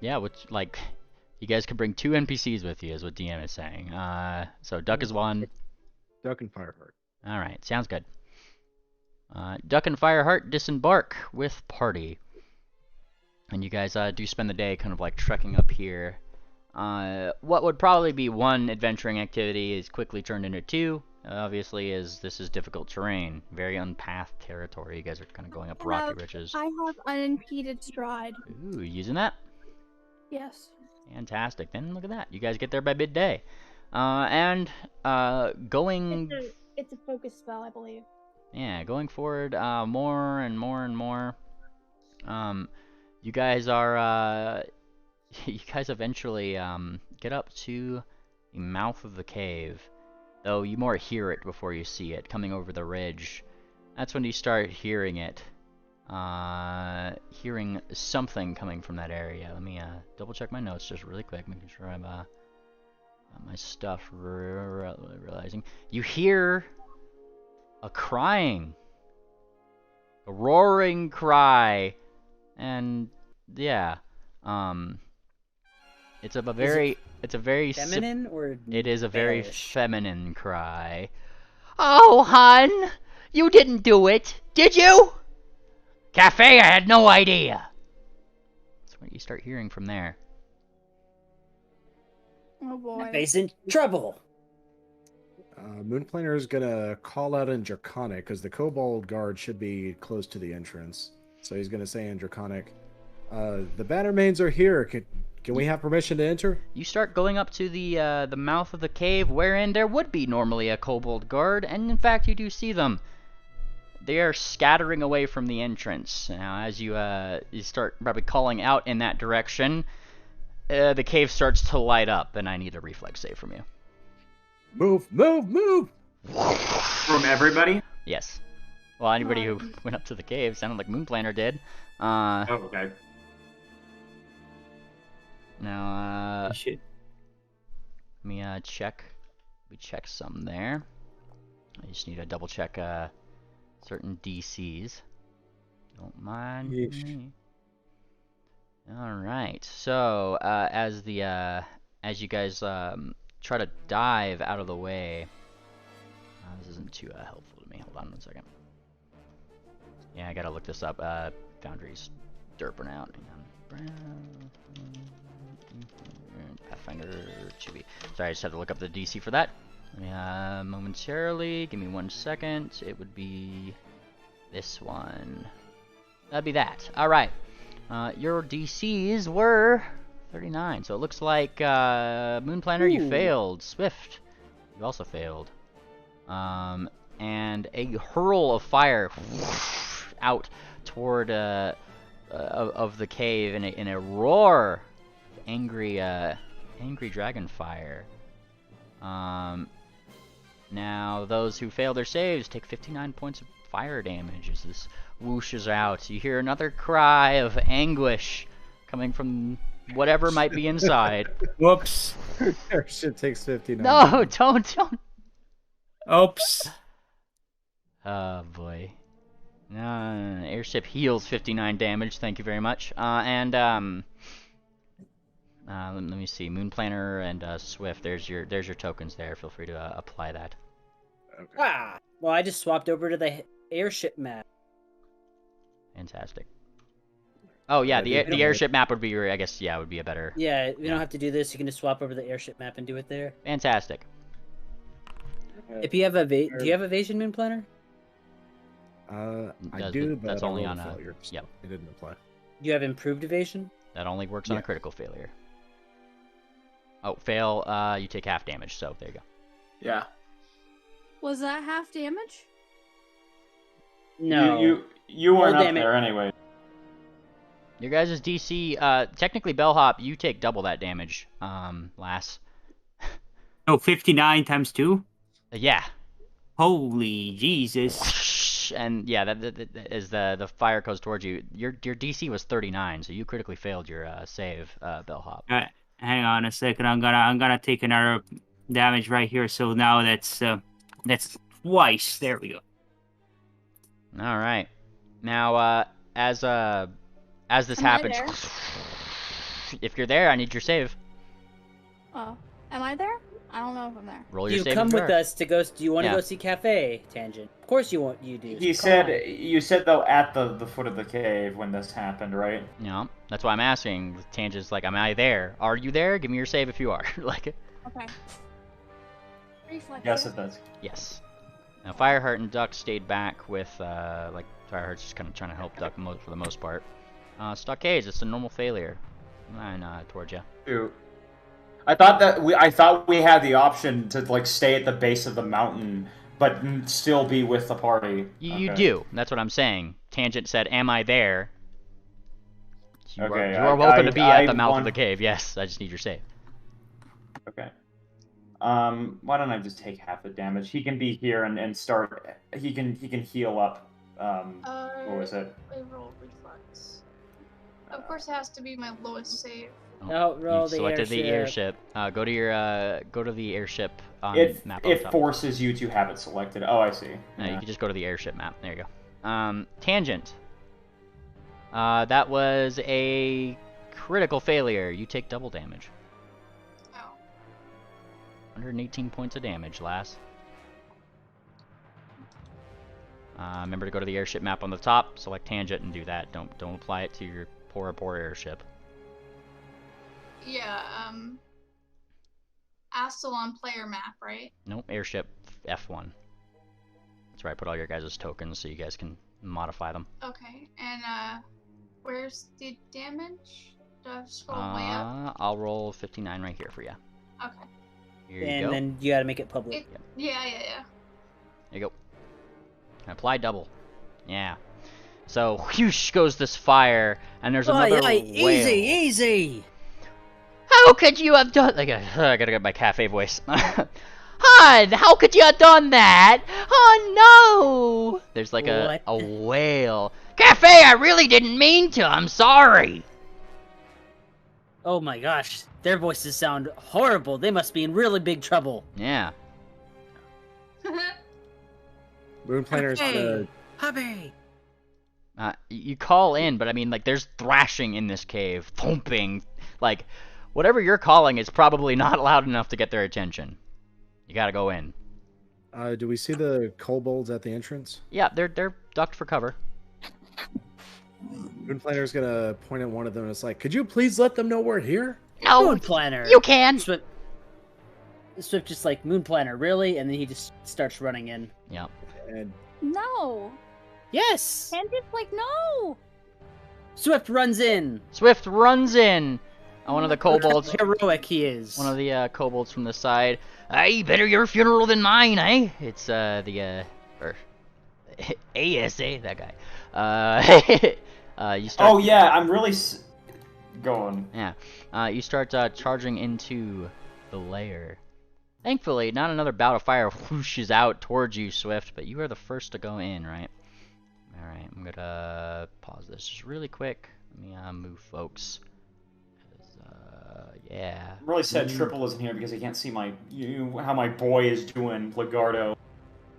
Yeah, which, like, you guys can bring 2 NPCs with you, is what DM is saying. So Duck is one. Duck and Fireheart. Alright, sounds good. Duck and Fireheart disembark with party. And you guys do spend the day kind of like trekking up here. What would probably be one adventuring activity is quickly turned into 2. Obviously, as this is difficult terrain, very unpathed territory. You guys are kind of going up rocky ridges. I have unimpeded stride. Ooh, using that? Yes. Fantastic. Then look at that. You guys get there by midday. And going... It's a focus spell, I believe. Yeah, going forward more and more and more. You guys are... you guys eventually get up to the mouth of the cave. Though you more hear it before you see it, coming over the ridge. That's when you start hearing it. Hearing something coming from that area. Let me double check my notes just really quick, making sure I've got my stuff realizing. You hear a crying. A roaring cry. And yeah. It's a very Feminine or it is a very bearish? feminine cry. Oh, hun! You didn't do it, did you? Cafe, I had no idea. That's what you start hearing from there. Oh boy. Cafe's in trouble. Moonplaner is gonna call out in Draconic because the Kobold Guard should be close to the entrance. So he's gonna say in Draconic, "The Bannermanes are here. Can we have permission to enter?" You start going up to the mouth of the cave, wherein there would be normally a kobold guard, and in fact you do see them. They are scattering away from the entrance. Now, as you start probably calling out in that direction, the cave starts to light up, and I need a reflex save from you. Move, move, move! From everybody? Yes. Well, anybody who went up to the cave sounded like Moonplaner did. Oh, okay. Now, You should. let me check. We check some there. I just need to double check certain DCs. Don't mind Yeesh. me. All right. So as you guys try to dive out of the way, this isn't too helpful to me. Hold on 1 second. Yeah, I gotta look this up. Foundry's derping out. Hang on. Pathfinder Chibi. Sorry, I just had to look up the DC for that. Momentarily. Give me 1 second. It would be this one. That'd be that. All right. Your DCs were 39. So it looks like Moon Planner, you failed. Swift, you also failed. And a hurl of fire out toward of the cave in a roar of angry dragon fire. Now those who fail their saves take 59 points of fire damage as this whooshes out. You hear another cry of anguish coming from whatever might be inside. Whoops. Airship takes 59. No, don't. Oops. Oh boy. No, airship heals 59 damage. Thank you very much. Let me see. Moon Planner and Swift. There's your tokens there. Feel free to apply that. Okay. Ah, well, I just swapped over to the airship map. Fantastic. Oh yeah, the airship map would be your. I guess would be a better. Yeah, we don't have to do this. You can just swap over the airship map and do it there. Fantastic. If you have do you have evasion, Moon Planner? I do, but that's I only rolled on a a. failure, so Yep. it didn't apply. Do you have improved evasion? That only works on a critical failure. Oh, fail. You take half damage. So there you go. Yeah. Was that half damage? No. You weren't Full up there anyway. Your guys' DC. Technically, Bellhop, you take double that damage. Lass. Oh, 59 times 2? Yeah. Holy Jesus. And yeah, that as the fire goes towards you, your DC was 39, so you critically failed your save, Bellhop. Hang on a second. I'm gonna take another damage right here. So now that's twice. There we go. All right. Now, as this Am I happens, there? if you're there, I need your save. Oh, am I there? I don't know if I'm there. Roll your You save. come if you with are. us to go. Do you want to Yeah. go see Cafe Tangent? Of course you want. You do. You Come on. said though at the foot of the cave when this happened, right? No, that's why I'm asking. Tangent's like, am I there? Are you there? Give me your save if you are. Like, Okay. Reflex. Yes, it does. yes. Now, Fireheart and Duck stayed back with, like, Fireheart's just kind of trying to help Duck for the most part. Stockades, it's a normal failure. Mine, towards you. Shoot. I thought we had the option to like stay at the base of the mountain, but still be with the party. You Okay. do. That's what I'm saying. Tangent said, am I there? You Okay, you are welcome to be at I the mouth want- of the cave. Yes, I just need your save. Okay. Why don't I just take half the damage? He can be here and start. He can heal up. What was it? I rolled reflex. Of course, it has to be my lowest save. Oh, roll You the selected the airship. airship. Go to the airship map. on It top. forces you to have it selected. Oh, I see. No, you Yeah. can just go to the airship map. There you go. Tangent. That was a critical failure. You take double damage. Oh. 118 points of damage, lass. Remember to go to the airship map on the top, select Tangent, and do that. Don't apply it to your poor airship. Yeah, Astalon player map, right? Nope, airship F1. That's where I put all your guys' tokens so you guys can modify them. Okay, and where's the damage? Do I have to scroll way up? I'll roll 59 right here for you. Okay. Here you And go. then you gotta make it public. It, yeah. There you go. Apply double. Yeah. So, whoosh goes this fire, and there's another whale. Easy. How could you have done? I gotta get my cafe voice. Hun, how could you have done that? Oh no! There's like What? a whale. Cafe, I really didn't mean to. I'm sorry. Oh my gosh, their voices sound horrible. They must be in really big trouble. Yeah. Moon Planner's gonna. Hubby! You call in, but I mean, like, there's thrashing in this cave, thumping, like, whatever you're calling is probably not loud enough to get their attention. You gotta go in. Do we see the kobolds at the entrance? Yeah, they're ducked for cover. Moon Planner's gonna point at one of them and it's like, could you please let them know we're here? No, Moon Planner! you can. Swift just like, Moon Planner, really? And then he just starts running in. Yeah. And No. Yes! Candace, like, no. Swift runs in. Swift runs in. One of the Look how kobolds. heroic he is. One of the kobolds from the side. Hey, better your funeral than mine, eh? It's ASA, that guy. You start. Oh yeah, I'm really going. Yeah. You start charging into the lair. Thankfully, not another bout of fire whooshes out towards you, Swift, but you are the first to go in, right? Alright, I'm gonna pause this just really quick. Let me move folks. Yeah. I'm really sad Triple isn't here because he can't see how my boy is doing, Legardo.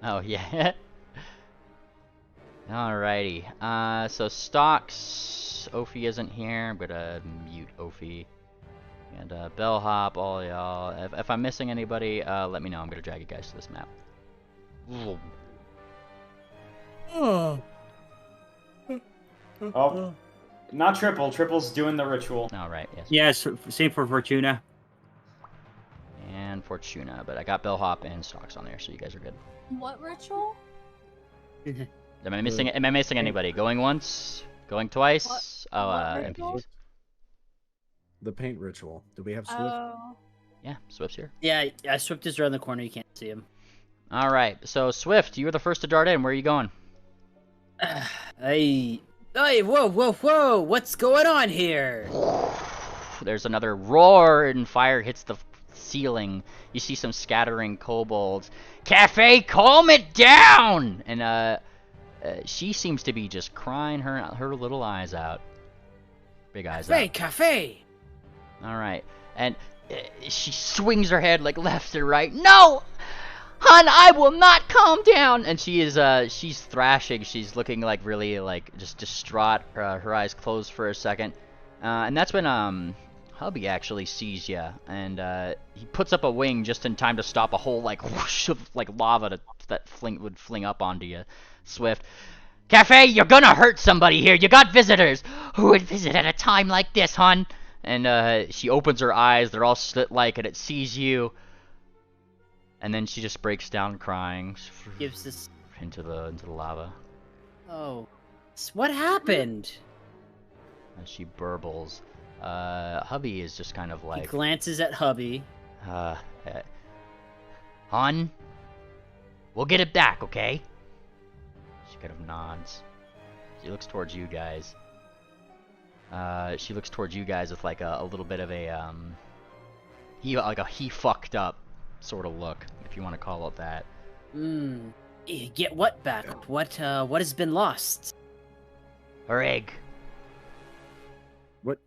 Oh, yeah. Alrighty. So Stocks, Ophi isn't here. I'm gonna mute Ophi. And Bellhop, all y'all. If I'm missing anybody, let me know. I'm gonna drag you guys to this map. Oh, not Triple. Triple's doing the ritual. Alright, yes. Yes, same for Fortuna. And Fortuna, but I got Bellhop and Stocks on there, so you guys are good. What ritual? Am I missing anybody? Going once? Going twice? What ritual? NPCs. the paint ritual. Do we have Swift? Oh. Yeah, Swift's here. Yeah, Swift is around the corner. You can't see him. Alright, so Swift, you were the first to dart in. Where are you going? Hey, whoa! What's going on here? There's another roar and fire hits the ceiling. You see some scattering kobolds. Cafe, calm it down! And she seems to be just crying her little eyes out. Big eyes out. Cafe! Alright, and she swings her head like left and right. No! Hun, I will not calm down! And she is, she's thrashing. She's looking like really, like, just distraught. Her eyes closed for a second. And that's when, Hubby actually sees you. And, he puts up a wing just in time to stop a whole, like, whoosh of, like, lava that would fling up onto you. Swift. Cafe, you're gonna hurt somebody here. You got visitors. Who would visit at a time like this, hun? And, she opens her eyes. They're all slit-like, and it sees you. And then she just breaks down crying. Gives this into the lava. Oh, what happened? And she burbles. Hubby is just kind of He like, glances at Hubby. Hun, we'll get it back, okay? She kind of nods. She looks towards you guys. She looks towards you guys with like a little bit of a he fucked up sort of look, if you want to call it that. Get what back? What has been lost? Her egg. What?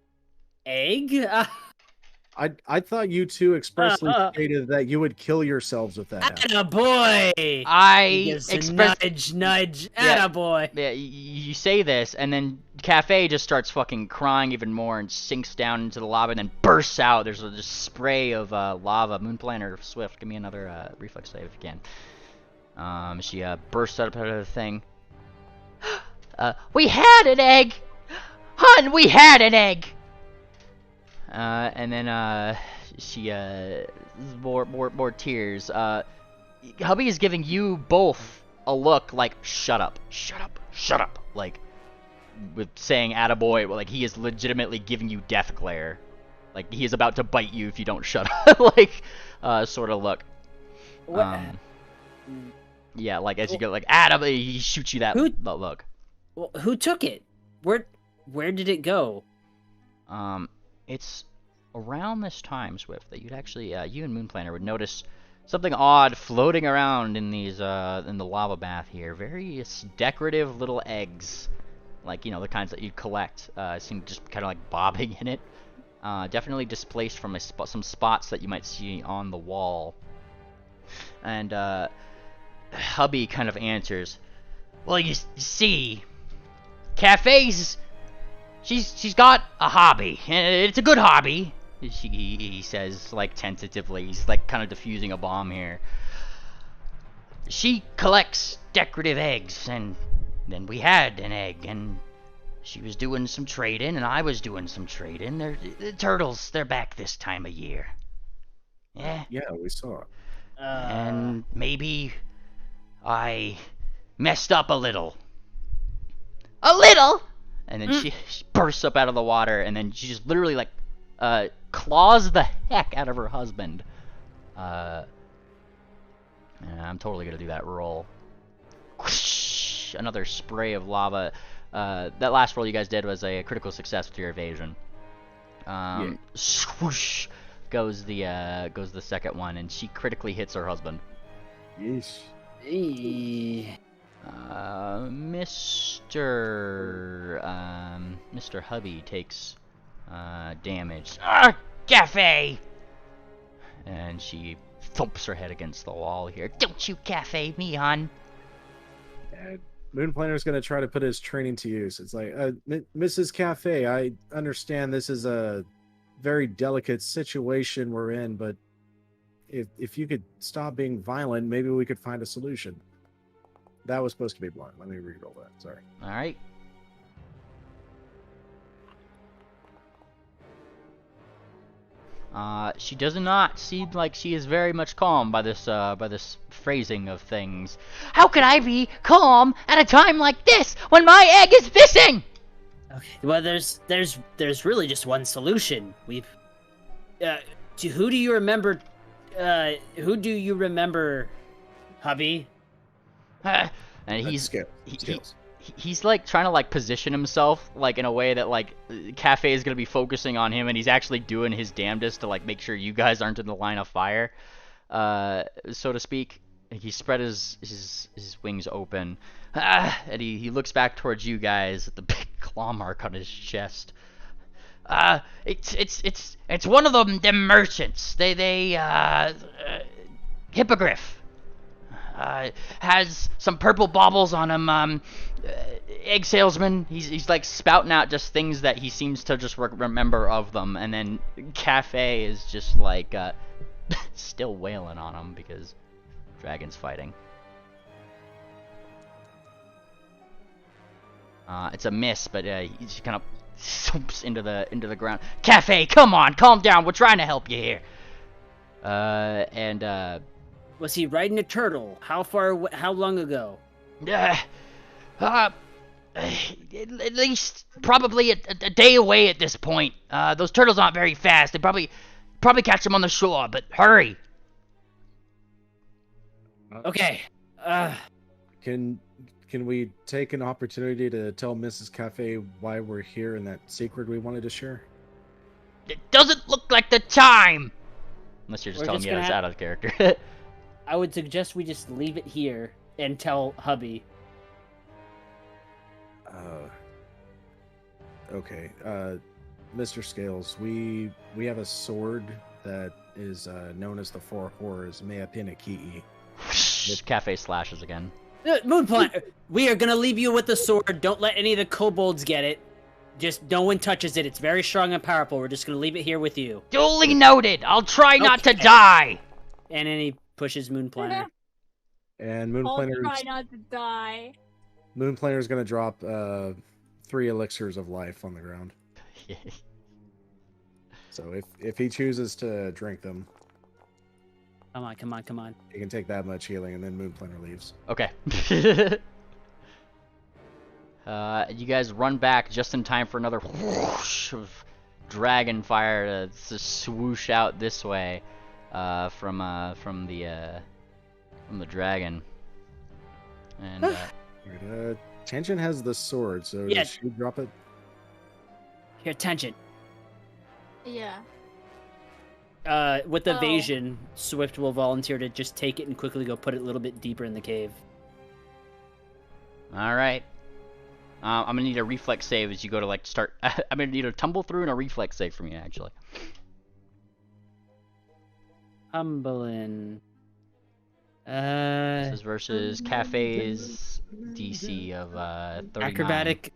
Egg? I thought you two expressly stated that you would kill yourselves with that. Attaboy! I nudge, nudge. Yeah. Attaboy! Yeah, you say this, and then Cafe just starts fucking crying even more and sinks down into the lava and then bursts out. There's a just spray of lava. Moon Planner, Swift, give me another reflex save if you can. She bursts out of the thing. We had an egg! Hun, we had an egg! And then she more tears. Hubby is giving you both a look like shut up, like with saying attaboy, like he is legitimately giving you death glare, like he is about to bite you if you don't shut up, like sort of look. Yeah, like as you go like attaboy, he shoots you that look. Well, who took it? Where did it go? It's around this time, Swift, that you'd actually, you and Moon Planner would notice something odd floating around in these, in the lava bath here. Various decorative little eggs, like, you know, the kinds that you'd collect, seem just kind of like bobbing in it. Definitely displaced from some spots that you might see on the wall. And, hubby kind of answers. Well, you see, cafes. She's got a hobby, and it's a good hobby. He says, like, tentatively. He's like kind of diffusing a bomb here. She collects decorative eggs, and then we had an egg, and she was doing some trading, and I was doing some trading. The turtles, they're back this time of year. Yeah. Yeah, we saw it. And maybe I messed up a little. A little? And then she bursts up out of the water, and then she just literally, like, claws the heck out of her husband. I'm totally gonna do that roll. Whoosh, another spray of lava. That last roll you guys did was a critical success with your evasion. Swoosh goes the second one, and she critically hits her husband. Yeesh. Mr. Hubby takes damage. Ah, Cafe! And she thumps her head against the wall here. Don't you cafe me, hon. And Moonplaner's going to try to put his training to use. It's like, Mrs. Cafe, I understand this is a very delicate situation we're in, but if you could stop being violent, maybe we could find a solution. That was supposed to be blunt. Let me re-roll that. Sorry. All right. She does not seem like she is very much calm by this phrasing of things. How could I be calm at a time like this when my egg is missing? Okay. Well, there's really just one solution. Who do you remember? Who do you remember, hubby? And he's like trying to like position himself like in a way that like Cafe is gonna be focusing on him, and he's actually doing his damnedest to like make sure you guys aren't in the line of fire, so to speak. He spread his wings open, and he looks back towards you guys at the big claw mark on his chest. It's one of them merchants. Hippogriff. Has some purple baubles on him. Egg salesman. He's like spouting out just things that he seems to just remember of them, and then Cafe is just like still wailing on him because dragon's fighting. It's a miss, but he just kind of thumps into the ground. Cafe, come on, calm down. We're trying to help you here. Was he riding a turtle? How long ago? At least probably a day away at this point. Those turtles aren't very fast. They probably catch them on the shore, but hurry. Okay. Can we take an opportunity to tell Mrs. Cafe why we're here and that secret we wanted to share? It doesn't look like the time. Unless you're just telling me it's out of character. I would suggest we just leave it here and tell hubby. Okay. Mr. Scales, we have a sword that is known as the Four Horrors, mlptg. Cafe slashes again. Moonplanet, we are gonna leave you with the sword. Don't let any of the kobolds get it. Just no one touches it. It's very strong and powerful. We're just gonna leave it here with you. Duly noted. I'll try not to die. And then he pushes Moonplanet. And I'll try not to die. Moonplaner's gonna drop 3 elixirs of life on the ground. So if he chooses to drink them, Come on. he can take that much healing, and then Moonplaner leaves. Okay. You guys run back just in time for another whoosh of dragon fire to swoosh out this way from the dragon. And Tangent has the sword, so Yeah. does she drop it? Here, Tangent. Yeah. With evasion, Swift will volunteer to just take it and quickly go put it a little bit deeper in the cave. all right. I'm gonna need a reflex save as you go to like start. I'm gonna need a tumble through and a reflex save from you actually. Tumbling. This is versus Cafe's DC of 39. Acrobatic,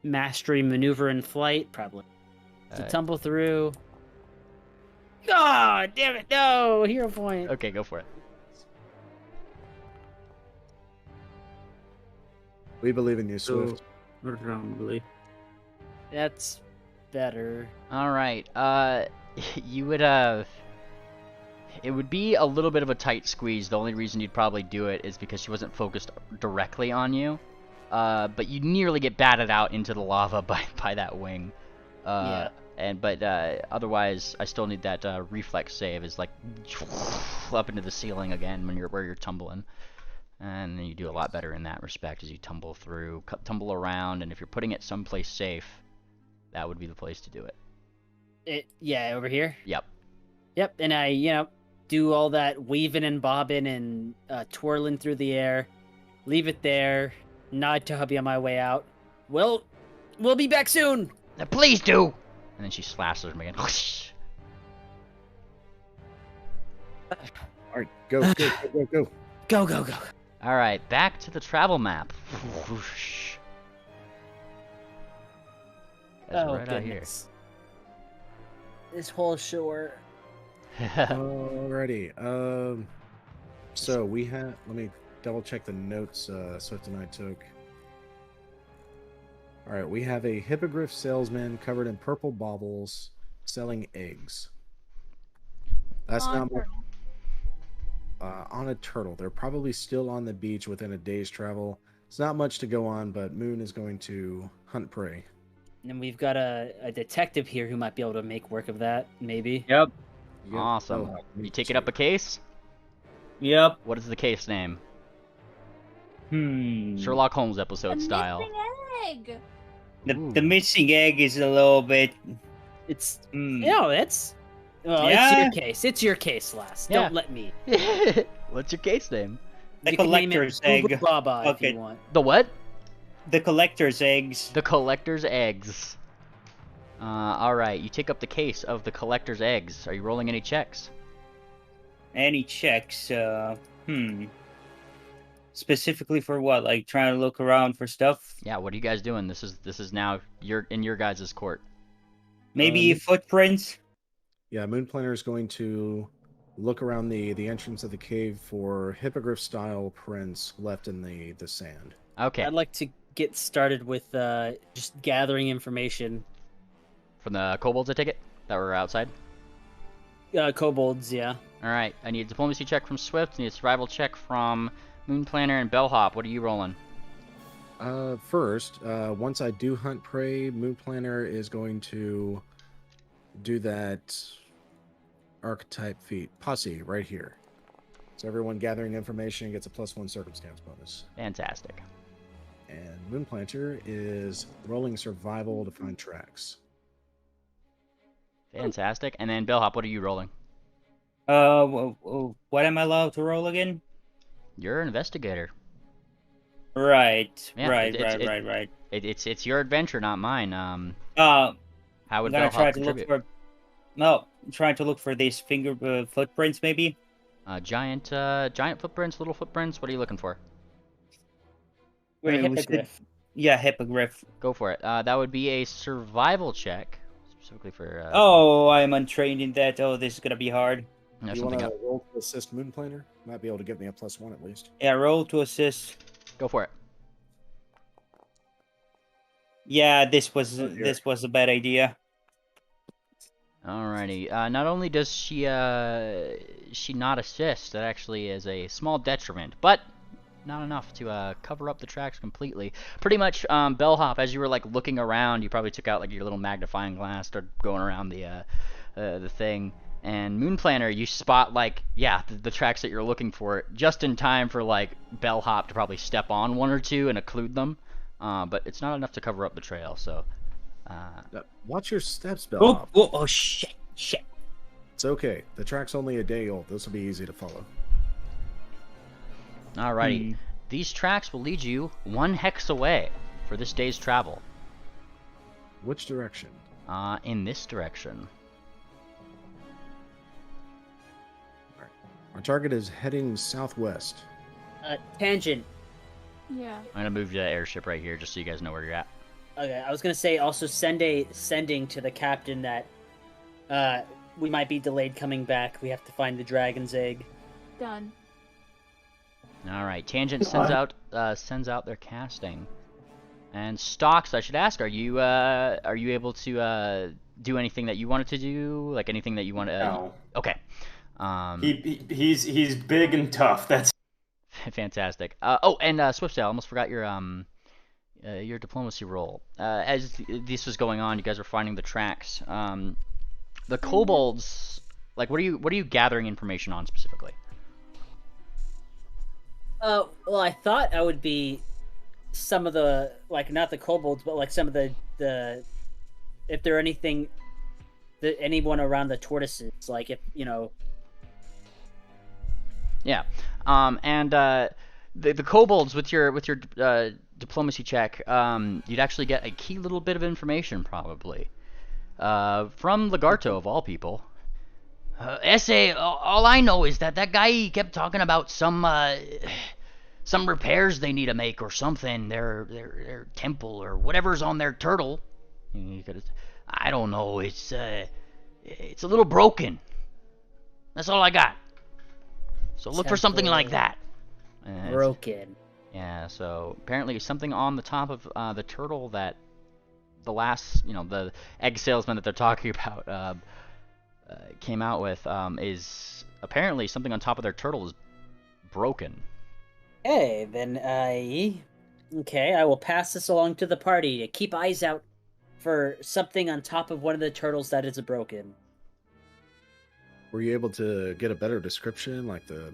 mastery, maneuver, and flight. Probably. To tumble through. Oh, damn it! No, hero point. Okay, go for it. We believe in you, Swift. Wrongly. That's better. All right. You would it would be a little bit of a tight squeeze. The only reason you'd probably do it is because she wasn't focused directly on you. But you nearly get batted out into the lava by that wing. Yeah. But otherwise, I still need that reflex save. Is like up into the ceiling again when where you're tumbling. And then you do a lot better in that respect as you tumble through, tumble around, and if you're putting it someplace safe, that would be the place to do it. Yeah, over here? Yep. Yep, and I, do all that weaving and bobbing and twirling through the air, leave it there, nod to hubby on my way out. Well, we'll be back soon! Now, please do! And then she slashes him again. All right, go. Go, go, go. Alright, back to the travel map. That's right out here. This whole shore. Alrighty. So we have. Let me double check the notes Swift and I took. All right, we have a hippogriff salesman covered in purple baubles selling eggs. That's not much. On a turtle. They're probably still on the beach within a day's travel. It's not much to go on, but Moon is going to hunt prey. And we've got a detective here who might be able to make work of that, maybe. Yep. Awesome. You taking up a case? Yep. What is the case name? Hmm. Sherlock Holmes episode style. Missing egg. The missing egg is a little bit. It's Hmm. it's well, Yeah. it's your case. It's your case, lass. Yeah. Don't let me. What's your case name? The You can name it collector's Uber egg. Baba if Okay. you want. The what? The collector's eggs. The collector's eggs. Alright, you take up the case of the collector's eggs. Are you rolling any checks? Any checks? Specifically for what? Like trying to look around for stuff? Yeah, what are you guys doing? This is now in your guys' court. Maybe footprints? Yeah, Moon Planner is going to look around the entrance of the cave for hippogriff-style prints left in the sand. Okay. I'd like to get started with just gathering information. From the kobolds, I take it? That were outside? Kobolds, yeah. Alright, I need a diplomacy check from Swift, I need a survival check from Moon Planner and Bellhop. What are you rolling? First, once I do hunt prey, Moon Planner is going to do that archetype feat, posse, right here. So everyone gathering information gets a +1 circumstance bonus. Fantastic. And Moon Planter is rolling survival to find tracks. Fantastic. And then Bellhop, what are you rolling? What am I allowed to roll again? You're an investigator. Right. Yeah, Right. It's your adventure, not mine. How How would I'm gonna Bellhop try to look contribute? for. No, I'm trying to look for these footprints, maybe. Giant footprints, little footprints. What are you looking for? Wait, Hippogriff. Yeah, hippogriff. Go for it. That would be a survival check, specifically for. Oh, I'm untrained in that. Oh, this is gonna be hard. There's You want something to up. roll to assist Moon Planner? Might be able to give me a +1 at least. Yeah, roll to assist. Go for it. Yeah, this was Oh, dear. a bad idea. Alrighty. Not only does she not assist, that actually is a small detriment, but not enough to cover up the tracks completely. Pretty much, Bellhop, as you were like looking around, you probably took out like your little magnifying glass, started going around the thing. And Moon Planner, you spot like the tracks that you're looking for just in time for like Bellhop to probably step on one or two and occlude them. But it's not enough to cover up the trail, so. Watch your steps, Bellhop. Oh, shit. It's okay. The track's only a day old. This will be easy to follow. Alrighty. These tracks will lead you 1 hex away for this day's travel. Which direction? In this direction. Our target is heading southwest. Tangent. Yeah. I'm gonna move the airship right here just so you guys know where you're at. Okay, I was gonna say also sending to the captain that we might be delayed coming back. We have to find the dragon's egg. Done. All right, Tangent sends out their casting. And Stocks, I should ask, are you able to do anything that you wanted to do? Like anything that you want to? No. Okay. He's big and tough. That's fantastic. Oh, and Swiftsail, I almost forgot your diplomacy roll. As this was going on, you guys were finding the tracks. The kobolds, like, what are you gathering information on specifically? Well, I thought I would be some of the, like, not the kobolds, but like some of the if there anything, anyone around the tortoises, like if Yeah, and the kobolds with your diplomacy check, you'd actually get a key little bit of information probably from Lagarto of all people. Essay, all I know is that guy he kept talking about some repairs they need to make or something. Their temple or whatever's on their turtle. I don't know. It's a little broken. That's all I got. So look for something like that. Broken. Yeah. So apparently something on the top of the turtle that the last, the egg salesman that they're talking about came out with is apparently something on top of their turtle is broken. Okay, then I will pass this along to the party to keep eyes out for something on top of one of the turtles that is broken. Were you able to get a better description, like the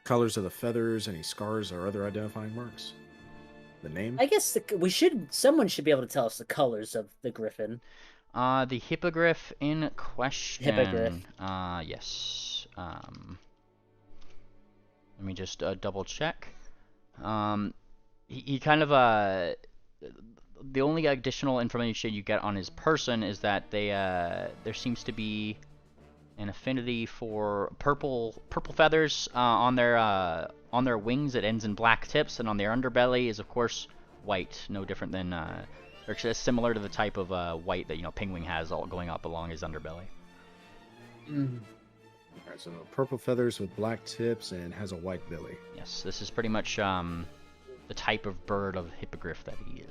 colors of the feathers, any scars or other identifying marks? The name? I guess someone should be able to tell us the colors of the griffin. The hippogriff in question. Hippogriff. Yes. Let me just double check. He kind of the only additional information you get on his person is that there seems to be an affinity for purple feathers on their wings. It ends in black tips, and on their underbelly is of course white. No different than or just similar to the type of white that Pingwing has all going up along his underbelly. Alright, so purple feathers with black tips and has a white belly. Yes, this is pretty much the type of bird of hippogriff that he is.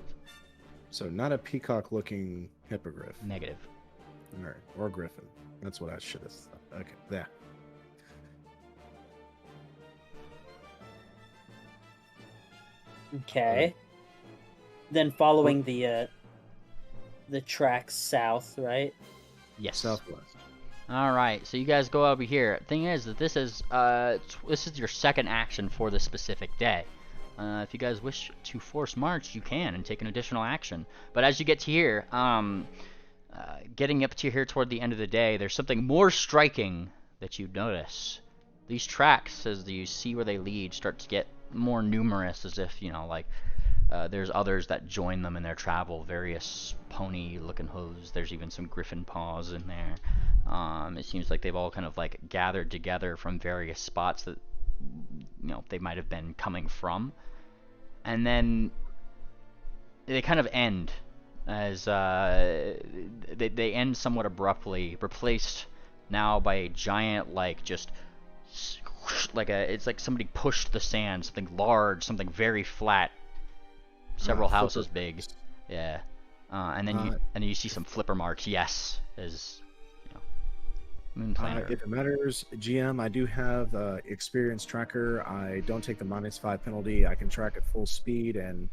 So not a peacock-looking hippogriff. Negative. Alright, or griffin. That's what I should have thought. Okay, there. Okay. Then following the tracks south, right? Yes. Southwest. All right, so you guys go over here. Thing is that this is your second action for this specific day. If you guys wish to force march, you can and take an additional action. But as you get to here, getting up to here toward the end of the day, there's something more striking that you notice. These tracks, as you see where they lead, start to get more numerous, as if there's others that join them in their travel. Various pony-looking hooves. There's even some griffin paws in there. It seems like they've all kind of like gathered together from various spots that they might have been coming from, and then they kind of end as they end somewhat abruptly, replaced now by a giant it's like somebody pushed the sand, something large, something very flat, several houses big. Yeah. And then you see some flipper marks. Yes, as Moon Planner. If it matters, GM, I do have experience tracker. I don't take the -5 penalty. I can track at full speed and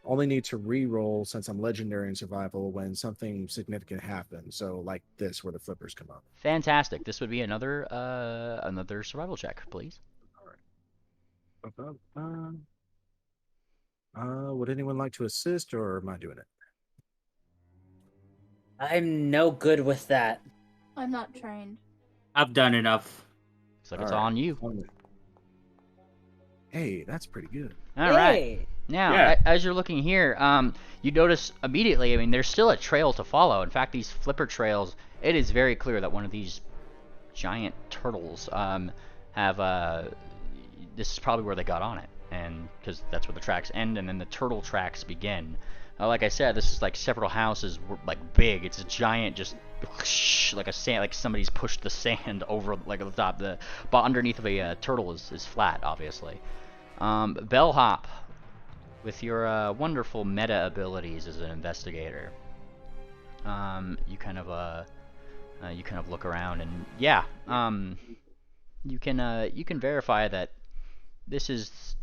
only need to re-roll since I'm legendary in survival when something significant happens. So like this, where the flippers come up. Fantastic. This would be another survival check, please. All right. Would anyone like to assist, or am I doing it? I'm no good with that. I'm not trained. I've done enough. Looks like it's on you. Hey, that's pretty good. All right. Now, as you're looking here, you notice immediately, I mean, there's still a trail to follow. In fact, these flipper trails, it is very clear that one of these giant turtles have this is probably where they got on it, and because that's where the tracks end, and then the turtle tracks begin. Like I said, this is like several houses, like big. It's a giant, just like a sand, like somebody's pushed the sand over like the top. The but underneath of a turtle is flat, obviously. Bellhop, with your wonderful meta abilities as an investigator, you kind of look around, and yeah, you can verify that this is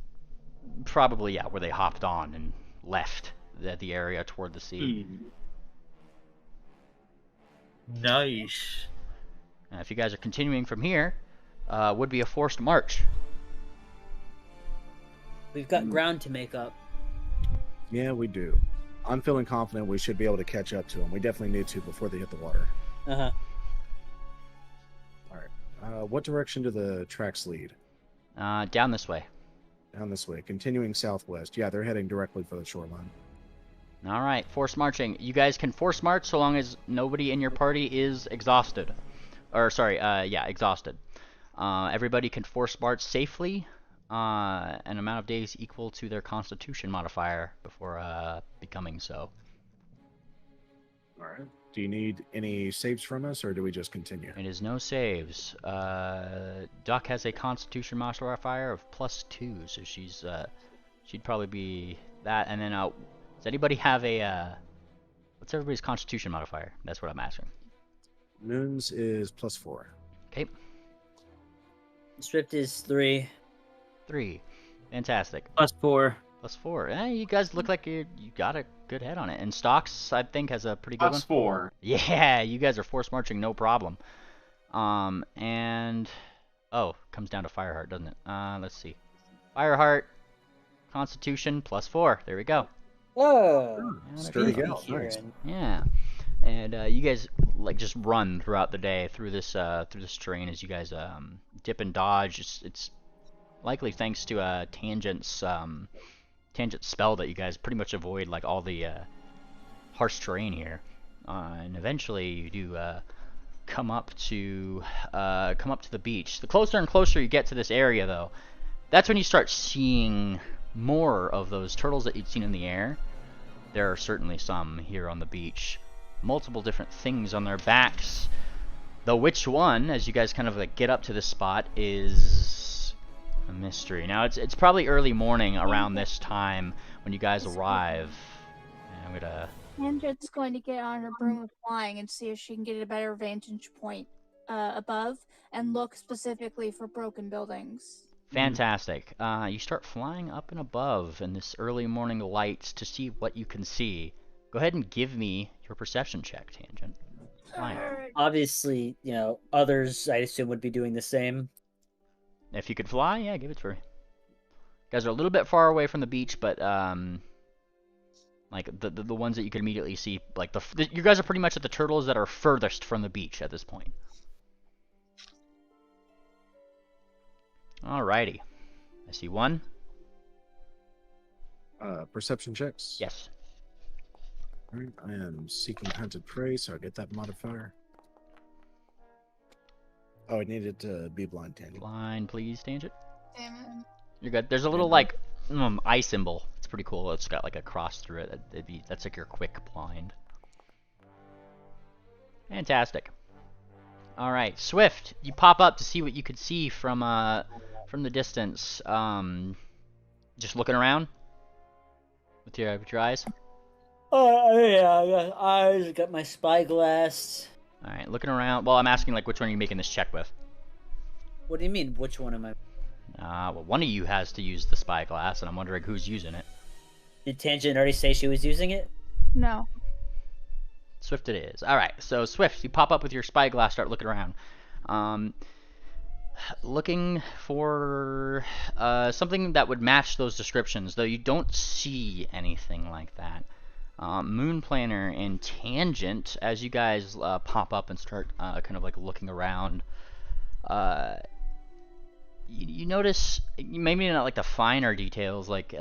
probably where they hopped on and left the area toward the sea. Nice. If you guys are continuing from here, would be a forced march. We've got ground to make up. Yeah, we do. I'm feeling confident we should be able to catch up to them. We definitely need to before they hit the water. Uh-huh. All right. What direction do the tracks lead? Down this way. Down this way, continuing southwest. Yeah, they're heading directly for the shoreline. All right, force marching. You guys can force march so long as nobody in your party is exhausted. Or, sorry, exhausted. Everybody can force march safely, an amount of days equal to their constitution modifier before becoming so. All right. Do you need any saves from us, or do we just continue? It is no saves. Duck has a constitution modifier of +2, so she'd probably be that. And then, does anybody have a, what's everybody's constitution modifier? That's what I'm asking. Moon's is +4. Okay. Swift is 3. 3. Fantastic. +4. +4. You guys look like you got a good head on it. And Stocks, I think, has a pretty good one. +4. Yeah, you guys are force marching, no problem. And comes down to Fireheart, doesn't it? Let's see. Fireheart, Constitution +4. There we go. Whoa! Sturdy gal. Nice. Yeah. And you guys like just run throughout the day through this terrain as you guys dip and dodge. It's likely thanks to Tangent's Tangent spell that you guys pretty much avoid like all the harsh terrain here, and eventually you do come up to the beach. The closer and closer you get to this area, though, that's when you start seeing more of those turtles that you'd seen in the air. There are certainly some here on the beach, multiple different things on their backs. Though which one, as you guys kind of like get up to this spot, is a mystery. Now it's probably early morning around this time when you guys arrive. And I'm gonna. Tangent's going to get on her broom of flying and see if she can get a better vantage point above and look specifically for broken buildings. Fantastic. You start flying up and above in this early morning light to see what you can see. Go ahead and give me your perception check, Tangent. Flying. Obviously, others, I assume, would be doing the same. If you could fly, yeah, give it to her. You guys are a little bit far away from the beach, but like the ones that you can immediately see, like you guys are pretty much at the turtles that are furthest from the beach at this point. Alrighty. I see one. Perception checks? Yes. Alright, I am seeking hunted prey, so I get that modifier. Oh, I needed to be blind, Tangent. Blind, please, Tangent. Damn it. You're good. There's a little like eye symbol. It's pretty cool. It's got like a cross through it. That's like your quick blind. Fantastic. All right, Swift. You pop up to see what you could see from the distance. Just looking around with your eyes. Oh yeah, I got my spyglass. All right, looking around. Well, I'm asking like which one are you making this check with? What do you mean? Which one am I? Well, one of you has to use the spyglass, and I'm wondering who's using it. Did Tangent already say she was using it? No. Swift it is. All right, so Swift, you pop up with your spyglass, start looking around. Looking for something that would match those descriptions, though you don't see anything like that. Moon Planner and Tangent, as you guys pop up and start kind of like looking around, you notice maybe not like the finer details, like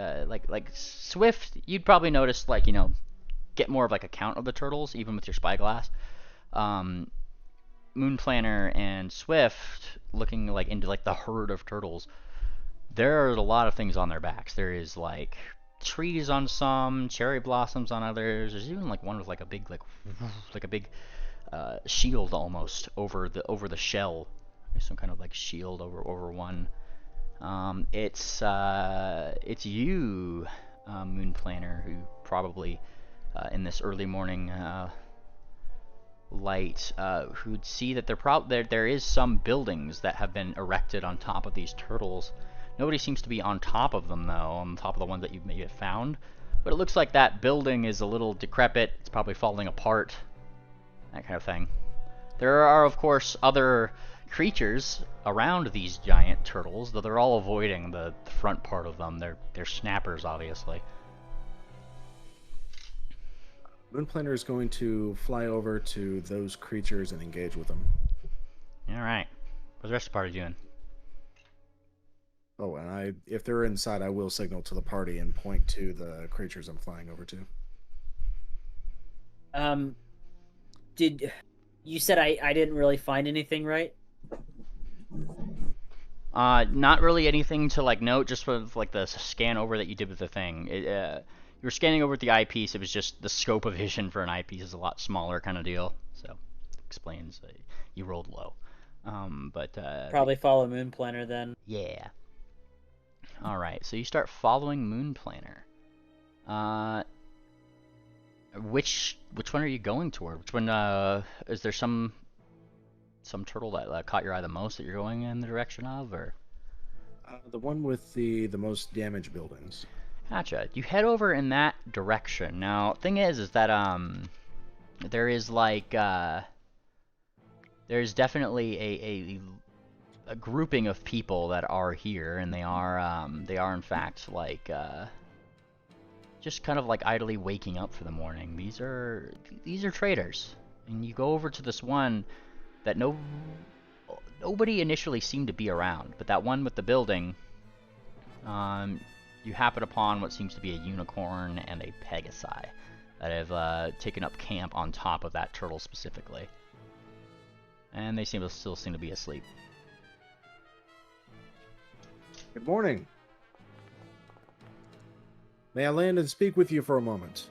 Swift. You'd probably notice like get more of like a count of the turtles even with your spyglass. Moonplanner and Swift looking like into like the herd of turtles, there are a lot of things on their backs. There is like trees on some, cherry blossoms on others. There's even like one with like a big like a big shield almost over the shell. There's some kind of like shield over one. It's you, Moonplanner, who probably in this early morning light, who'd see that there is some buildings that have been erected on top of these turtles. Nobody seems to be on top of them, though, on top of the ones that you've maybe found. But it looks like that building is a little decrepit. It's probably falling apart. That kind of thing. There are, of course, other creatures around these giant turtles, though they're all avoiding the front part of them. They're snappers, obviously. Moonplanner is going to fly over to those creatures and engage with them. Alright. What's the rest of the party doing? Oh, and if they're inside, I will signal to the party and point to the creatures I'm flying over to. Did you said I didn't really find anything, right? Not really anything to like note, just with like the scan over that you did with the thing. You were scanning over with the eyepiece. It was just the scope of vision for an eyepiece is a lot smaller kind of deal. So explains you rolled low. But Probably follow Moonplanner then. yeah. All right, so you start following Moonplanner. Which one are you going toward? Which one? Is there some turtle that caught your eye the most that you're going in the direction of, or? The one with the most damaged buildings. Gotcha. You head over in that direction. Now, thing is that there is like there's definitely a grouping of people that are here, and they are in fact like just kind of like idly waking up for the morning. These are traders, and you go over to this one that nobody initially seemed to be around, but that one with the building, you happen upon what seems to be a unicorn and a pegasi that have taken up camp on top of that turtle specifically, and they still seem to be asleep. Good morning. May I land and speak with you for a moment?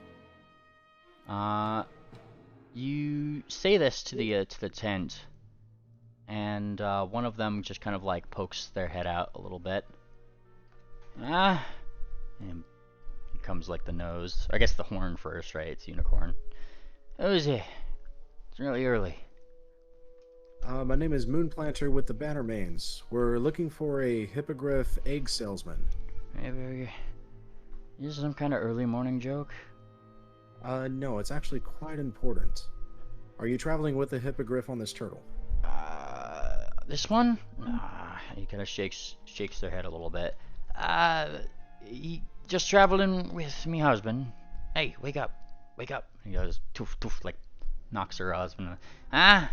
You say this to the tent, and one of them just kind of like pokes their head out a little bit. And here comes like the nose. I guess the horn first, right? It's unicorn. Who's it? It's really early. My name is Moonplanter with the Bannermanes. We're looking for a hippogriff egg salesman. Is this some kind of early morning joke? No, it's actually quite important. Are you traveling with the hippogriff on this turtle? This one? Nah, he kind of shakes their head a little bit. He just traveling with me husband. Hey, wake up. He goes, toof, toof, like, knocks her husband. So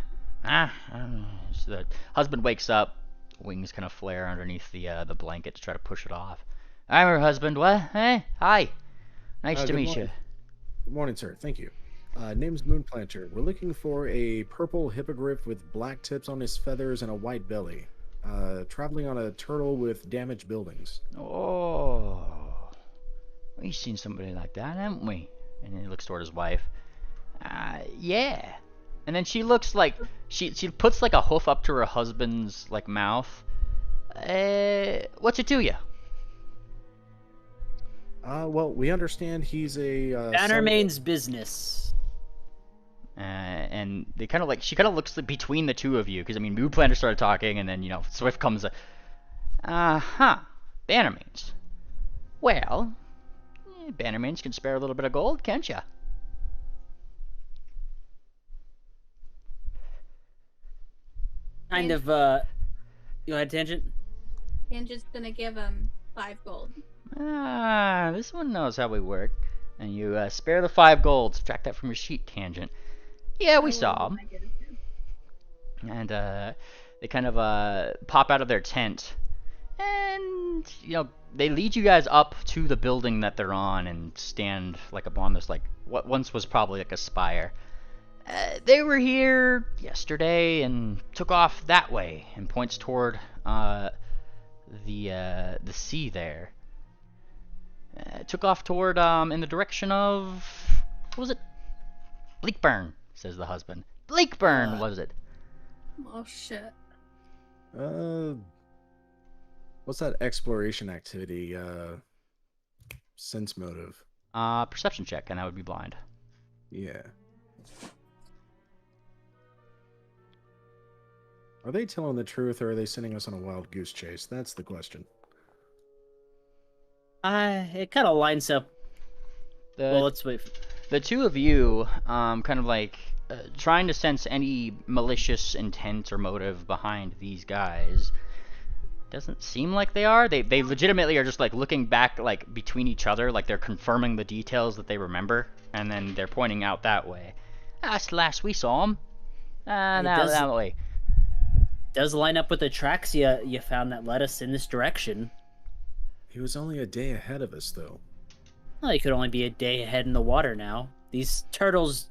the husband wakes up, wings kind of flare underneath the blanket to try to push it off. I'm her husband. What? Hey, hi. Nice to meet you. Good morning, sir. Thank you. Name's Moonplanter. We're looking for a purple hippogriff with black tips on his feathers and a white belly. Traveling on a turtle with damaged buildings. Oh, we've seen somebody like that, haven't we? And he looks toward his wife. Yeah. And then she looks like she puts like a hoof up to her husband's like mouth. What's it to you? Well, we understand he's a Bannermanes business. And they kind of like she kind of looks like between the two of you, because I mean, Moonplanter started talking, and then Swift comes. Bannermanes. Well, Bannermanes can spare a little bit of gold, can't ya? Kind of. Go ahead, Tangent. Tangent's gonna give him 5 gold. This one knows how we work. And you spare the 5 gold. Subtract that from your sheet, Tangent. Yeah, we saw them. And they kind of pop out of their tent. And, they lead you guys up to the building that they're on and stand like upon this, like, what once was probably like a spire. They were here yesterday and took off that way, and points toward the sea there. Took off toward in the direction of what was it? Bleakburn, says the husband. Bleakburn was it? Oh shit. What's that exploration activity? Sense motive. Perception check, and that would be blind. Yeah. Are they telling the truth, or are they sending us on a wild goose chase? That's the question. It kind of lines up. Well, let's wait. The two of you, kind of like trying to sense any malicious intent or motive behind these guys. Doesn't seem like they are. They legitimately are just like looking back like between each other, like they're confirming the details that they remember, and then they're pointing out that way. That's the last we saw him. That way. Does line up with the tracks you found that led us in this direction. He was only a day ahead of us, though. Well, he could only be a day ahead in the water now. These turtles,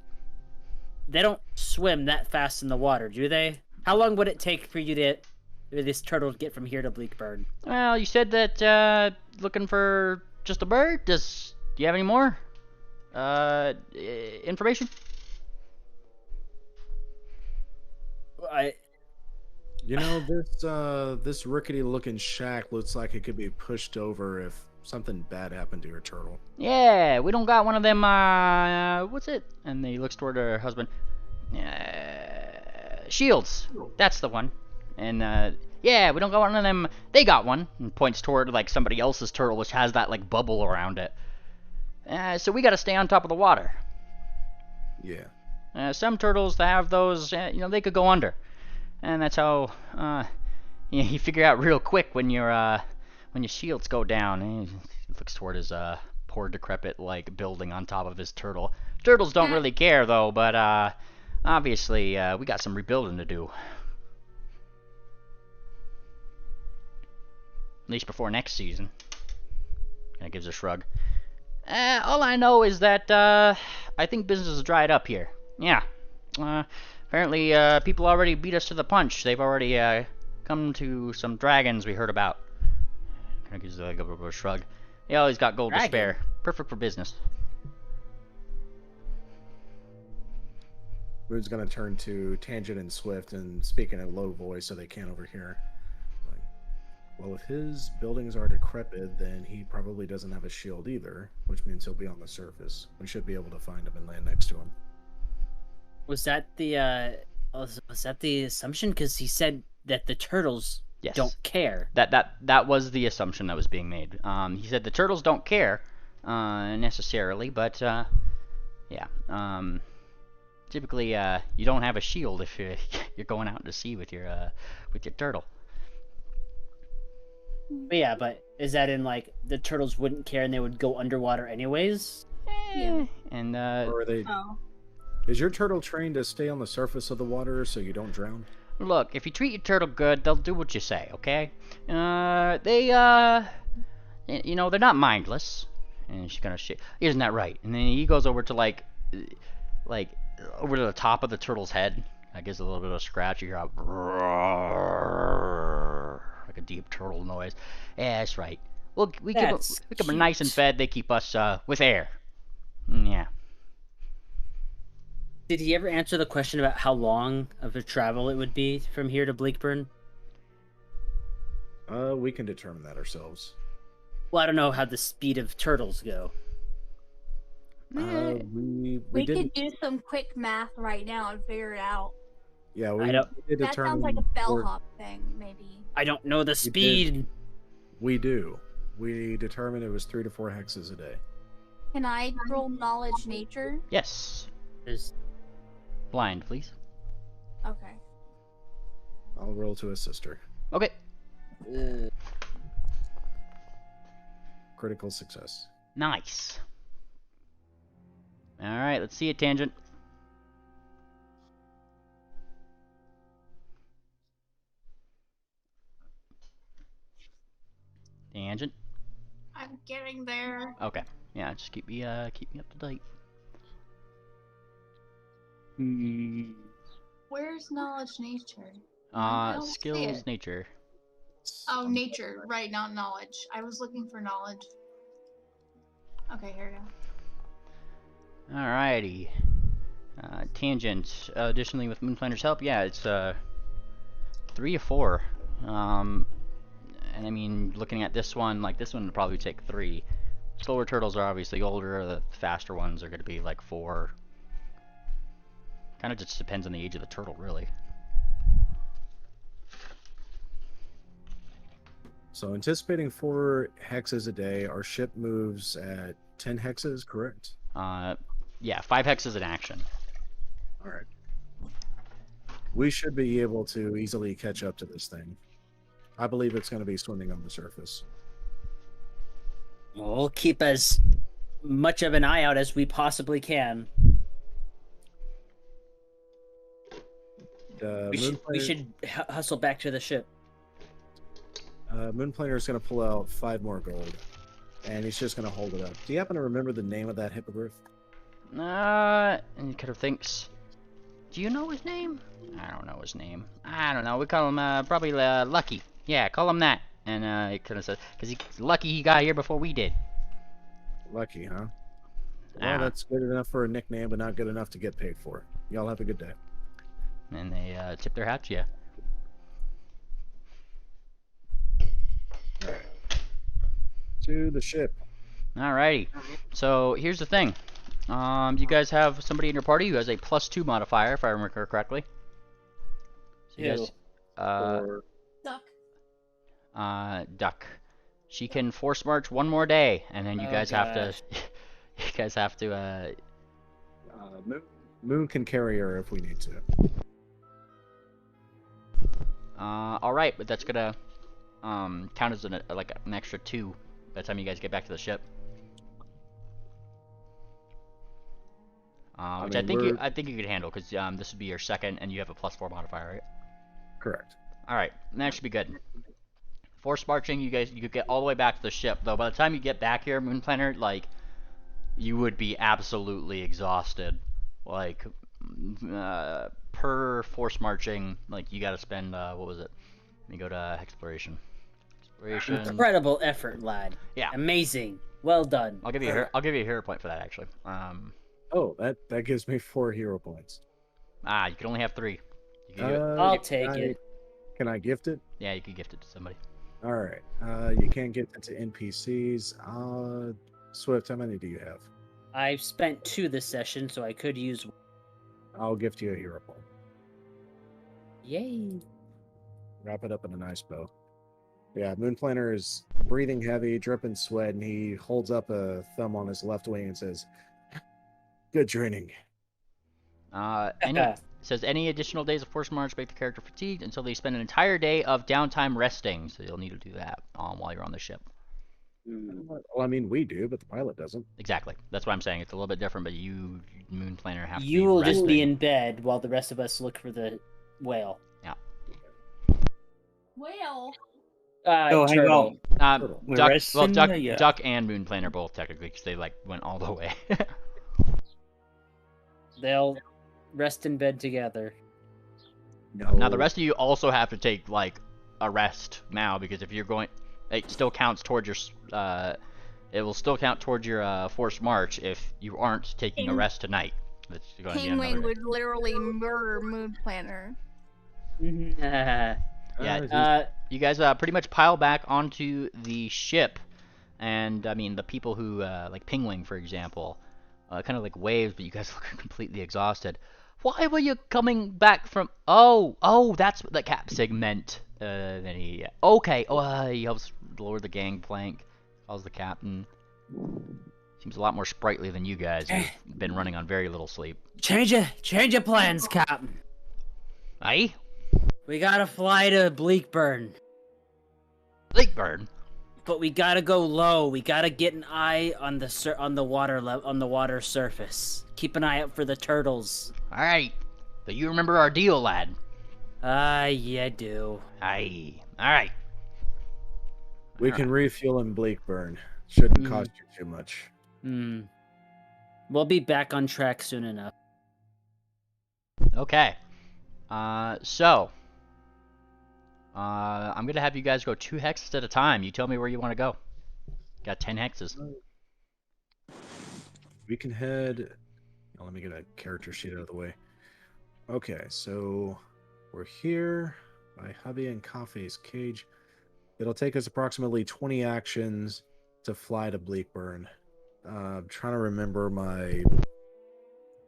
they don't swim that fast in the water, do they? How long would it take for this turtle to get from here to Bleakburn? Well, you said that looking for just a bird. Do you have any more information? You know, this rickety-looking shack looks like it could be pushed over if something bad happened to your turtle. Yeah, we don't got one of them, what's it? And he looks toward her husband. Shields. That's the one. And, yeah, we don't got one of them. They got one. And points toward, like, somebody else's turtle, which has that, like, bubble around it. So we gotta stay on top of the water. Yeah. Some turtles that have those, they could go under. And that's how, you figure out real quick when your shields go down. And he looks toward his, poor decrepit, like, building on top of his turtle. Turtles don't really care, though, but, obviously, we got some rebuilding to do. At least before next season. That gives a shrug. All I know is that, I think business is dried up here. Yeah. Apparently, people already beat us to the punch. They've already, come to some dragons we heard about. Kind of gives like a shrug. He always got gold to spare. Perfect for business. Moon's gonna turn to Tangent and Swift and speak in a low voice so they can't overhear. Like, well, if his buildings are decrepit, then he probably doesn't have a shield either, which means he'll be on the surface. We should be able to find him and land next to him. Was that the assumption? Because he said that the turtles don't care. That was the assumption that was being made. He said the turtles don't care, necessarily, but yeah. Typically, you don't have a shield if you're going out to sea with your turtle. Yeah, but is that in like the turtles wouldn't care and they would go underwater anyways? Yeah. And Or are they? Oh. Is your turtle trained to stay on the surface of the water so you don't drown? Look, if you treat your turtle good, they'll do what you say, okay? They're not mindless. And she's gonna shit. Isn't that right? And then he goes over to like over to the top of the turtle's head. That gives a little bit of a scratch. You hear like a deep turtle noise. Yeah, that's right. Well, we keep them nice and fed. They keep us with air. Yeah. Did he ever answer the question about how long of a travel it would be from here to Bleakburn? We can determine that ourselves. Well, I don't know how the speed of turtles go. We could do some quick math right now and figure it out. Yeah, we did That sounds like a bellhop thing, maybe. I don't know the speed. We do. We determined it was 3 to 4 hexes a day. Can I roll knowledge nature? Yes. Blind, please. Okay. I'll roll to assist her. Okay. Critical success. Nice. All right, let's see it, Tangent. Tangent. I'm getting there. Okay. Yeah, just keep me up to date. Where's knowledge nature? I don't see Skills, it. nature. Oh, nature. Right, not knowledge. I was looking for knowledge. Okay, here we go. Alrighty. Tangent. Additionally, with Moonplanner's help, yeah, it's 3 of 4. And I mean, looking at this one, like this one would probably take 3. Slower turtles are obviously older. The faster ones are going to be like 4. Kind of just depends on the age of the turtle, really. So anticipating 4 hexes a day, our ship moves at 10 hexes, correct? Yeah, 5 hexes in action. All right. We should be able to easily catch up to this thing. I believe it's going to be swimming on the surface. We'll keep as much of an eye out as we possibly can. We should hustle back to the ship. Moonplaner is going to pull out 5 more gold, and he's just going to hold it up. Do you happen to remember the name of that hippogriff? And he kind of thinks, do you know his name? I don't know his name. I don't know. We call him probably Lucky. Yeah, call him that. And he kind of says, because he's lucky he got here before we did. Lucky, huh? Well, that's good enough for a nickname, but not good enough to get paid for. Y'all have a good day. And they tip their hat to you. Alright. To the ship. Alrighty. So here's the thing. You guys have somebody in your party who has a +2 modifier, if I remember correctly. So you guys, Duck. Duck. She can force march 1 more day, and then you guys have to. You guys have to. Moon can carry her if we need to. All right, but that's gonna count as an extra 2 by the time you guys get back to the ship. Which I think you could handle, because this would be your second, and you have a +4 modifier, right? Correct. All right, that should be good. Force marching, you could get all the way back to the ship, though. By the time you get back here, Moonplanner, like, you would be absolutely exhausted. Like, per force marching, like, you got to spend what was it? Let me go to exploration. Incredible effort, lad. Yeah. Amazing. Well done. I'll give you a hero point for that, actually. Oh, that gives me 4 hero points. You can only have 3. I'll take it. Can I gift it? Yeah, you can gift it to somebody. All right. You can't gift it to NPCs. Swift, how many do you have? I've spent 2 this session, so I could use 1. I'll gift you a hero point. Yay. Wrap it up in a nice bow. Yeah, Moonplanner is breathing heavy, dripping sweat, and he holds up a thumb on his left wing and says, "Good training." Says any additional days of force march make the character fatigued until they spend an entire day of downtime resting. So you'll need to do that while you're on the ship. Well, I mean, we do, but the pilot doesn't. Exactly. That's what I'm saying. It's a little bit different, but you, Moonplanner, have to be You will resting. just be in bed while the rest of us look for the whale. Yeah. Whale. Turtle. Duck and Moonplanner both technically, because they went all the way. They'll rest in bed together. No. Now the rest of you also have to take a rest now, because if you're going, it still counts towards your. It will still count towards your forced march if you aren't taking a rest tonight. Penguin would literally murder Moonplanner. You guys pretty much pile back onto the ship, and I mean the people who like Pingwing, for example, kind of waves, but you guys look completely exhausted. Why were you coming back from? Oh, that's what the capsig meant. Then he he helps lower the gangplank, calls the captain. Seems a lot more sprightly than you guys, who've been running on very little sleep. Change your plans, Captain. Aye? We gotta fly to Bleakburn. Bleakburn? But we gotta go low. We gotta get an eye on the water surface. Keep an eye out for the turtles. All right. So you remember our deal, lad? Yeah, I do. Aye. All right. We can refuel in Bleakburn. Shouldn't cost you too much. We'll be back on track soon enough. Okay. So I'm gonna have you guys go 2 hexes at a time. You tell me where you want to go. Got 10 hexes. We can head. Now, let me get a character sheet out of the way. Okay, so we're here by Hubby and Coffee's cage. It'll take us approximately 20 actions to fly to Bleakburn. I'm trying to remember my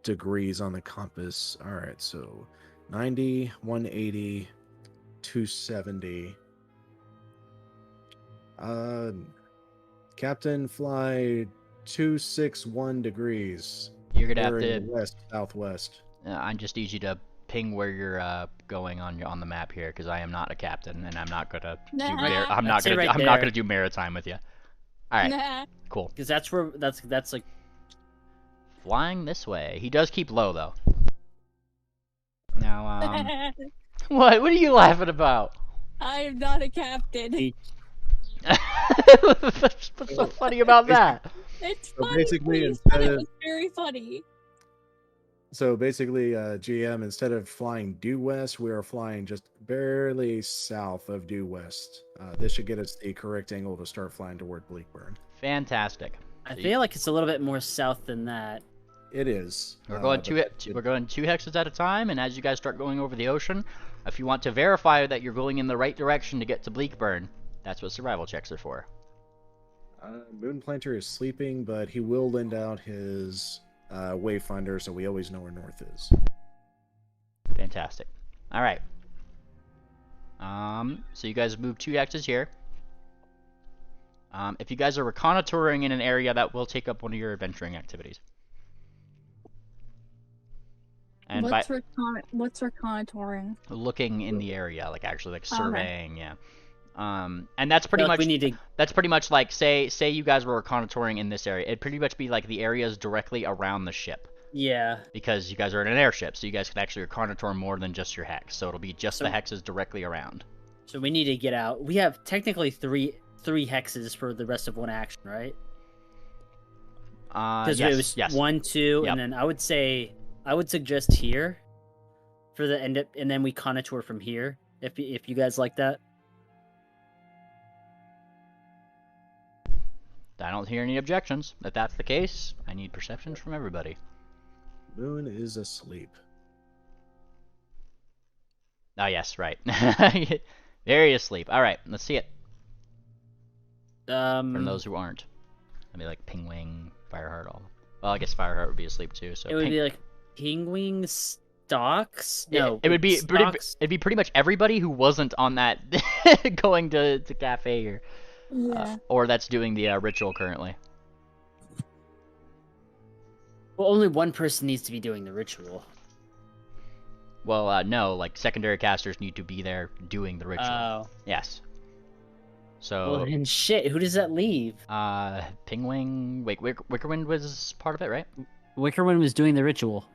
degrees on the compass. All right, so 90, 180, 270. Captain, fly 261 degrees. You're gonna have Bearing to. west southwest. I just need you to ping where you're going on the map here, because I am not a captain, and I'm not gonna do I'm not That's it gonna right I'm not there. gonna do maritime with you. All right, Nah. cool. Because that's where that's like Flying this way. He does keep low though. Now, what are you laughing about? I am not a captain. What's so funny about that? It's So funny. basically, Please, instead it of- was very funny. So basically, GM, instead of flying due west, we are flying just barely south of due west. This should get us the correct angle to start flying toward Bleakburn. Fantastic. I feel like it's a little bit more south than that. It is. We're going we're going 2 hexes at a time, and as you guys start going over the ocean, if you want to verify that you're going in the right direction to get to Bleakburn, that's what survival checks are for. Moonplanter is sleeping, but he will lend out his wayfinder, so we always know where north is. Fantastic. All right. So you guys move 2 hexes here. If you guys are reconnoitering in an area, that will take up one of your adventuring activities. And What's reconnoitering? looking in the area, like actually like Okay. surveying, yeah. And that's pretty I feel like much we need to. that's pretty much like say you guys were reconnoitering in this area. It'd pretty much be like the areas directly around the ship, Yeah. because you guys are in an airship, so you guys can actually reconnoiter more than just your hex. So it'll be just the hexes directly around. So we need to get out. We have technically three hexes for the rest of one action, right? Because Yes, it was yes. 1, 2, Yep. and then I would suggest here for the end up, and then we connoiture from here. If you guys like that. I don't hear any objections. If that's the case, I need perceptions from everybody. Moon is asleep. Ah, yes, right. Very asleep. All right, let's see it from those who aren't. I'd be like Pingwing, Fireheart, all. Well, I guess Fireheart would be asleep too. So It would be like Pingwing Stocks. No, it would be Stocks. it'd be pretty much everybody who wasn't on that going to cafe or Yeah. or that's doing the ritual currently. Well, only one person needs to be doing the ritual. Well, no, like secondary casters need to be there doing the ritual. Oh. Yes. Well, So, then shit. Who does that leave? Pingwing, wait, Wickerwind was part of it, right? Wickerwind was doing the ritual.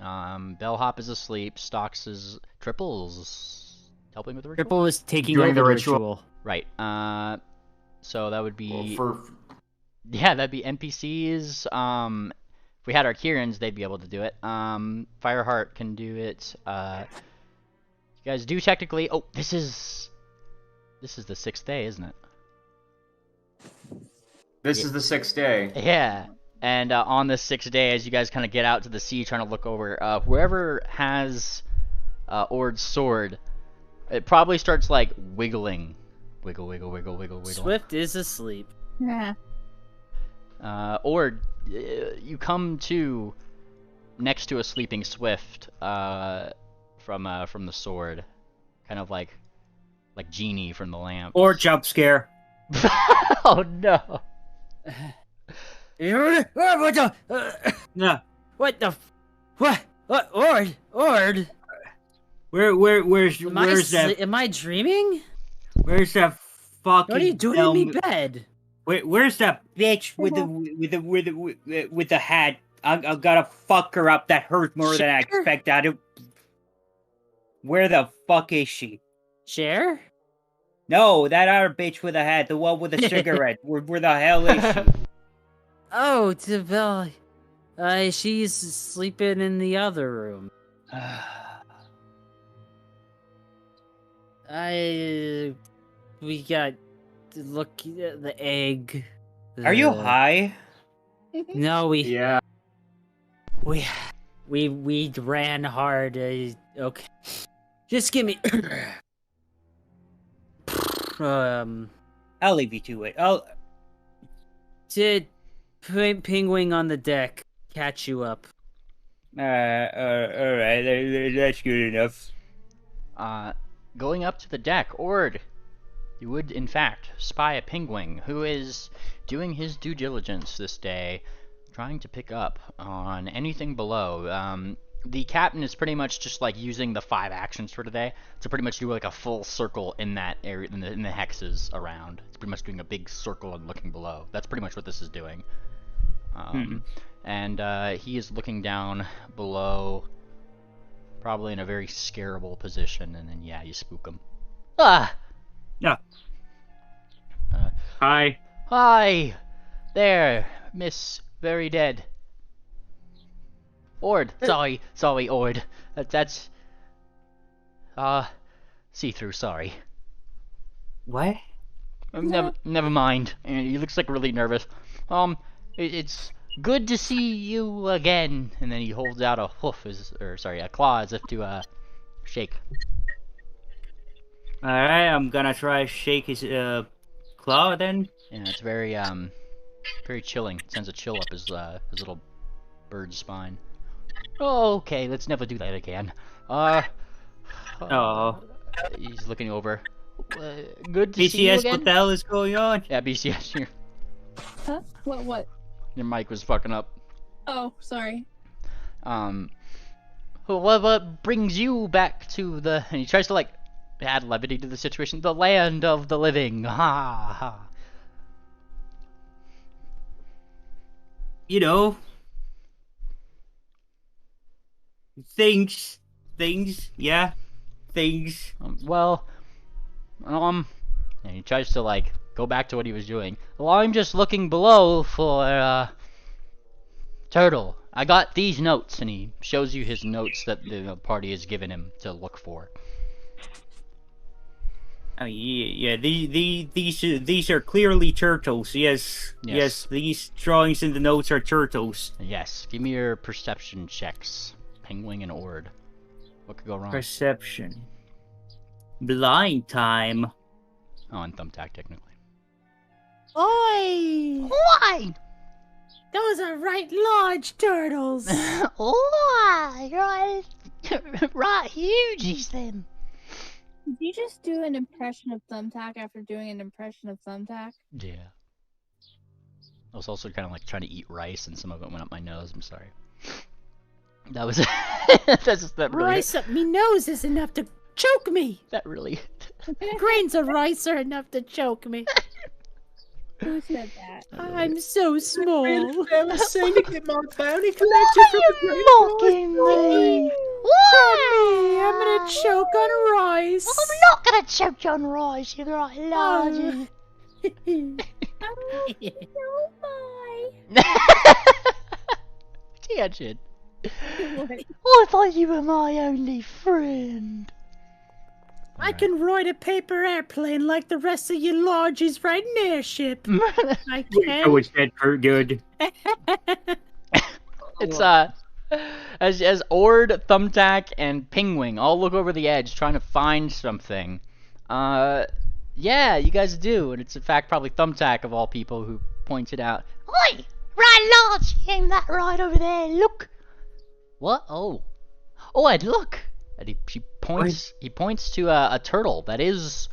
Bellhop is asleep. Stocks is Triples helping with the ritual. Triple was taking Doing over the the ritual. ritual. Right. So that would be Well, yeah, that'd be NPCs. If we had our Kierans, they'd be able to do it. Fireheart can do it. You guys do technically. Oh, this is the 6th day, isn't it? this is the 6th day. Yeah. And on the 6th day, as you guys kind of get out to the sea, trying to look over, whoever has Ord's sword, it probably starts like wiggling. Wiggle, wiggle, wiggle, wiggle, wiggle. Swift is asleep. Yeah. Ord, you come to next to a sleeping Swift from the sword, kind of like Genie from the lamp. Or jump scare. Oh no! What the? No. What the? What? Ord? Where's that? Am I dreaming? Where's that fucking? What are you doing in me bed? Where's that bitch with the hat? I gotta fuck her up. That hurt more than I Sure. expected. Where the fuck is she? Cher? No, that other bitch with the hat, the one with the cigarette. Where the hell is she? Oh, Belle. She's sleeping in the other room. We got look the egg. Are you the- high? No, Yeah. we ran hard. Okay, just give me. I'll leave you to it. I'll. Did penguin on the deck catch you up? All right. That's good enough. Going up to the deck, Ord, you would in fact spy a penguin who is doing his due diligence this day, trying to pick up on anything below. The captain is pretty much just like using the 5 actions for today to pretty much do like a full circle in that area, in the hexes around. It's pretty much doing a big circle and looking below. That's pretty much what this is doing. And he is looking down below, probably in a very scarable position, and then yeah, you spook him. Ah! Yeah. Hi. Hi! There, Miss Very Dead. Ord, sorry, Ord. That's see-through, sorry. What? Never mind. He looks like really nervous. It's good to see you again. And then he holds out a a claw as if to shake. All right, I'm gonna try to shake his claw then. Yeah, it's very very chilling. It sends a chill up his little bird spine. Oh, okay, let's never do that again. He's looking over. Good to see you BCS, again. what the hell is going on? Yeah, BCS here. Huh? What? Your mic was fucking up. Oh, sorry. What brings you back to the... And he tries to, like, add levity to the situation. The land of the living. Ha ha. You know, things, yeah, things. And he tries to, like, go back to what he was doing. Well, I'm just looking below for, Turtle. I got these notes, and he shows you his notes that the party has given him to look for. Oh yeah. These are clearly turtles. Yes. These drawings in the notes are turtles. Yes. Give me your perception checks, Penguin and Ord. What could go wrong? Perception. Blind time. Oh, and Thumbtack, technically. Oi! Why? Those are right large turtles. Right, right huge is them. Did you just do an impression of Thumbtack after doing an impression of Thumbtack? Yeah. I was also kind of like trying to eat rice, and some of it went up my nose. I'm sorry. That was that really. Rice up me nose is enough to choke me. That really. Grains of rice are enough to choke me. Who said that? I'm so small. I was saying to get my bounty Why are you mocking me? Why? I'm gonna choke on rice. I'm not gonna choke you on rice, you right large. Tangent. I thought you were my only friend. I can ride a paper airplane like the rest of you lodges ride an airship. I can. Oh, is that for good? It's as Ord, Thumbtack, and Penguin all look over the edge trying to find something. Yeah, you guys do, and it's in fact probably Thumbtack of all people who points it out. Oi! Right large! Aim that right over there, look! What? Oh. Oh, Ed, look! And he points to a turtle that is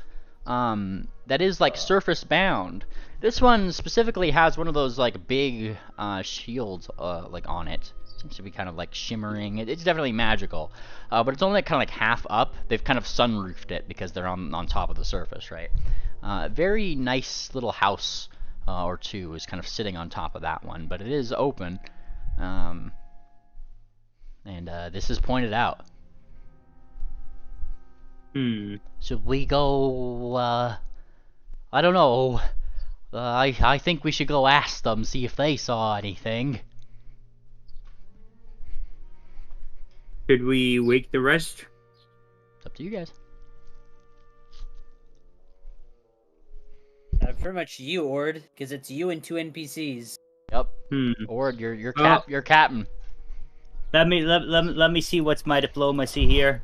like surface bound. This one specifically has one of those like big shields like on it. Seems to be kind of like shimmering. It's definitely magical, but it's only like, kind of like half up. They've kind of sunroofed it because they're on top of the surface, right? Very nice little house or two is kind of sitting on top of that one, but it is open, and this is pointed out. Should we go, I don't know. I think we should go ask them, see if they saw anything. Should we wake the rest? It's up to you guys. Pretty much you, Ord, because it's you and 2 NPCs. Yep. Hmm. Or you're Oh. you're captain. Let me see what's my diplomacy here.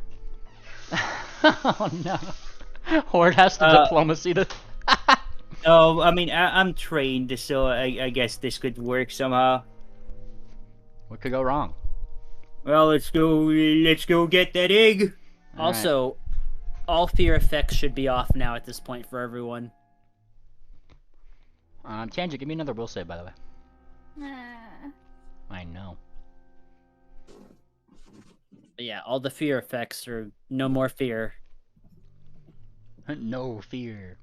Oh no. Horde has to diplomacy the. Oh, I mean, I'm trained, so I guess this could work somehow. What could go wrong? Well, let's go get that egg. All right. Also, all fear effects should be off now at this point for everyone. Tangent, give me another will save, by the way. Ah. I know. But yeah, all the fear effects are no more fear. No fear.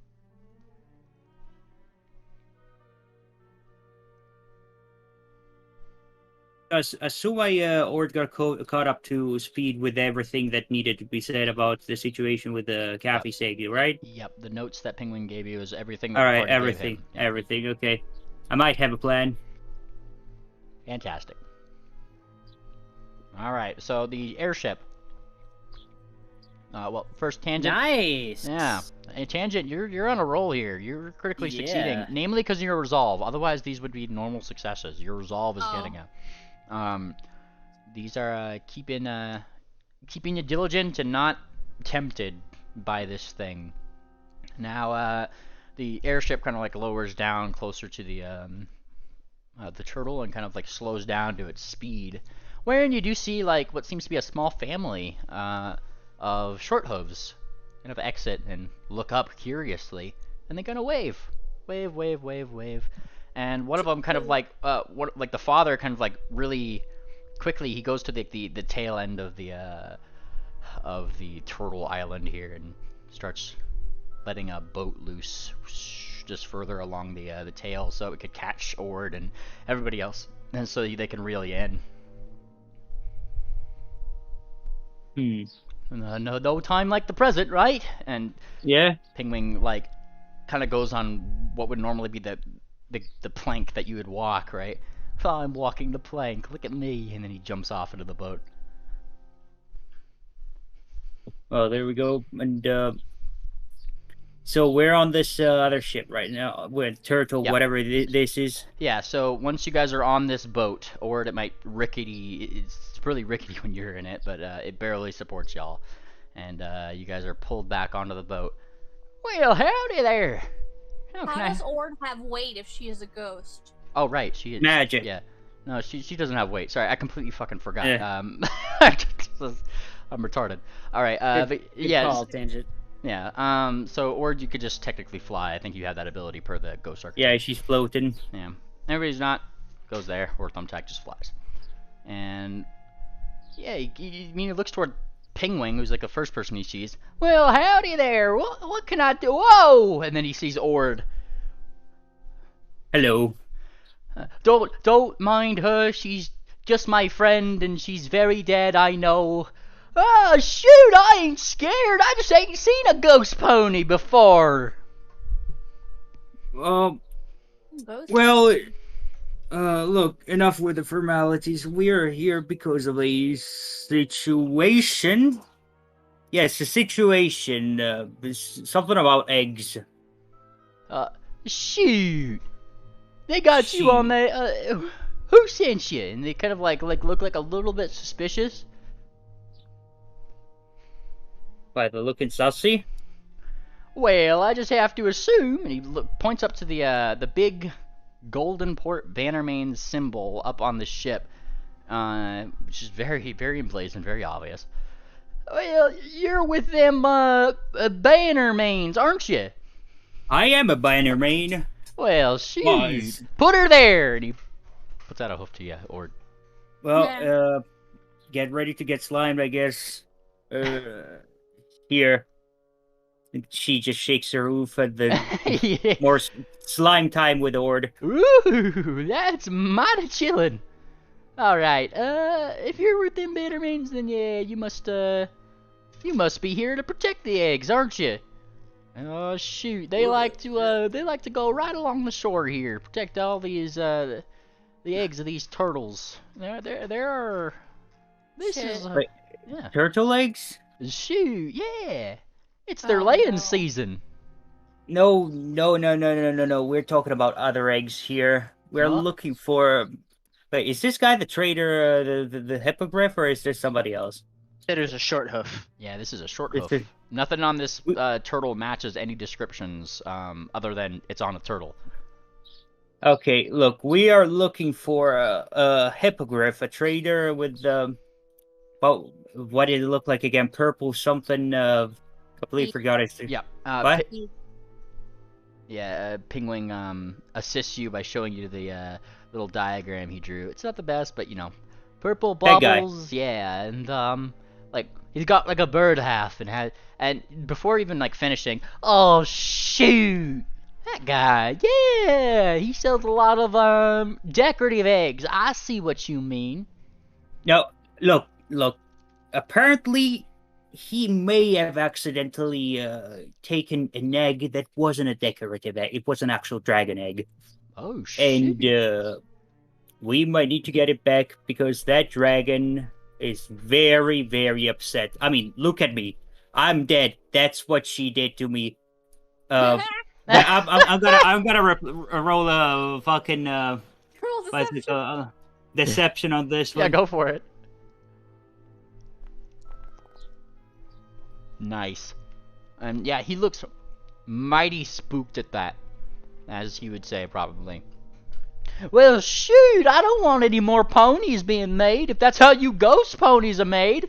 Asua Ord got caught up to speed with everything that needed to be said about the situation with the Cappy Sagi, right? Yep, the notes that Penguin gave you is everything. All right, the party gave everything, him. Yep. everything. Okay, I might have a plan. Fantastic. All right, so the airship. Well, first Tangent. Nice. Yeah, hey, Tangent, you're on a roll here. You're critically succeeding, Yeah. namely because of your resolve. Otherwise, these would be normal successes. Your resolve is getting a. These are keeping you diligent and not tempted by this thing. Now, the airship kind of like lowers down closer to the turtle and kind of like slows down to its speed. Wherein you do see like what seems to be a small family of shorthooves kind of exit and look up curiously, and they kind of wave, wave, and one of them kind of like the father kind of like really quickly he goes to the tail end of the turtle island here and starts letting a boat loose just further along the tail so it could catch Ord and everybody else, and so they can reel you in. No time like the present, right? And Yeah. Penguin like kind of goes on what would normally be the plank that you would walk, right? Oh, I'm walking the plank. Look at me, and then he jumps off into the boat. Oh, there we go. And so we're on this other ship right now with Turtle, Yep. whatever this is. Yeah. So once you guys are on this boat, or it might rickety. It's really rickety when you're in it, but it barely supports y'all, and you guys are pulled back onto the boat. Well, howdy there. How does Ord have weight if she is a ghost? Oh, right, she is. Magic. Yeah. No, she doesn't have weight. Sorry, I completely fucking forgot. Yeah. I'm retarded. All right. Good yeah. call, Tangent. Yeah. So, or you could just technically fly. I think you have that ability per the ghost archetype. Yeah, she's floating. Yeah. Everybody's not goes there, or Thumbtack just flies. And yeah, he looks toward Penguin, who's like the first person he sees. Well, howdy there. What can I do? Whoa! And then he sees Ord. Hello. Don't mind her. She's just my friend, and she's very dead. I know. Oh shoot! I ain't scared. I just ain't seen a ghost pony before. Ghost? Well, look, enough with the formalities. We're here because of a situation. Yes, a situation. Something about eggs. Shoot! They got you on there. Who sent you? And they kind of like look like a little bit suspicious. By the looking sussy. Well, I just have to assume. And he points up to the big golden port Bannermanes symbol up on the ship, which is very, very emblazoned, very obvious. Well, you're with them Bannermanes, aren't you? I am a Bannermane. Well, shoot. Was. Put her there. And he puts out a hoof to you, or. Well, Yeah. Get ready to get slimed, I guess. Here. And she just shakes her hoof at the Yeah. more slime time with Ord. Ooh, that's mighty chillin'. All right, if you're with them Bannermanes, then yeah, you must be here to protect the eggs, aren't you? Oh shoot, they like to go right along the shore here, protect all these the eggs of these turtles. There are. This Shit. is. Yeah. Turtle eggs? Shoot, yeah. It's their Oh, laying no. season. No. We're talking about other eggs here. We're Huh? looking for. Wait, is this guy the trader, the hippogriff, or is there somebody else? It is a short hoof. Yeah, this is a short Is hoof. there- Nothing on this We- turtle matches any descriptions other than it's on a turtle. Okay, look, we are looking for a hippogriff, a trader with well, what did it look like again? Purple something. Completely forgot it. Yeah. What? Pingwing assists you by showing you the little diagram he drew. It's not the best, but you know, purple That guy. bubbles, yeah, and like he's got like a bird half and before even like finishing, oh shoot, that guy, yeah, he sells a lot of decorative eggs. I see what you mean. No, look. Apparently, he may have accidentally taken an egg that wasn't a decorative egg. It was an actual dragon egg. Oh shoot. And we might need to get it back because that dragon is very, very upset. I mean, look at me. I'm dead. That's what she did to me. I'm gonna roll a fucking Roll what's it, deception. deception on this Yeah, one. go for it. Nice. And yeah, he looks mighty spooked at that, as he would say, probably. Well, shoot, I don't want any more ponies being made, if that's how you ghost ponies are made.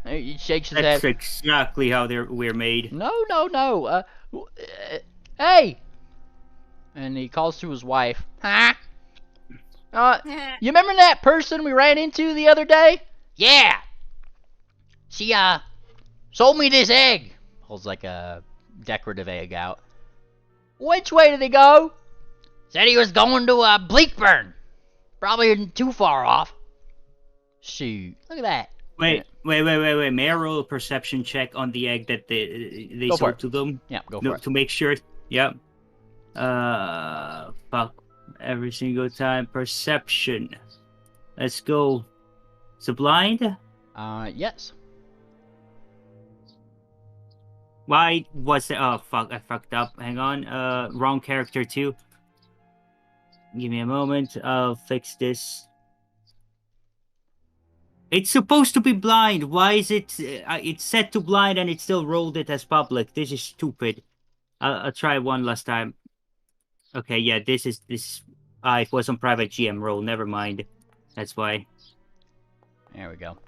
He shakes his That's head. exactly how we're made. No. Hey! And he calls to his wife. Huh? You remember that person we ran into the other day? Yeah! She, sold me this egg. Holds like a decorative egg out. Which way did he go? Said he was going to Bleakburn. Probably isn't too far off. Shoot, look at that. Wait. May I roll a perception check on the egg that they Go for sold it. to them? Yeah, go for it. To make sure. Yep. Fuck. Every single time. Perception. Let's go. Is it blind? Yes. Why was it? Oh, fuck. I fucked up. Hang on. Wrong character, too. Give me a moment. I'll fix this. It's supposed to be blind. Why is it? It's set to blind and it still rolled it as public. This is stupid. I'll try one last time. Okay, yeah, this. It was on private GM roll. Never mind. That's why. There we go.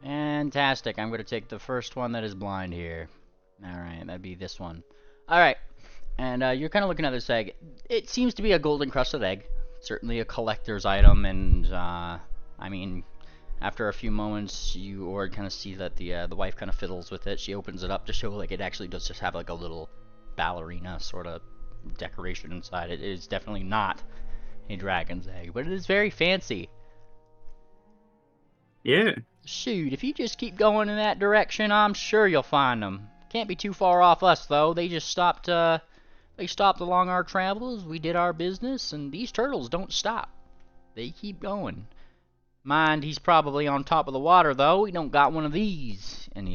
Fantastic. I'm going to take the first one that is blind here. Alright, that'd be this one. Alright. And you're kind of looking at this egg. It seems to be a golden crusted egg. Certainly a collector's item. And, I mean, after a few moments, you kind of see that the wife kind of fiddles with it. She opens it up to show like it actually does just have like a little ballerina sort of decoration inside. It is definitely not a dragon's egg, but it is very fancy. Yeah. Shoot, if you just keep going in that direction, I'm sure you'll find them. Can't be too far off us, though. They just stopped, they stopped along our travels, we did our business, and these turtles don't stop. They keep going. Mind, he's probably on top of the water, though. He don't got one of these. And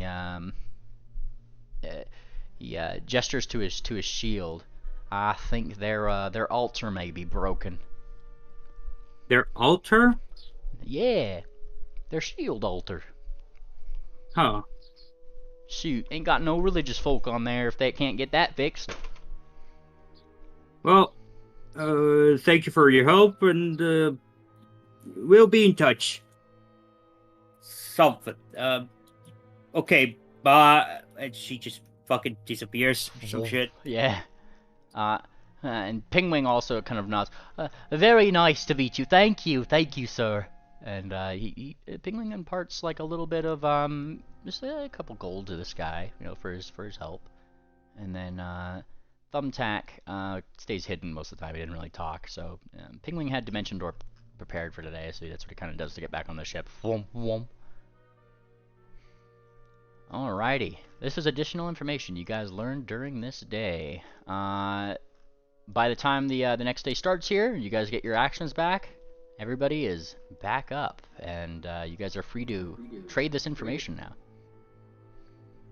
he gestures to his shield. I think their altar may be broken. Their altar? Yeah, their shield altar. Huh. Shoot, ain't got no religious folk on there if they can't get that fixed. Well, thank you for your help, and we'll be in touch. Something. Okay, bye. And she just fucking disappears or some shit. Yeah. And Pingwing also kind of nods. Very nice to meet you. Thank you, sir. And Pingwing imparts like a little bit of just a couple gold to this guy, you know, for his help. And then Thumbtack stays hidden most of the time. He didn't really talk. So Pingwing had Dimension Door prepared for today, so that's what he kind of does to get back on the ship. Whoom, whoom. Alrighty, this is additional information you guys learned during this day. By the time the next day starts here, you guys get your actions back, everybody is back up, and you guys are free to trade this information now.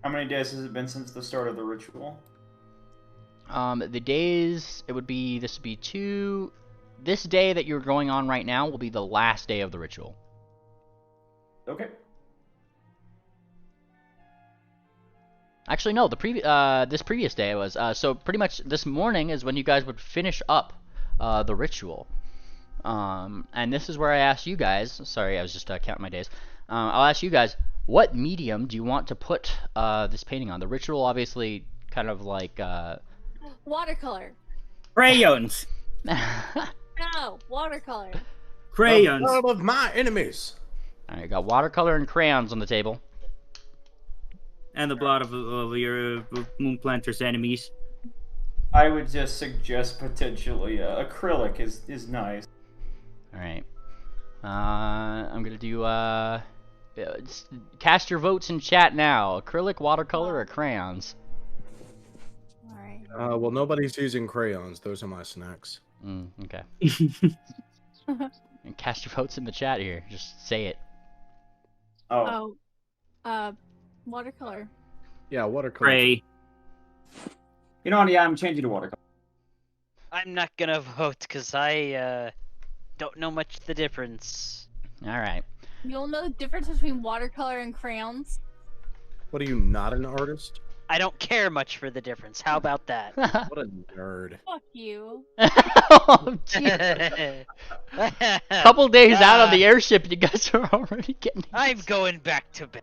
How many days has it been since the start of the ritual? The days, this would be this day that you're going on right now will be the last day of the ritual. Okay. Actually, no, this previous day was, so pretty much this morning is when you guys would finish up, the ritual. And this is where I ask you guys, sorry, I was just counting my days. I'll ask you guys, what medium do you want to put, this painting on? The ritual, obviously, kind of like, Watercolor. Crayons. No, watercolor. Crayons. The blood of my enemies. Alright, got watercolor and crayons on the table. And the blood of your moon planter's enemies. I would just suggest potentially acrylic is nice. Alright. I'm gonna do, cast your votes in chat now. Acrylic, watercolor, or crayons? Alright. Well, nobody's using crayons. Those are my snacks. Okay. And cast your votes in the chat here. Just say it. Oh. Watercolor. Yeah, watercolor. Gray. You know what? Yeah, I'm changing to watercolor. I'm not gonna vote because I don't know much the difference. Alright. You'll know the difference between watercolor and crayons. What are you, not an artist? I don't care much for the difference. How about that? What a nerd. Fuck you. Oh, jeez. Couple days out on the airship, you guys are already getting. I'm going back to bed.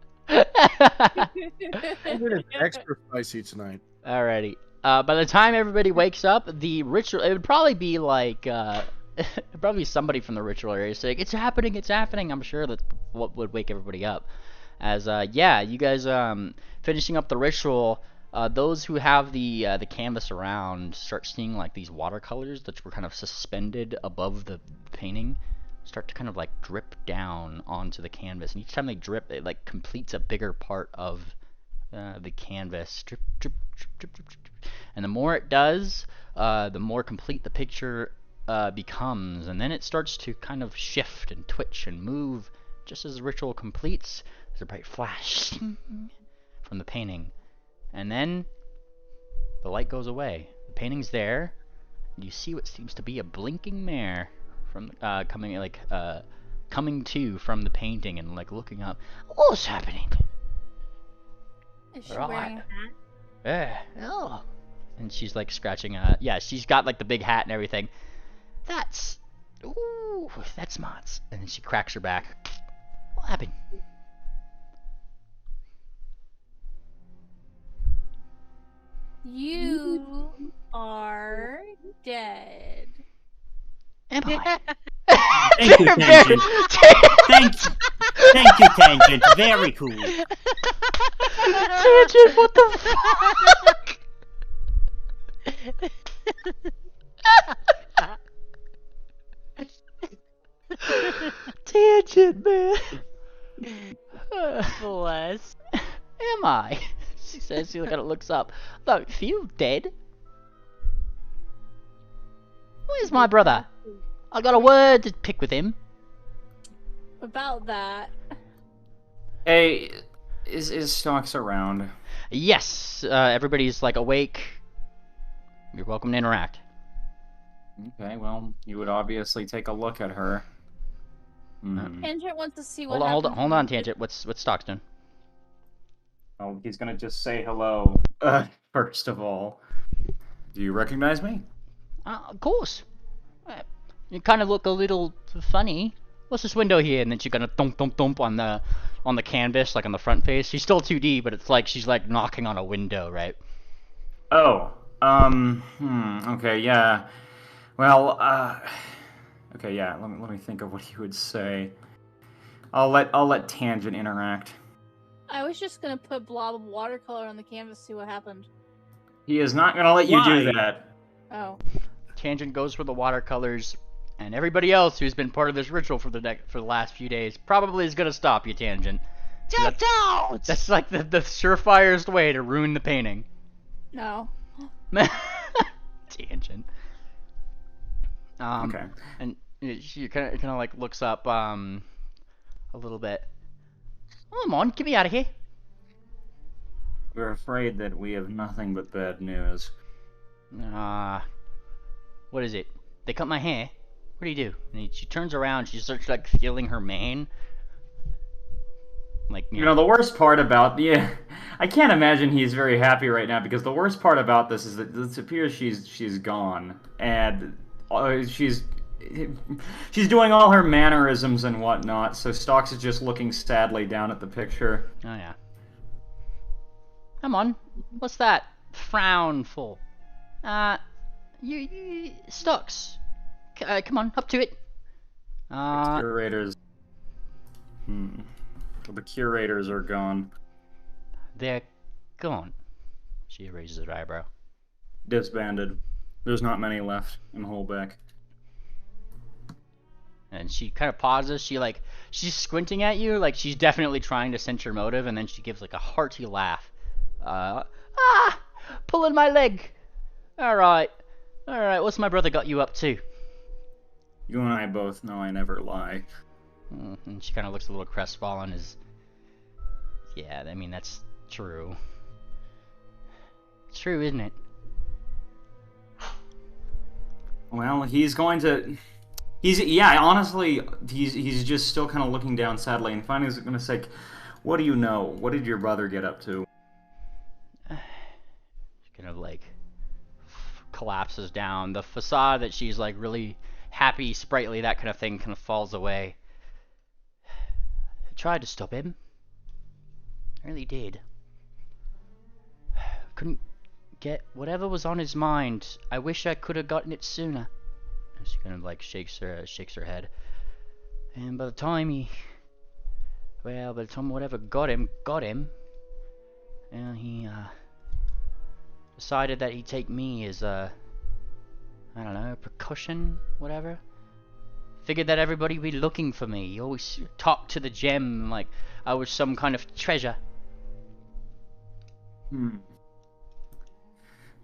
It's extra spicy tonight. Alrighty. By the time everybody wakes up, the ritual, it would probably be like, it'd probably be somebody from the ritual area saying, it's happening. I'm sure that's what would wake everybody up. As, yeah, you guys, finishing up the ritual, those who have the canvas around start seeing, like, these watercolors that were kind of suspended above the painting start to kind of, like, drip down onto the canvas. And each time they drip, it, like, completes a bigger part of the canvas. Drip, drip, drip, drip, drip, drip. And the more it does, the more complete the picture becomes. And then it starts to kind of shift and twitch and move just as the ritual completes. There's a bright flash from the painting. And then the light goes away. The painting's there. And you see what seems to be a blinking mare from coming to from the painting and like looking up. What's happening? Is she wearing a hat? Oh. And she's like scratching yeah, she's got like the big hat and everything. That's smarts. And then she cracks her back. What happened? You are dead. Am I? Thank you, Tangent. Thank you, Tangent. Very cool. Tangent, what the fuck? Tangent, man. Bless. Am I? She says, she kind of looks up. Don't feel dead. Where's my brother? I got a word to pick with him. About that. Hey, is Stalks around? Yes, everybody's like awake. You're welcome to interact. Okay, well, you would obviously take a look at her. Tangent wants to see what Hold happens. on, Tangent. What's Stock's doing? Oh, he's gonna just say hello. First of all, do you recognize me? Of course. You kind of look a little funny. What's this window here? And then she's gonna thump thump thump on the canvas, like on the front face. She's still 2D, but it's like she's like knocking on a window, right? Oh, okay, yeah. Well, okay, yeah. Let me think of what you would say. I'll let Tangent interact. I was just gonna put blob of watercolor on the canvas, see what happened. He is not gonna let you do that. Oh. Tangent goes for the watercolors, and everybody else who's been part of this ritual for the last few days probably is gonna stop you, Tangent. Don't! That's like the surefirest way to ruin the painting. No. Tangent. Okay. And She kind of like looks up a little bit. Oh, come on, get me out of here. We're afraid that we have nothing but bad news. What is it? They cut my hair. What do you do? And she turns around. She starts like feeling her mane. Like You know, the worst part about I can't imagine he's very happy right now because the worst part about this is that it appears she's gone and she's doing all her mannerisms and whatnot. So Stocks is just looking sadly down at the picture. Oh yeah. Come on, what's that frown for? You Stocks. Come on, up to it. The curators. The curators are gone. They're gone. She raises her eyebrow. Disbanded. There's not many left in Holbeck. And she kind of pauses. She's squinting at you, like she's definitely trying to sense your motive, and then she gives like a hearty laugh. Pulling my leg. All right. What's my brother got you up to? You and I both know I never lie. And she kind of looks a little crestfallen. Yeah, I mean that's true. It's true, isn't it? Well, honestly, he's just still kind of looking down sadly, and finally he's going to say, "What do you know? What did your brother get up to?" She kind of like collapses down. The facade that she's like really happy, sprightly, that kind of thing, kind of falls away. I tried to stop him. I really did. Couldn't get whatever was on his mind. I wish I could have gotten it sooner. And she kind of like shakes her head. And by the time whatever got him, and he decided that he'd take me as I don't know, percussion, whatever. Figured that everybody would be looking for me. He always talked to the gem like I was some kind of treasure.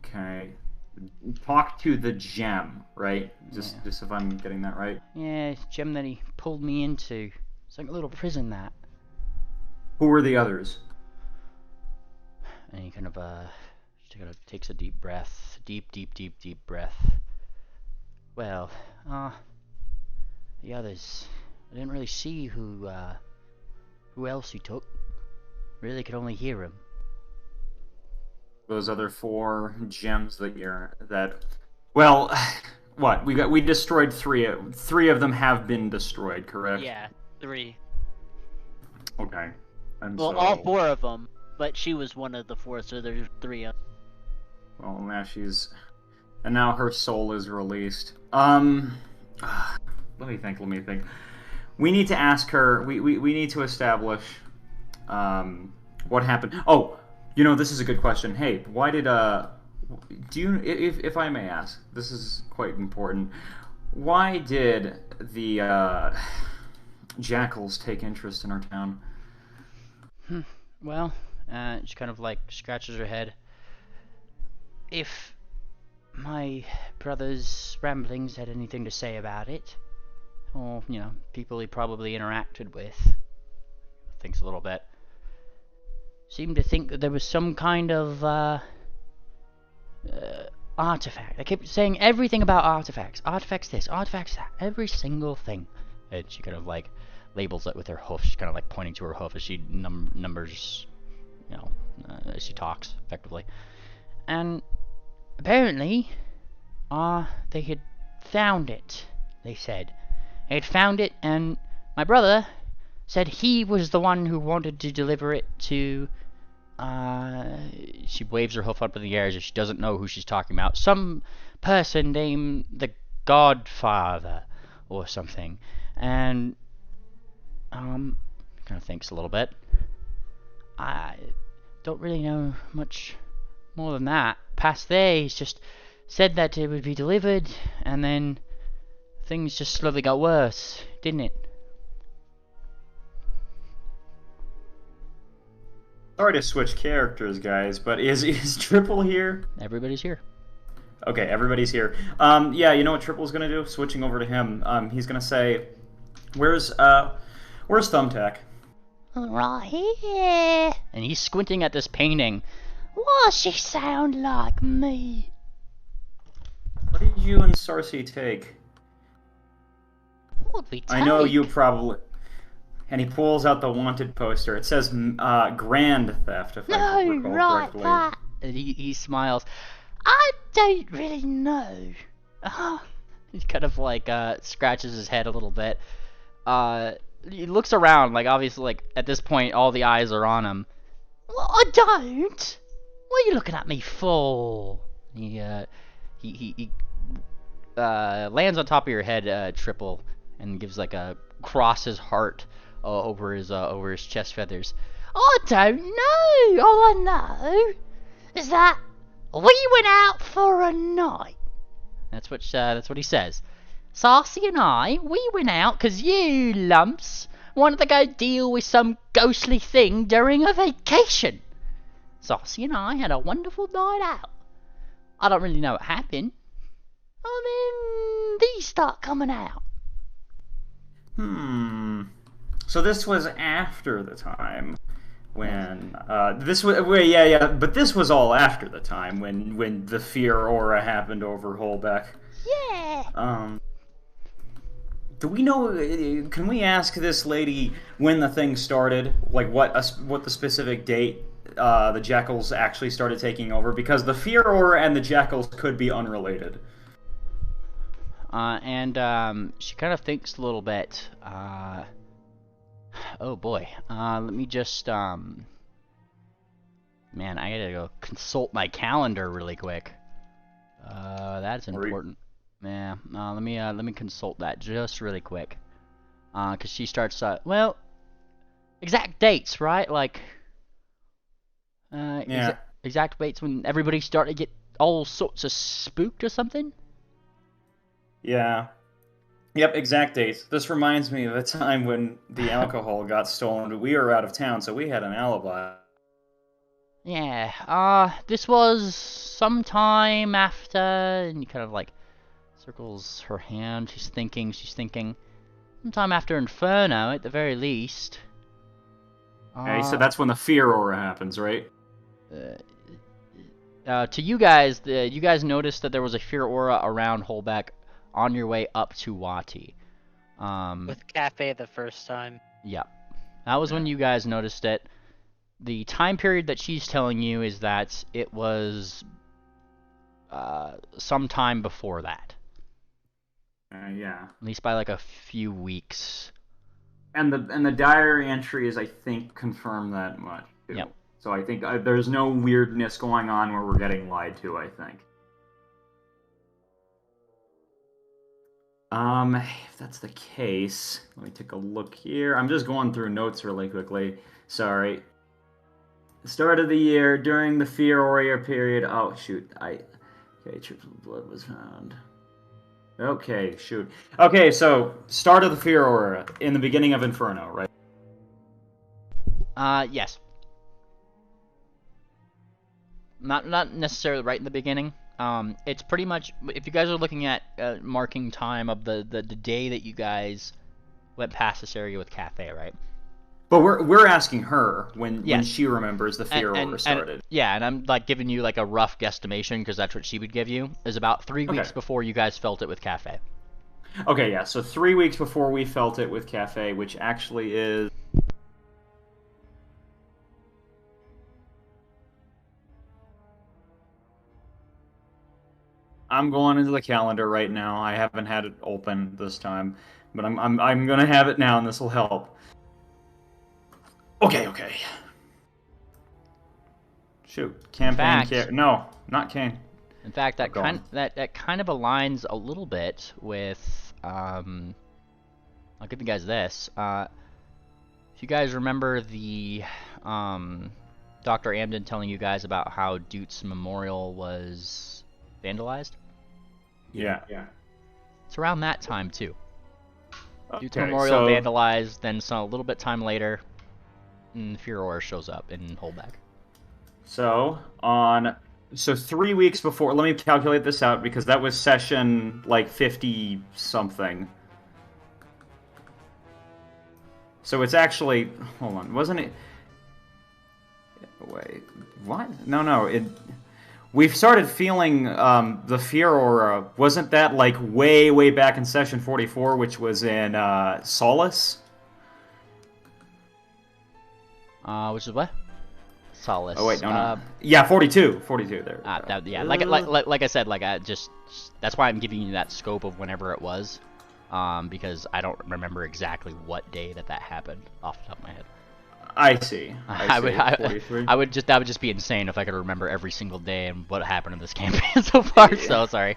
Okay. Talk to the gem, right? Just if I'm getting that right. Yeah, gem that he pulled me into. It's like a little prison, that. Who were the others? And he kind of takes a deep breath. Deep breath. Well, the others. I didn't really see who else he took. Really could only hear him. Those other 4 gems well, what? We destroyed 3. 3 of them have been destroyed, correct? Yeah, 3. Okay. And well, so, all 4 of them, but she was one of the 4, so there's 3 of them. Well, and now her soul is released. Let me think. We need to ask her. We need to establish what happened. Oh, this is a good question. Hey, why did do you, if I may ask, this is quite important. Why did the jackals take interest in our town? Well, she kind of like scratches her head. If my brother's ramblings had anything to say about it, or, people he probably interacted with, thinks a little bit, seemed to think that there was some kind of artifact. I kept saying everything about artifacts. Artifacts this, artifacts that, every single thing. And she kind of like labels it with her hoof. She's kind of like pointing to her hoof as she numbers, as she talks, effectively. And apparently, they had found it, they said. They had found it, and my brother said he was the one who wanted to deliver it to, she waves her hoof up in the air as if she doesn't know who she's talking about. Some person named the Godfather, or something. And, kind of thinks a little bit. I don't really know much more than that. Past there, he's just said that it would be delivered, and then things just slowly got worse, didn't it? Sorry to switch characters, guys, but is Triple here? Everybody's here. Okay, everybody's here. Yeah, you know what Triple's gonna do? Switching over to him. He's gonna say, "Where's Thumbtack?" Right here. And he's squinting at this painting. What she sound like me? What did you and Sarcy take? What we I know take? you probably. And he pulls out the wanted poster. It says grand theft, if I No, recall right, correctly. that. And he smiles. I don't really know. He kind of like scratches his head a little bit. He looks around, like obviously, like at this point, all the eyes are on him. Well, I don't. What are you looking at me for? He lands on top of your head, Triple, and gives like a crosses heart over his chest feathers. I don't know. All I know is that we went out for a night. That's what he says. Sarcy and I, we went out 'cause you lumps wanted to go deal with some ghostly thing during a vacation. Sarcy and I had a wonderful night out. I don't really know what happened. And then these start coming out. So this was after the time when this was yeah, but this was all after the time when the fear aura happened over Holbeck. Yeah. Do we know? Can we ask this lady when the thing started? Like what the specific date the Jackals actually started taking over? Because the fear aura and the Jackals could be unrelated. And she kind of thinks a little bit. Oh boy. Let me just man, I gotta go consult my calendar really quick. That's important. Yeah. Let me consult that just really quick. 'Cause she starts. Well, exact dates, right? Like. Yeah. Exact dates when everybody started to get all sorts of spooked or something. Yeah. Yep, exact dates. This reminds me of the time when the alcohol got stolen. We were out of town, so we had an alibi. Yeah, this was sometime after, and he kind of like circles her hand. She's thinking. Sometime after Inferno, at the very least. Okay, so that's when the fear aura happens, right? To you guys, you guys noticed that there was a fear aura around Holbeck on your way up to Wati. With Cafe the first time. Yeah. That was when you guys noticed it. The time period that she's telling you is that it was sometime before that. Yeah. At least by like a few weeks. And the diary entries, I think, confirm that much, too. Yep. So I think there's no weirdness going on where we're getting lied to, I think. If that's the case, let me take a look here. I'm just going through notes really quickly. Sorry. The start of the year, during the Fear Warrior period. Oh, shoot. Okay, Triple Blood was found. Okay, shoot. Okay, so, start of the Fear Aura in the beginning of Inferno, right? Yes. Not necessarily right in the beginning. It's pretty much, if you guys are looking at marking time of the day that you guys went past this area with Cafe, right? But we're asking her when she remembers the Fear Aura started. And I'm like giving you like a rough guesstimation because that's what she would give you, is about 3 weeks before you guys felt it with Cafe. Okay, yeah, so 3 weeks before we felt it with Cafe, which actually is... I'm going into the calendar right now. I haven't had it open this time, but I'm gonna have it now, and this will help. Okay. Shoot, campaign. No, not Kane. In fact, that kind of aligns a little bit with. I'll give you guys this. If you guys remember the Dr. Amden telling you guys about how Dute's memorial was vandalized. Yeah. It's around that time too. Dute's Okay, memorial so... vandalized, then a little bit time later, and Fear Aura shows up in Holbeck. So, on So 3 weeks before, let me calculate this out because that was session like 50 something. So it's actually, hold on, wasn't it? Wait, what? No, we've started feeling the fear aura. Wasn't that like way back in session 44, which was in Solace? Which is what? Solace. Oh wait, no. Yeah, 42 there. Yeah, like I said, that's why I'm giving you that scope of whenever it was, because I don't remember exactly what day that happened off the top of my head. I see. That would just be insane if I could remember every single day and what happened in this campaign so far. So sorry.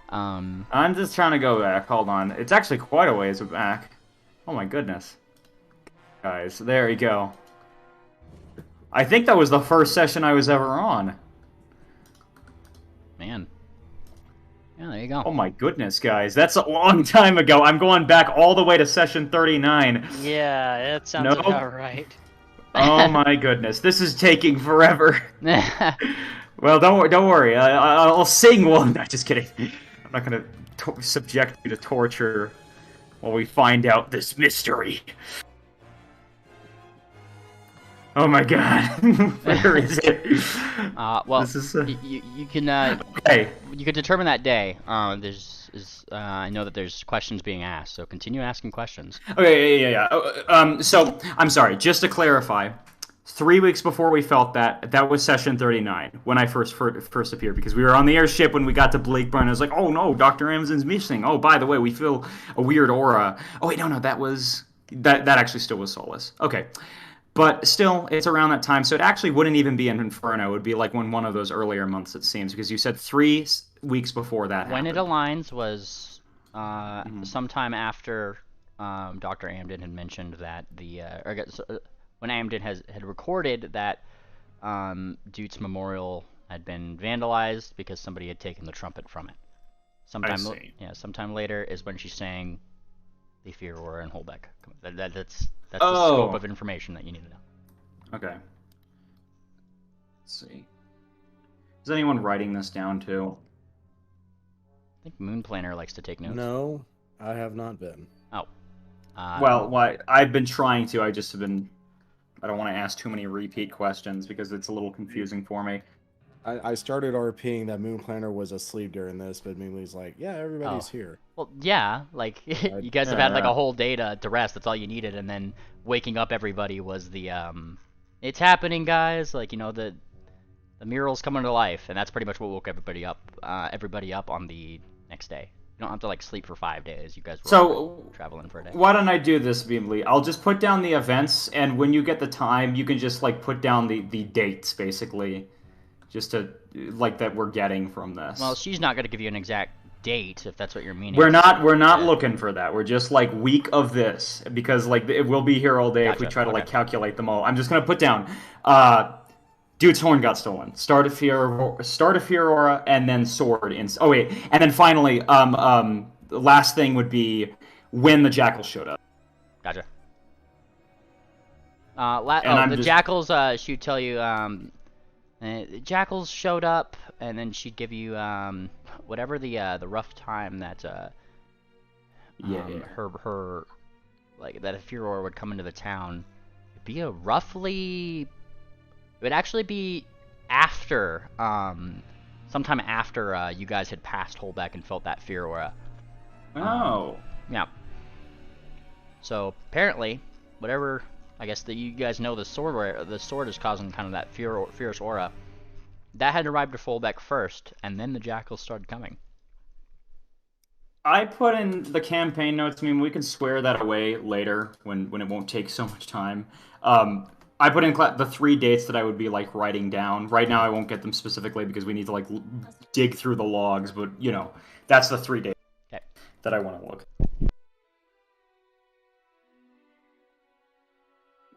I'm just trying to go back. Hold on. It's actually quite a ways back. Oh my goodness. Guys, there you go. I think that was the first session I was ever on. Man. Yeah, there you go. Oh my goodness, guys. That's a long time ago. I'm going back all the way to session 39. Yeah, that sounds about right. Oh my goodness. This is taking forever. Well, don't worry. I'll sing one. No, just kidding. I'm not going to subject you to torture while we find out this mystery. Oh my god. Where is it? Well, this is, you can okay. You can determine that day. I know that there's questions being asked, so continue asking questions. Okay, yeah. So I'm sorry. Just to clarify, 3 weeks before we felt that was session 39 when I first appeared, because we were on the airship when we got to Blakeburn. I was like, oh no, Dr. Amazon's missing. Oh, by the way, we feel a weird aura. Oh wait, no, that actually still was Solace. Okay. But still, it's around that time, so it actually wouldn't even be in Inferno. It would be like one of those earlier months, it seems, because you said 3 weeks before that When happened. it aligns was sometime after Dr. Amden had mentioned that when Amden had recorded that Dute's memorial had been vandalized because somebody had taken the trumpet from it. Sometime later is when she's saying the Fear Aura and Holbeck. That's the scope of information that you need to know. Okay. Let's see. Is anyone writing this down too? I think Moon Planner likes to take notes. No, I have not been. Oh. Well, I've been trying to. I just have been. I don't want to ask too many repeat questions because it's a little confusing for me. I started RPing that Moon Planner was asleep during this, but Moonly's like, yeah, everybody's here. Well, yeah, like, you guys have had like a whole day to rest, that's all you needed, and then waking up everybody was the, it's happening, guys, like, you know, the mural's coming to life, and that's pretty much what woke everybody up on the next day. You don't have to, like, sleep for 5 days, you guys were traveling for a day. Why don't I do this, Beamly? I'll just put down the events, and when you get the time, you can just, like, put down the dates, basically. Just to, like, that we're getting from this. Well, she's not going to give you an exact date, if that's what you're meaning. We're not looking for that. We're just, like, week of this. Because, like, it will be here all day if we try to, like, calculate them all. I'm just going to put down, Dude's horn got stolen. Start of Fear Aura, and then Sword. Oh, wait. And then finally, the last thing would be when the Jackal showed up. Gotcha. The Jackals, she'd tell you, the Jackals showed up, and then she'd give you whatever the rough time that her like that a Furor would come into the town. It'd be it would actually be after sometime after you guys had passed Holbeck and felt that fear aura. Yeah. So apparently, whatever. I guess that you guys know the sword is causing kind of that fierce aura. That had arrived to Holbeck first, and then the Jackals started coming. I put in the campaign notes. I mean, we can swear that away later when it won't take so much time. I put in the 3 dates that I would be, like, writing down. Right now I won't get them specifically because we need to, like, dig through the logs, but, you know, that's the 3 dates that I want to look.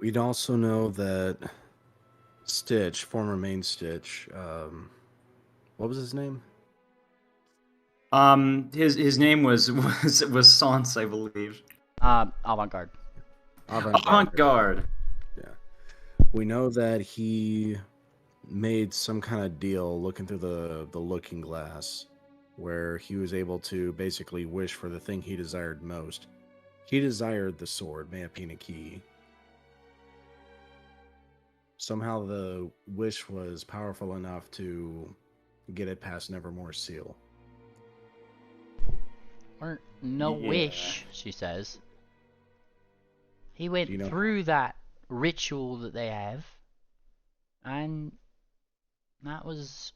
We'd also know that Stitch, former main Stitch, what was his name? His name was Sans, I believe. Avant-Garde. Avant-Garde. Yeah. We know that he made some kind of deal looking through the looking glass where he was able to basically wish for the thing he desired most. He desired the sword, mlptg. Somehow the wish was powerful enough to get it past Nevermore's seal. Or no Yeah. wish, she says. He went Do you know through that ritual that they have, and that was,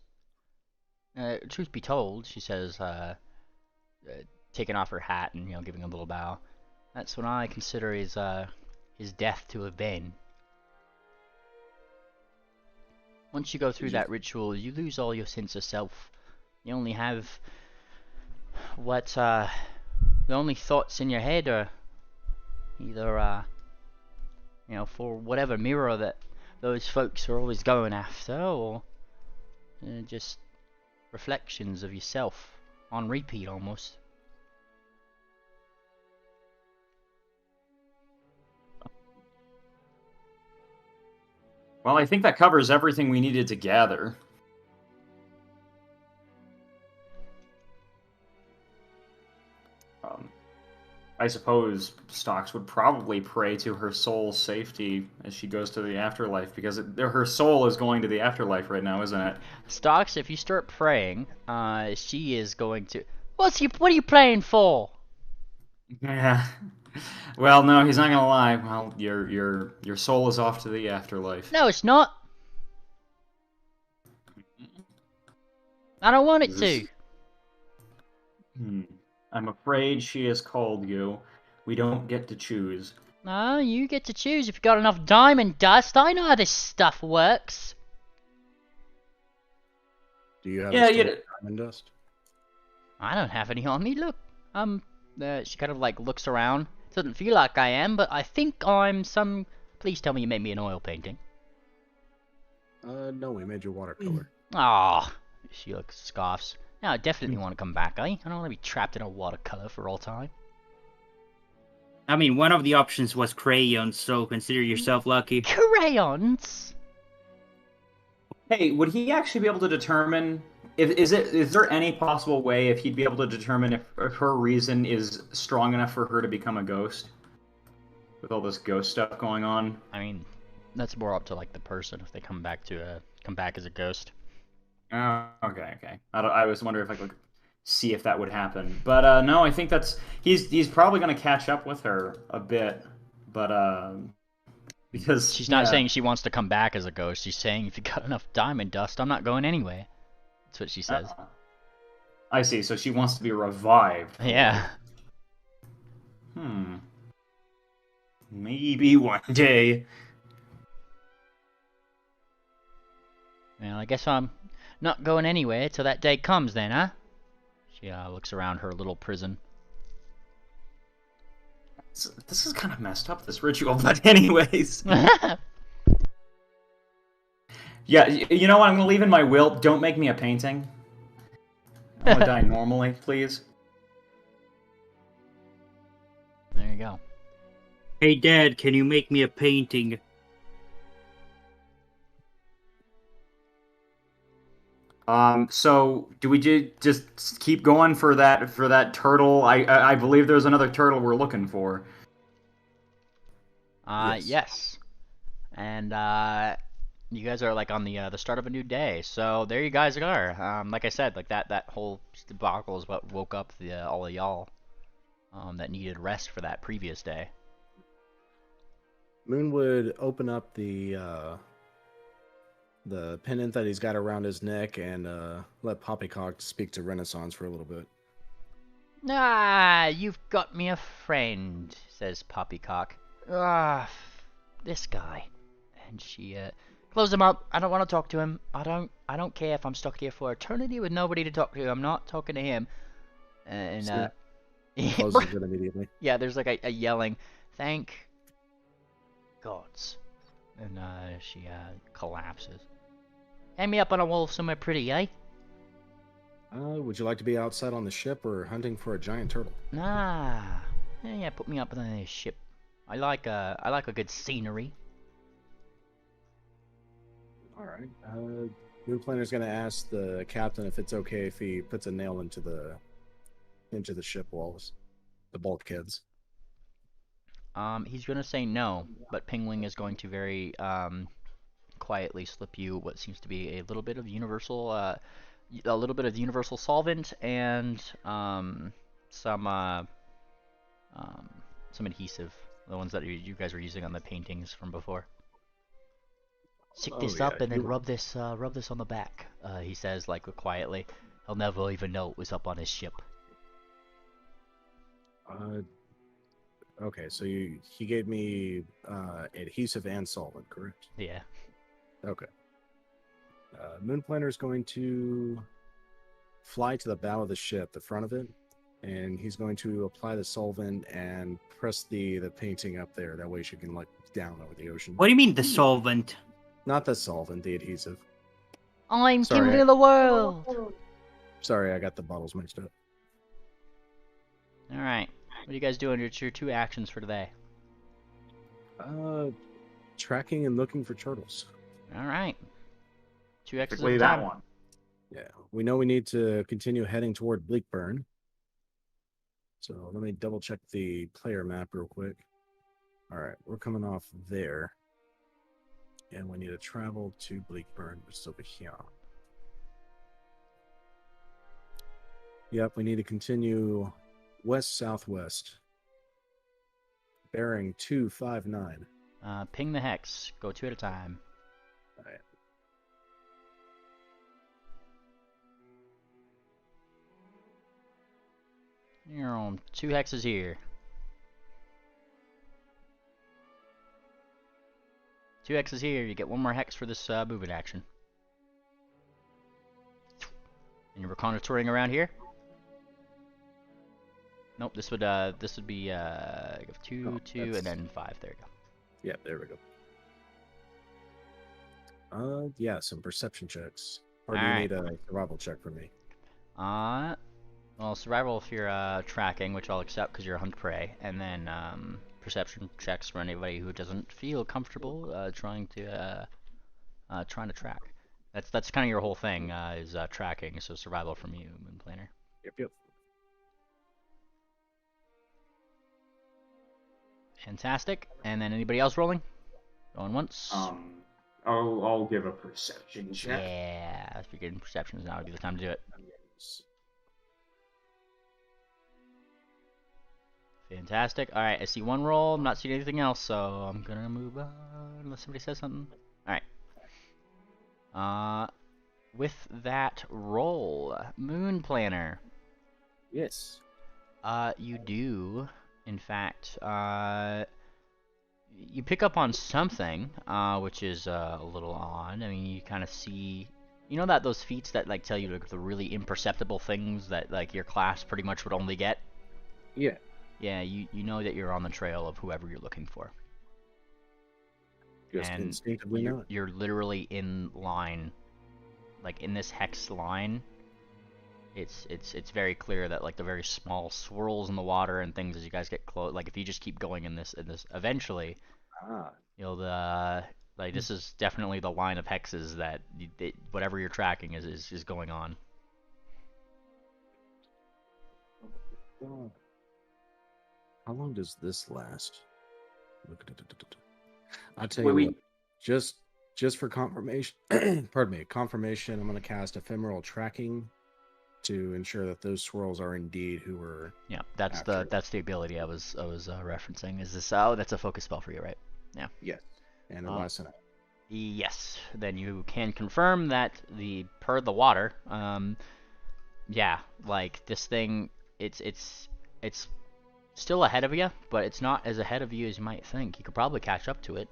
truth be told, she says, taking off her hat and giving a little bow. That's what I consider his death to have been. Once you go through that ritual, you lose all your sense of self. You only have what the only thoughts in your head are either for whatever mirror that those folks are always going after, or just reflections of yourself on repeat almost. Well, I think that covers everything we needed to gather. I suppose Stocks would probably pray to her soul's safety as she goes to the afterlife, because her soul is going to the afterlife right now, isn't it? Stocks, if you start praying, she is going to. What are you praying for? Yeah. Well, no, he's not gonna lie. Well, your soul is off to the afterlife. No, it's not. I don't want it to. I'm afraid she has called you. We don't get to choose. No, you get to choose if you got enough diamond dust. I know how this stuff works. Do you have diamond dust? I don't have any on me. Look, she kind of like looks around. Doesn't feel like I am, but I think I'm some. Please tell me you made me an oil painting. No, we made you watercolor. Ah, she scoffs. Now I definitely want to come back, eh? I don't want to be trapped in a watercolor for all time. I mean, one of the options was crayons, so consider yourself lucky. Crayons? Hey, would he actually be able to determine is there any possible way if he'd be able to determine if her reason is strong enough for her to become a ghost? With all this ghost stuff going on? I mean, that's more up to like the person if they come back as a ghost. Oh, okay. I was wondering if I could see if that would happen, but no, I think he's probably going to catch up with her a bit, but because she's not saying she wants to come back as a ghost. She's saying if you got enough diamond dust, I'm not going anyway. That's what she says. I see. So she wants to be revived. Yeah. Maybe one day. Well, I guess I'm not going anywhere till that day comes then, huh? She looks around her little prison. This is kind of messed up, this ritual, but anyways. Yeah, you know what? I'm going to leave in my will. Don't make me a painting. I want to die normally, please. There you go. Hey, Dad, can you make me a painting? So do we just keep going for that turtle? I believe there's another turtle we're looking for. Yes. And you guys are like on the start of a new day. So there you guys are. Like I said, like that whole debacle is what woke up all of y'all that needed rest for that previous day. Moon would open up the pendant that he's got around his neck and let Poppycock speak to Renaissance for a little bit. Ah, you've got me a friend, says Poppycock. Ah, this guy. And she close him up. I don't want to talk to him. I don't care if I'm stuck here for eternity with nobody to talk to. I'm not talking to him. And closes it immediately. Yeah, there's like a yelling, thank gods. And she collapses. Hang me up on a wall somewhere pretty, eh? Would you like to be outside on the ship or hunting for a giant turtle? Nah. Yeah, put me up on the ship. I like a good scenery. All right. Moon Planner's gonna ask the captain if it's okay if he puts a nail into the ship walls, the bulkheads. He's gonna say no, but Pingwing is going to very quietly slip you what seems to be a little bit of universal solvent and some adhesive, the ones that you guys were using on the paintings from before. Stick this up and then rub this on the back. He says, like, quietly. He'll never even know it was up on his ship. Okay, so he gave me adhesive and solvent, correct? Yeah. Okay. Moon Planner is going to fly to the bow of the ship, the front of it, and he's going to apply the solvent and press the painting up there. That way she can look down over the ocean. What do you mean the solvent? Not the solvent, the adhesive. I'm king of the world! Sorry, I got the bottles mixed up. Alright. What are you guys doing? It's your 2 actions for today. Tracking and looking for turtles. Alright. 2 X's Particularly at a that time. one. Yeah, we know we need to continue heading toward Bleakburn. So let me double check the player map real quick. All right, we're coming off there. And we need to travel to Bleakburn, which is over here. Yep, we need to continue west-southwest. Bearing 259. Ping the hex. Go 2 at a time. All right. You're on 2 hexes here. 2 hexes here. You get 1 more hex for this movement action. And you're reconnoitering around here. Nope. This would be 2, 2, and then 5. There you go. Yeah, there we go. Yeah, some perception checks. Or do you need a survival check from me? Well, survival if you're tracking, which I'll accept because you're a hunt prey, and then perception checks for anybody who doesn't feel comfortable trying to track. That's kind of your whole thing is tracking. So survival from you, Moon Planner. Yep. Fantastic. And then anybody else rolling? Going once. I'll give a perception check. Yeah, if you're getting perceptions, now would be the time to do it. Fantastic. All right, I see 1 roll. I'm not seeing anything else, so I'm gonna move on unless somebody says something. All right. With that roll, Moon Planner. Yes. You do, in fact, you pick up on something, which is a little odd. I mean, you kind of see, you know that those feats that like tell you like, the really imperceptible things that like your class pretty much would only get. Yeah. Yeah, you know that you're on the trail of whoever you're looking for. Just and instinctively know it. You're literally in line, like in this hex line. It's very clear that like the very small swirls in the water and things as you guys get close. Like if you just keep going in this eventually, you'll like this is definitely the line of hexes that whatever you're tracking is going on. How long does this last? I'll tell you what. Just for confirmation, pardon me, confirmation. I'm going to cast ephemeral tracking to ensure that those swirls are indeed who were. Yeah, that's the ability I was referencing. Is this? Oh, that's a focus spell for you, right? Yeah. Yes. And the last one. Yes. Then you can confirm that per the water. Yeah, like this thing, it's still ahead of you, but it's not as ahead of you as you might think. You could probably catch up to it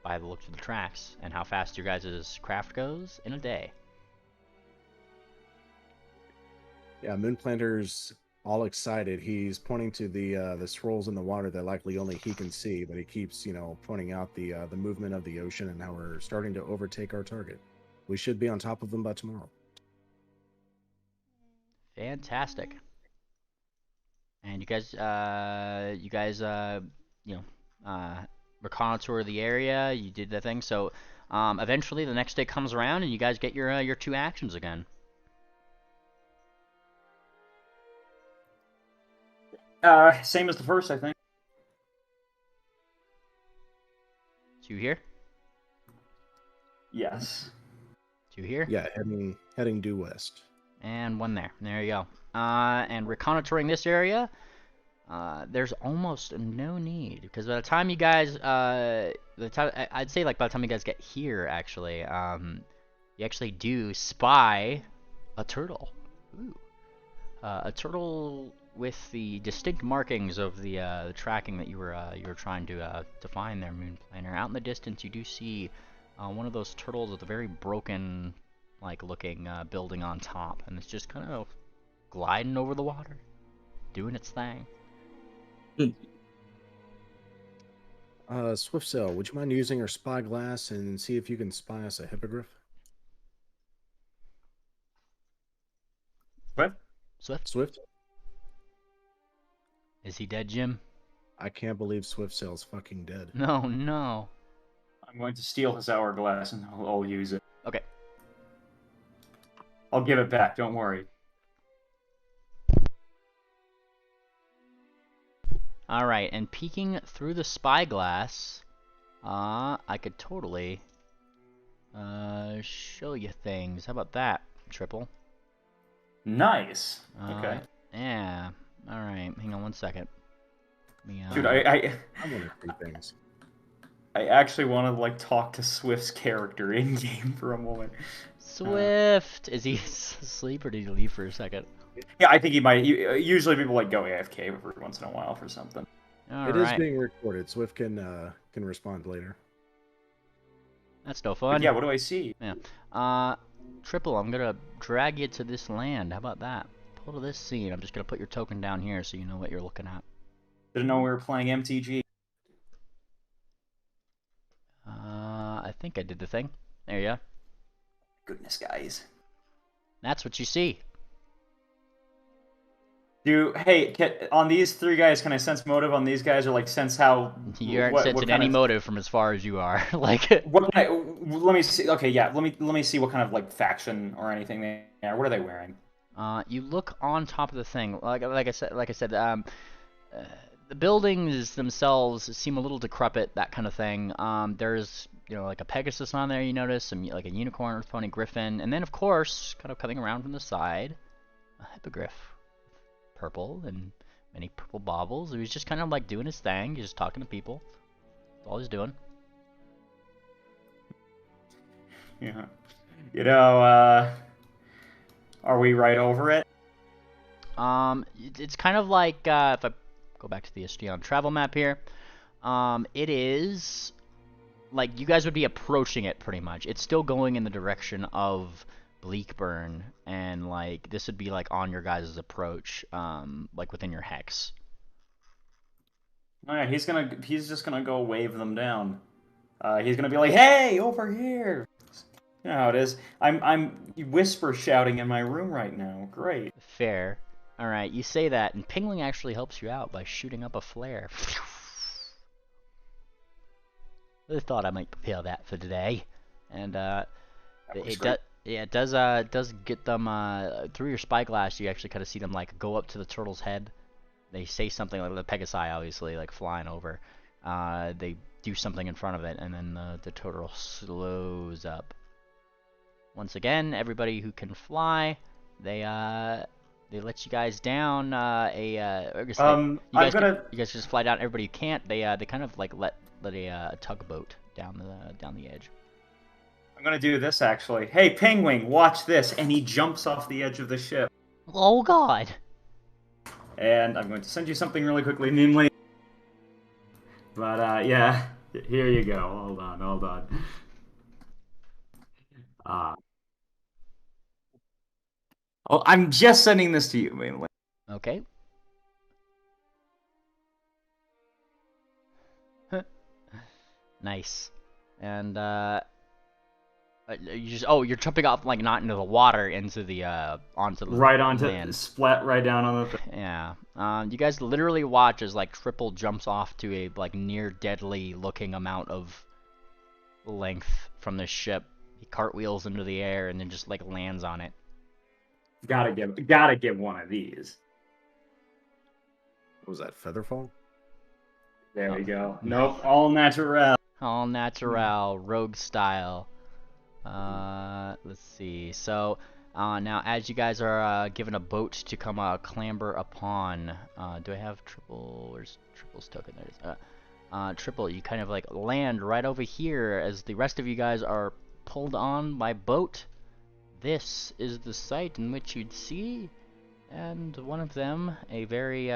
by the looks of the tracks and how fast your guys' craft goes in a day. Yeah, Moon Planter's all excited. He's pointing to the swirls in the water that likely only he can see, but he keeps, pointing out the movement of the ocean and how we're starting to overtake our target. We should be on top of them by tomorrow. Fantastic. And you guys reconnoiter the area. You did the thing. So Eventually, the next day comes around, and you guys get your 2 actions again. Same as the first, I think. 2 here. Yes. 2 here. Yeah, heading due west. And 1 there. There you go. And reconnoitering this area, there's almost no need, because by the time you guys, I'd say like by the time you guys get here, actually, you actually do spy a turtle. Ooh. A turtle with the distinct markings of the tracking that you were trying to find there, Moonplaner. Out in the distance, you do see one of those turtles with a very broken, like looking building on top, and it's just kind of gliding over the water, doing its thing. Swiftsail, would you mind using your spyglass and see if you can spy us a hippogriff? What? Swift? Is he dead, Jim? I can't believe Swiftsail's fucking dead. No, no. I'm going to steal his hourglass and I'll use it. Okay. I'll give it back, don't worry. Alright, and peeking through the spyglass, I could totally show you things. How about that, Triple? Nice. Okay. Yeah. Alright, hang on 1 second. Dude, I want to see things. I actually want to like talk to Swift's character in game for a moment. Swift! Is he asleep or did he leave for a second? Yeah, I think he might. Usually people like go AFK every once in a while for something. It is being recorded. Swift can respond later. That's no fun. But yeah, what do I see? Yeah. Triple, I'm gonna drag you to this land. How about that? Pull to this scene. I'm just gonna put your token down here so you know what you're looking at. Didn't know we were playing MTG. I think I did the thing. There you go. Goodness, guys. That's what you see. On these 3 guys, can I sense motive on these guys, or like sense how? You aren't sensing any motive from as far as you are. Like. Let me see. Okay, yeah. Let me see what kind of like faction or anything they are. What are they wearing? You look on top of the thing. Like I said. The buildings themselves seem a little decrepit, that kind of thing. There's like a Pegasus on there. You notice some like a unicorn, Earth Pony, Griffin, and then of course, kind of coming around from the side, a hippogriff. Purple and many purple baubles. He was just kind of like doing his thing. He's just talking to people. That's all he's doing. Yeah. Are we right over it? It's kind of like if I go back to the Estrion travel map here, it is like you guys would be approaching it pretty much. It's still going in the direction of Bleakburn, and like this would be like on your guys' approach, like within your hex. Oh yeah, he's just gonna go wave them down. He's gonna be like, "Hey, over here!" You know how it is. I'm whisper shouting in my room right now. Great. Fair. All right, you say that, and Pingling actually helps you out by shooting up a flare. I thought I might prepare that for today, and it does get them through your spyglass. You actually kind of see them like go up to the turtle's head. They say something like the Pegasi, obviously, like flying over. They do something in front of it, and then the turtle slows up. Once again, everybody who can fly, they let you guys down. You guys just fly down. Everybody who can't, they kind of like let a tugboat down the edge. I'm gonna do this actually. Hey, Penguin, watch this! And he jumps off the edge of the ship. Oh God! And I'm going to send you something really quickly, namely. But yeah, here you go. Hold on. I'm just sending this to you, mainly. Okay. Nice. And you're jumping off like not into the water, into the onto the land. Splat right down on the Yeah. You guys literally watch as like Triple jumps off to a like near deadly looking amount of length from the ship. He cartwheels into the air and then just like lands on it. Gotta give one of these. What was that, Featherfall? There we go. Nope, all natural. All natural, rogue style. Let's see. So, now as you guys are given a boat to come clamber upon, do I have triple? Where's triple's token? There it is. Triple, you kind of like land right over here as the rest of you guys are pulled on by boat. This is the site in which you'd see, and one of them, a very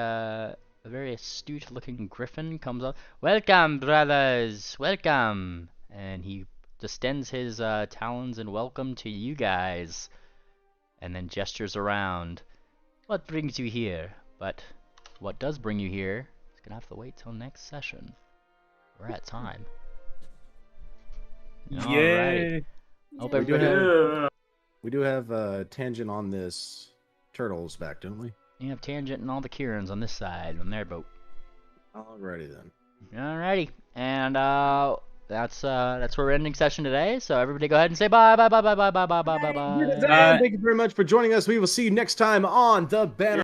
astute-looking griffin, comes up. Welcome, brothers, welcome, and he distends his talons in welcome to you guys, and then gestures around. What brings you here? But what does bring you here is gonna have to wait till next session. We're at time. Alrighty. Hope everybody. We do have Tangent on this turtle's back, don't we? You have Tangent and all the Kirans on this side on their boat. Alrighty then. Alrighty, and that's where we're ending session today. So everybody, go ahead and say bye, bye, bye, bye, bye, bye, bye, bye, bye, bye. Thank you very much for joining us. We will see you next time on the Banner.